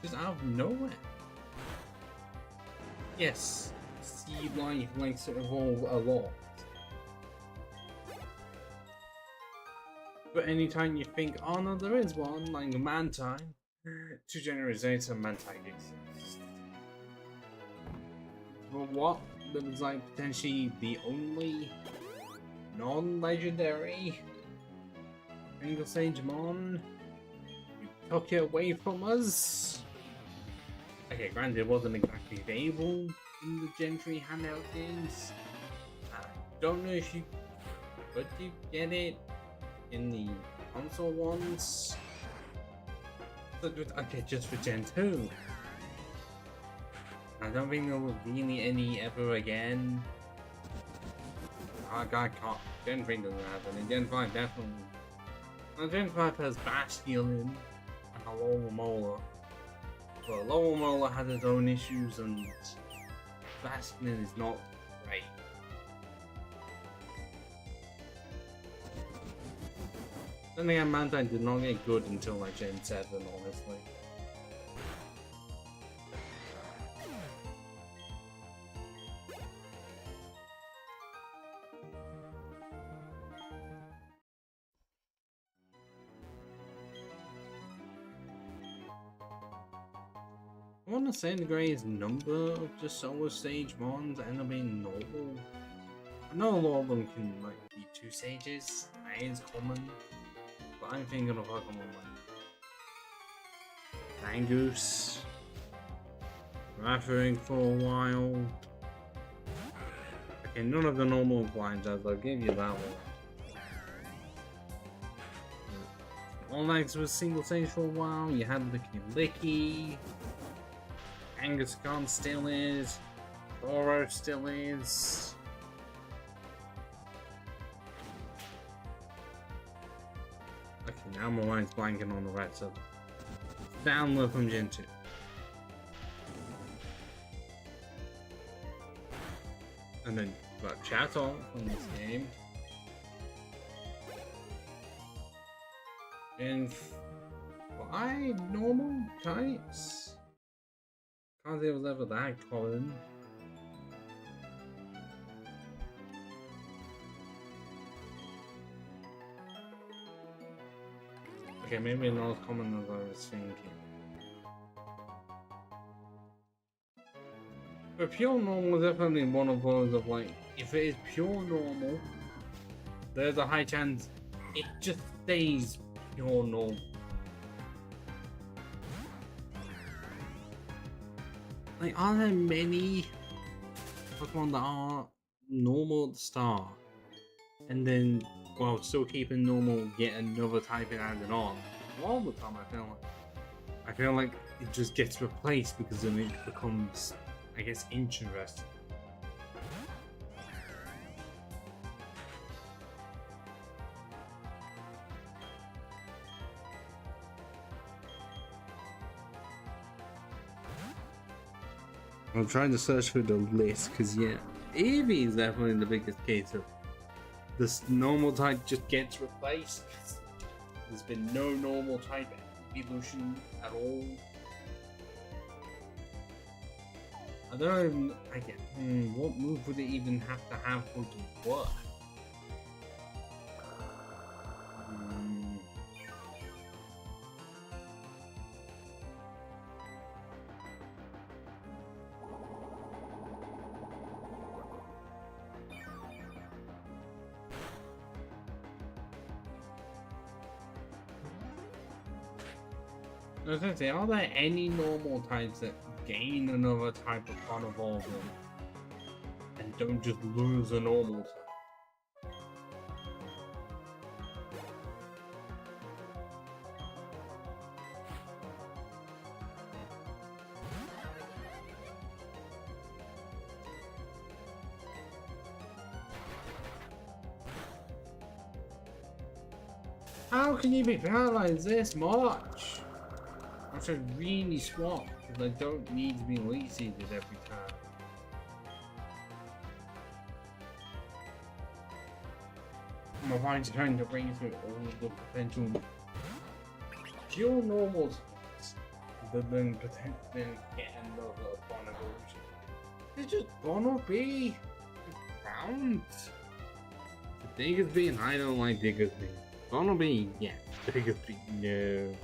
just out of nowhere. Yes. Sea life likes to evolve a lot. But anytime you think, oh no, there is one, like a Mantine, 2 generations later, Mantine exists. But what? That was like potentially the only non-legendary single Stage Mon. You took it away from us. Okay, granted, it wasn't exactly available in the Gentry handheld games. I don't know if you get it in the console ones. Okay, just for Gen 2. I don't think there will be any ever again. I can't. Gen 3 doesn't have any. Gen 5 definitely. Now, Gen 5 has Bastion and Alola. But Alola has its own issues and Bastion is not great. Then again, Mantine did not get good until like Gen 7, honestly. I want to say the greatest number of just solo stage mons end up being normal. I know a lot of them can like be 2 stages, that is common. But I'm thinking of Pokemon like Zangoose, Raffering for a while. Okay, none of the normal blind jobs, I'll give you that one. Onix was single stage for a while, you had the Licky. Kangaskhan still is. Toro still is. Okay, now my mind's blanking on the rest of them. Download from Gen 2. And then got chat on from this game. And 5 normal types. Can't say it was ever that common. Okay, maybe not as common as I was thinking. But pure normal is definitely one of those of like, if it is pure normal, there's a high chance it just stays pure normal. Like, are there many Pokemon that are normal at the start, and then while still keeping normal, get another typing added on? All the time, I feel like it just gets replaced because then it becomes, I guess, interesting. I'm trying to search for the list because, yeah, Eevee is definitely the biggest case of this normal type just gets replaced. There's been no normal type evolution at all. I don't even, I get, what move would it even have to have for it to work? I was gonna say, are there any normal types that gain another type upon evolving and don't just lose a normal type? How can you be paralyzed this much? I should really swap because I don't need to be late seated every time. I'm trying to bring through all the potential pure normal types, but then potentially get another upon evolution. It's just gonna be round. The Diggersby, and I don't like Diggersby. Gonna be, yeah, Diggersby, no.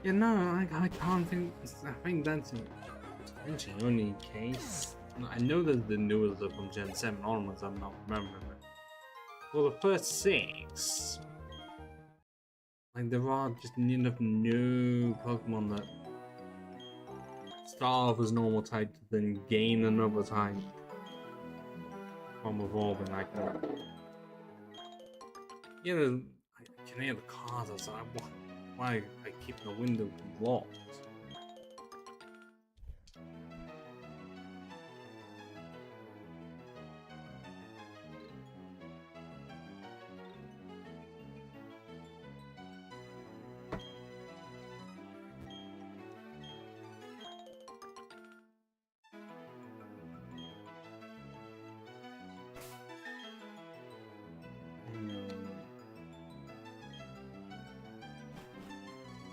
Yeah, no, I can't think. I think that's potentially the only case. I know there's the newest stuff from Gen 7 onwards, I'm not remembering it. Well, the first 6, like, there are just enough new Pokemon that start off as normal type to then gain another type from evolving like that. Yeah, I can hear the cars outside. Why I keep the window locked?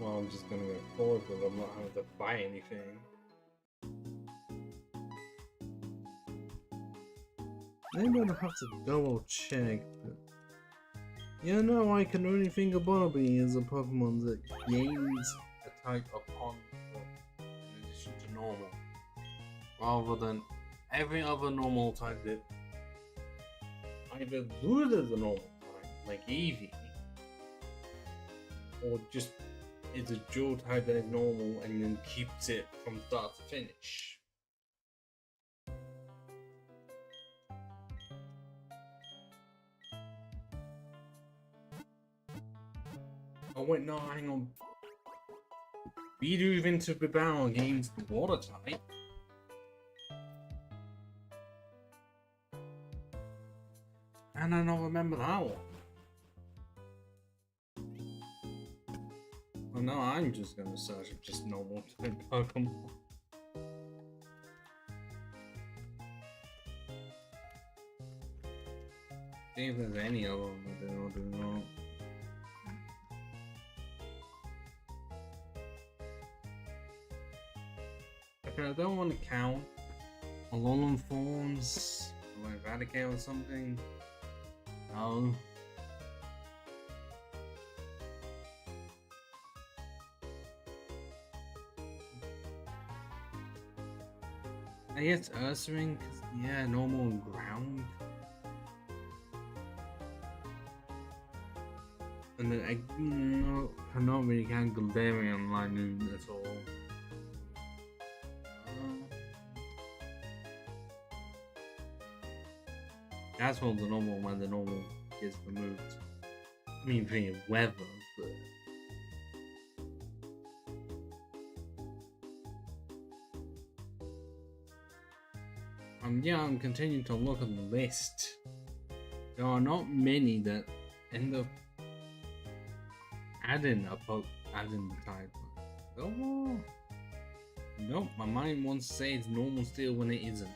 Well, I'm just gonna go forward because I'm not having to buy anything. Maybe I'll have to double check. But yeah, no, I can only think of Bunnelby as a Pokemon that gains a type upon in addition to normal, rather than every other normal type that either loses a normal type, like Eevee, or just is a dual type that is normal and then keeps it from start to finish. Oh wait, no, hang on. Bidoof into Bibarel gains the water type. And I don't remember that one. Well, no, I'm just gonna search just normal type Pokemon. See if there's any of them that do or do not. Okay, I don't want to count Alolan forms, like Eradicate or something. No. I guess Ursaring, cause yeah, normal ground. And then I cannot really count Galarian Linoon at all. That's one of the normal when the normal gets removed. I mean, being weather, but. Yeah, I'm continuing to look at the list. There are not many that end up adding the type. Oh, nope, my mind wants to say it's normal steel when it isn't.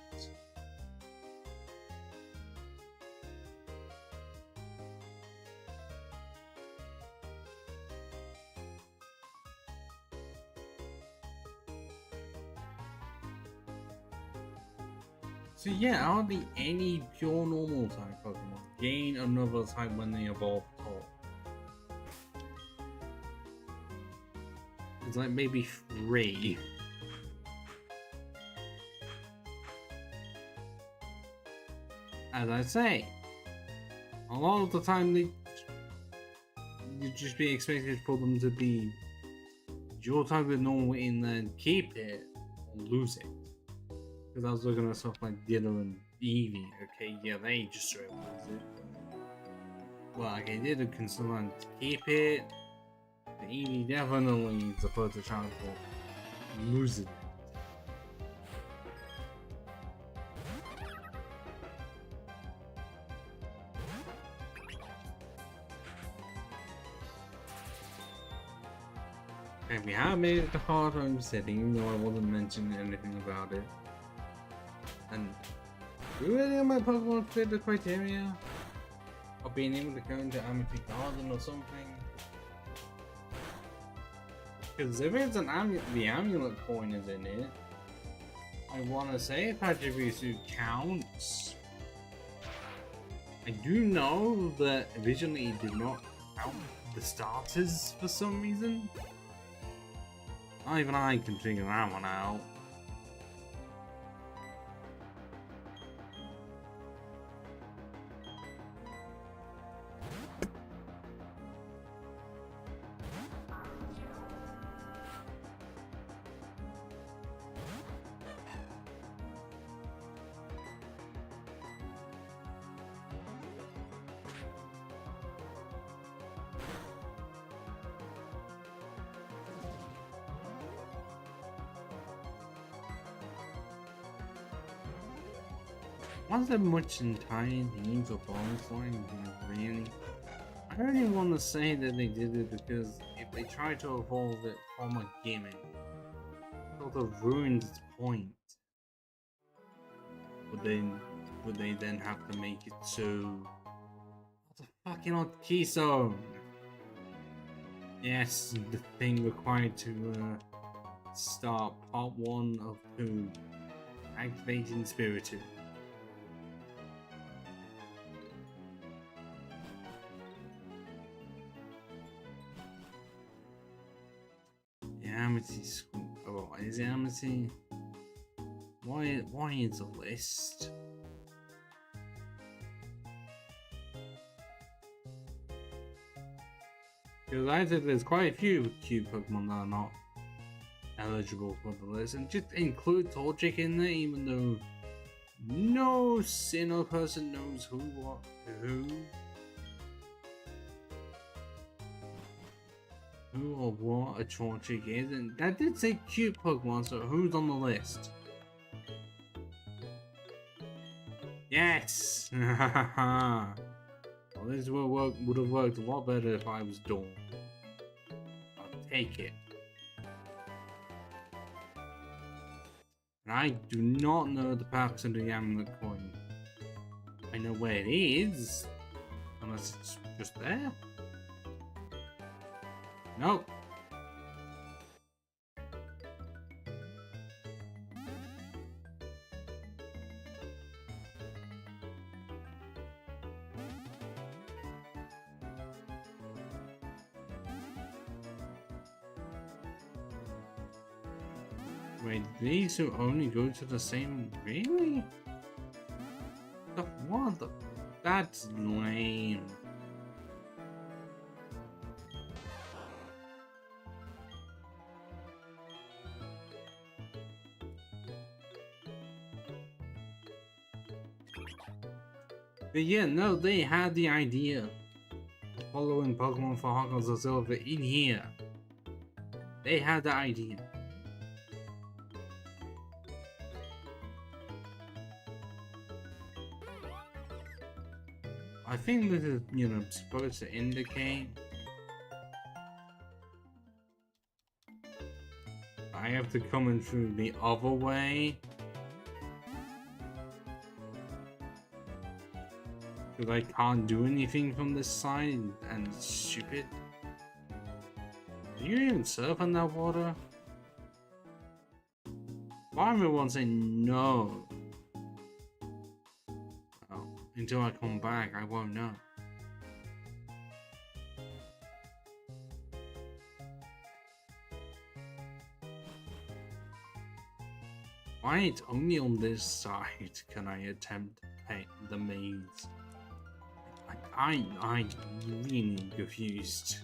So yeah, are there any pure normal type Pokemon gain another type when they evolve at all? It's like maybe 3. As I say, a lot of the time you'd just be expected for them to be your type of normal and then keep it or lose it. Because I was looking at stuff like Ditto and Eevee. Okay, yeah, they just straight up lose it. Well, okay, Ditto can sometimes keep it. The Eevee definitely is supposed to try to lose it. And we have made it to hard home setting, even though I wasn't mentioning anything about it. And do any of my Pokemon fit the criteria of being able to go into Amity Garden or something? Because if it's the amulet coin is in it, I want to say Pachirisu counts. I do know that originally it did not count the starters for some reason. Not even I can figure that one out. Was there much in tiny themes or bonus line? Really? I don't even want to say that they did it because if they tried to evolve it from a gimmick, it sort of ruins its point. Would they then have to make it so? What the fucking odd keystone? Yes, the thing required to start part 1 of 2, activating Spirited. Amity School. Oh, is it Amity? Why is a list? Because I think there's quite a few cute Pokemon that are not eligible for the list, and just include Torchic in there, even though no single person knows who or what a Torchic is, and that did say cute Pokemon, so who's on the list? Yes! Well, this would have worked a lot better if I was Dawn. I'll take it. And I do not know the purpose of the amulet coin. I know where it is, unless it's just there. Nope. Wait, these who only go to the same... Really? The what? That's lame. But yeah, no, they had the idea of following Pokemon for Hearts of Silver in here. They had the idea. I think this is, you know, supposed to indicate I have to come in through the other way. Because I can't do anything from this side and it's stupid. Do you even surf on that water? Farmer won't say no. Oh, until I come back, I won't know. Why it's only on this side can I attempt to paint the maze? I'm really confused.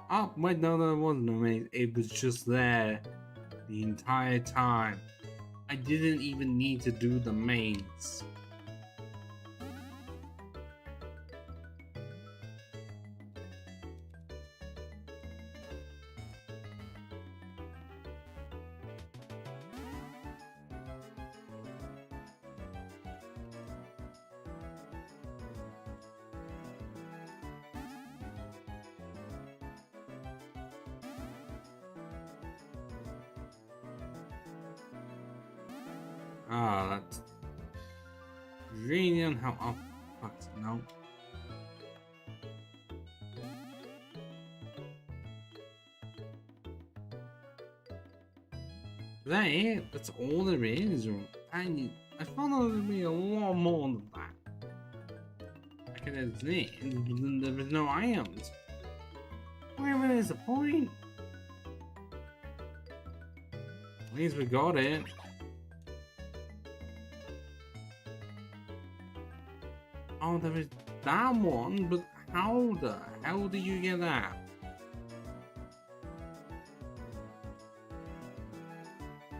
Oh, wait, no, that wasn't a maze. It was just there the entire time. I didn't even need to do the maze. Ah, that's really unhelpful. Oh, fuck, no. Is that it? That's all there is? Or I thought there would be a lot more than that. Like it is it, and there is no items. Where is the point? At least we got it. Oh, there is that one, but how the hell do you get that?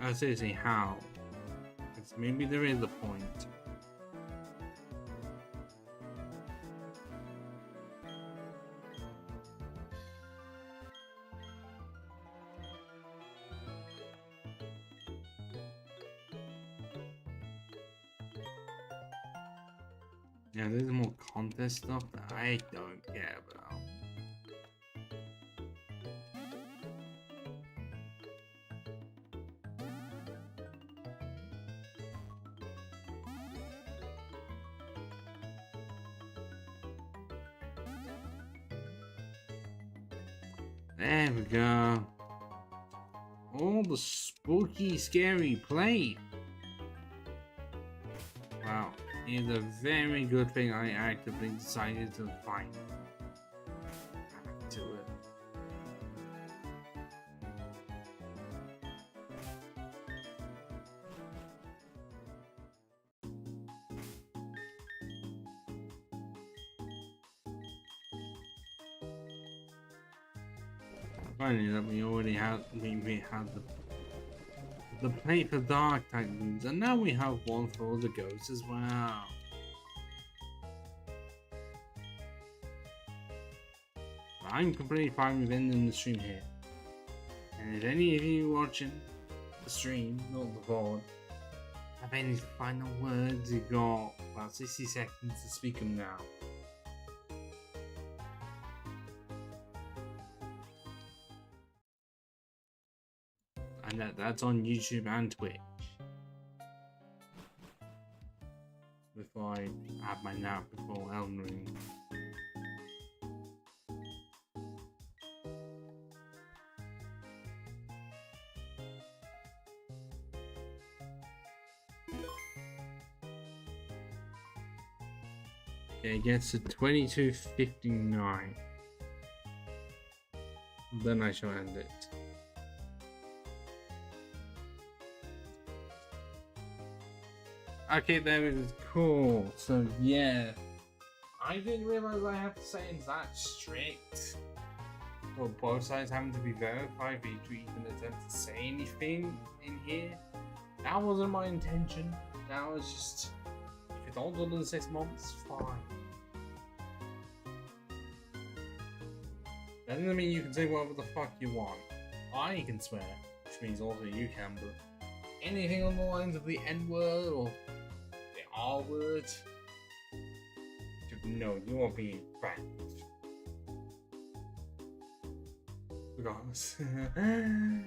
I seriously, how? Because maybe there is a point. Yeah, there's more contest stuff that I don't care about. There we go. All the spooky, scary play. Wow. It's a very good thing I actively decided to find back to it. Funny that we already had the play for dark type moves, and now we have one for the ghosts as well. I'm completely fine with ending the stream here. And if any of you watching the stream, not the VOD, have any final words? You got about 60 seconds to speak them now. And that's on YouTube and Twitch. Before I have my nap before Elden Ring. Okay, it gets to 22:59. Then I shall end it. Okay, there it is. Cool. So yeah, I didn't realize I have to say it's that strict. Well, both sides having to be verified for you to even attempt to say anything in here. That wasn't my intention. That was just, if it's older than 6 months, fine. That doesn't mean you can say whatever the fuck you want. I can swear, which means also you can, but anything on the lines of the N-word or the R-word, no, you are being banned. Regardless.